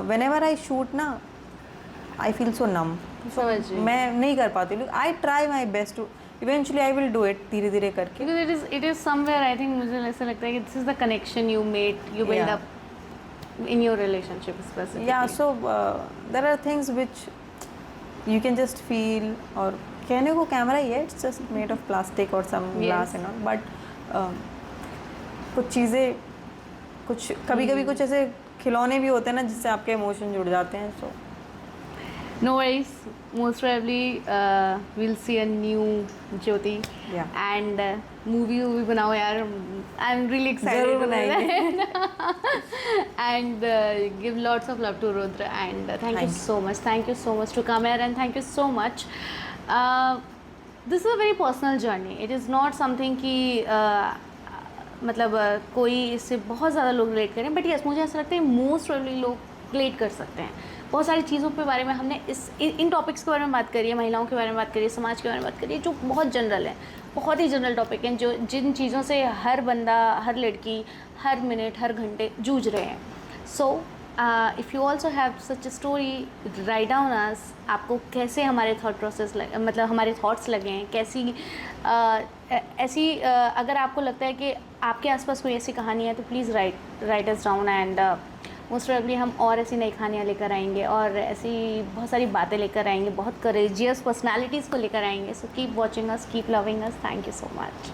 whenever I shoot ना, I feel so numb. समझ रही. मैं नहीं कर पाती. I try my best to. Eventually I will do it धीरे धीरे करके. Because it is somewhere, I think मुझे ऐसा लगता है कि this is the connection you made, you build Yeah. up in your relationship specifically. Yeah, so there are things which you can just feel. और कहने को कैमरा ही है, it's just made of plastic or some glass and all. But कुछ चीज़ें, कुछ कभी कभी कुछ ऐसे खिलौने भी होते हैं ना जिससे आपके इमोशन जुड़ जाते हैं. सो No worries. Most probably we'll see a new Jyoti. Yeah. And movie बनाओ यार. I'm really excited. जरूर to do बनाएंगे. that. And give lots of love to Rudra. And thank you so much. Thank you so much to come here, and thank you so much. This is a very personal journey. It is not something कि मतलब कोई इससे बहुत ज़्यादा लोग रिलेट करें, बट यस मुझे ऐसा लगता है मोस्ट प्रोबेबली लोग रिलेट कर सकते हैं. बहुत सारी चीज़ों के बारे में हमने इन टॉपिक्स के बारे में बात करी है, महिलाओं के बारे में बात करी है, समाज के बारे में बात करी है, जो बहुत जनरल है, बहुत ही जनरल टॉपिक हैं, जो जिन चीज़ों से हर बंदा, हर लड़की, हर मिनट, हर घंटे जूझ रहे हैं. So if you also have such a story, write down us. आपको कैसे हमारे थॉट प्रोसेस मतलब हमारे थॉट्स लगे हैं, कैसी ऐसी अगर आपको लगता है कि आपके आसपास कोई ऐसी कहानी है तो please write us down. And most probably हम और ऐसी नई कहानियाँ लेकर आएंगे और ऐसी बहुत सारी बातें लेकर आएंगे, बहुत करेजियस पर्सनालिटीज़ को लेकर आएंगे. So keep watching us, keep loving us. Thank you so much.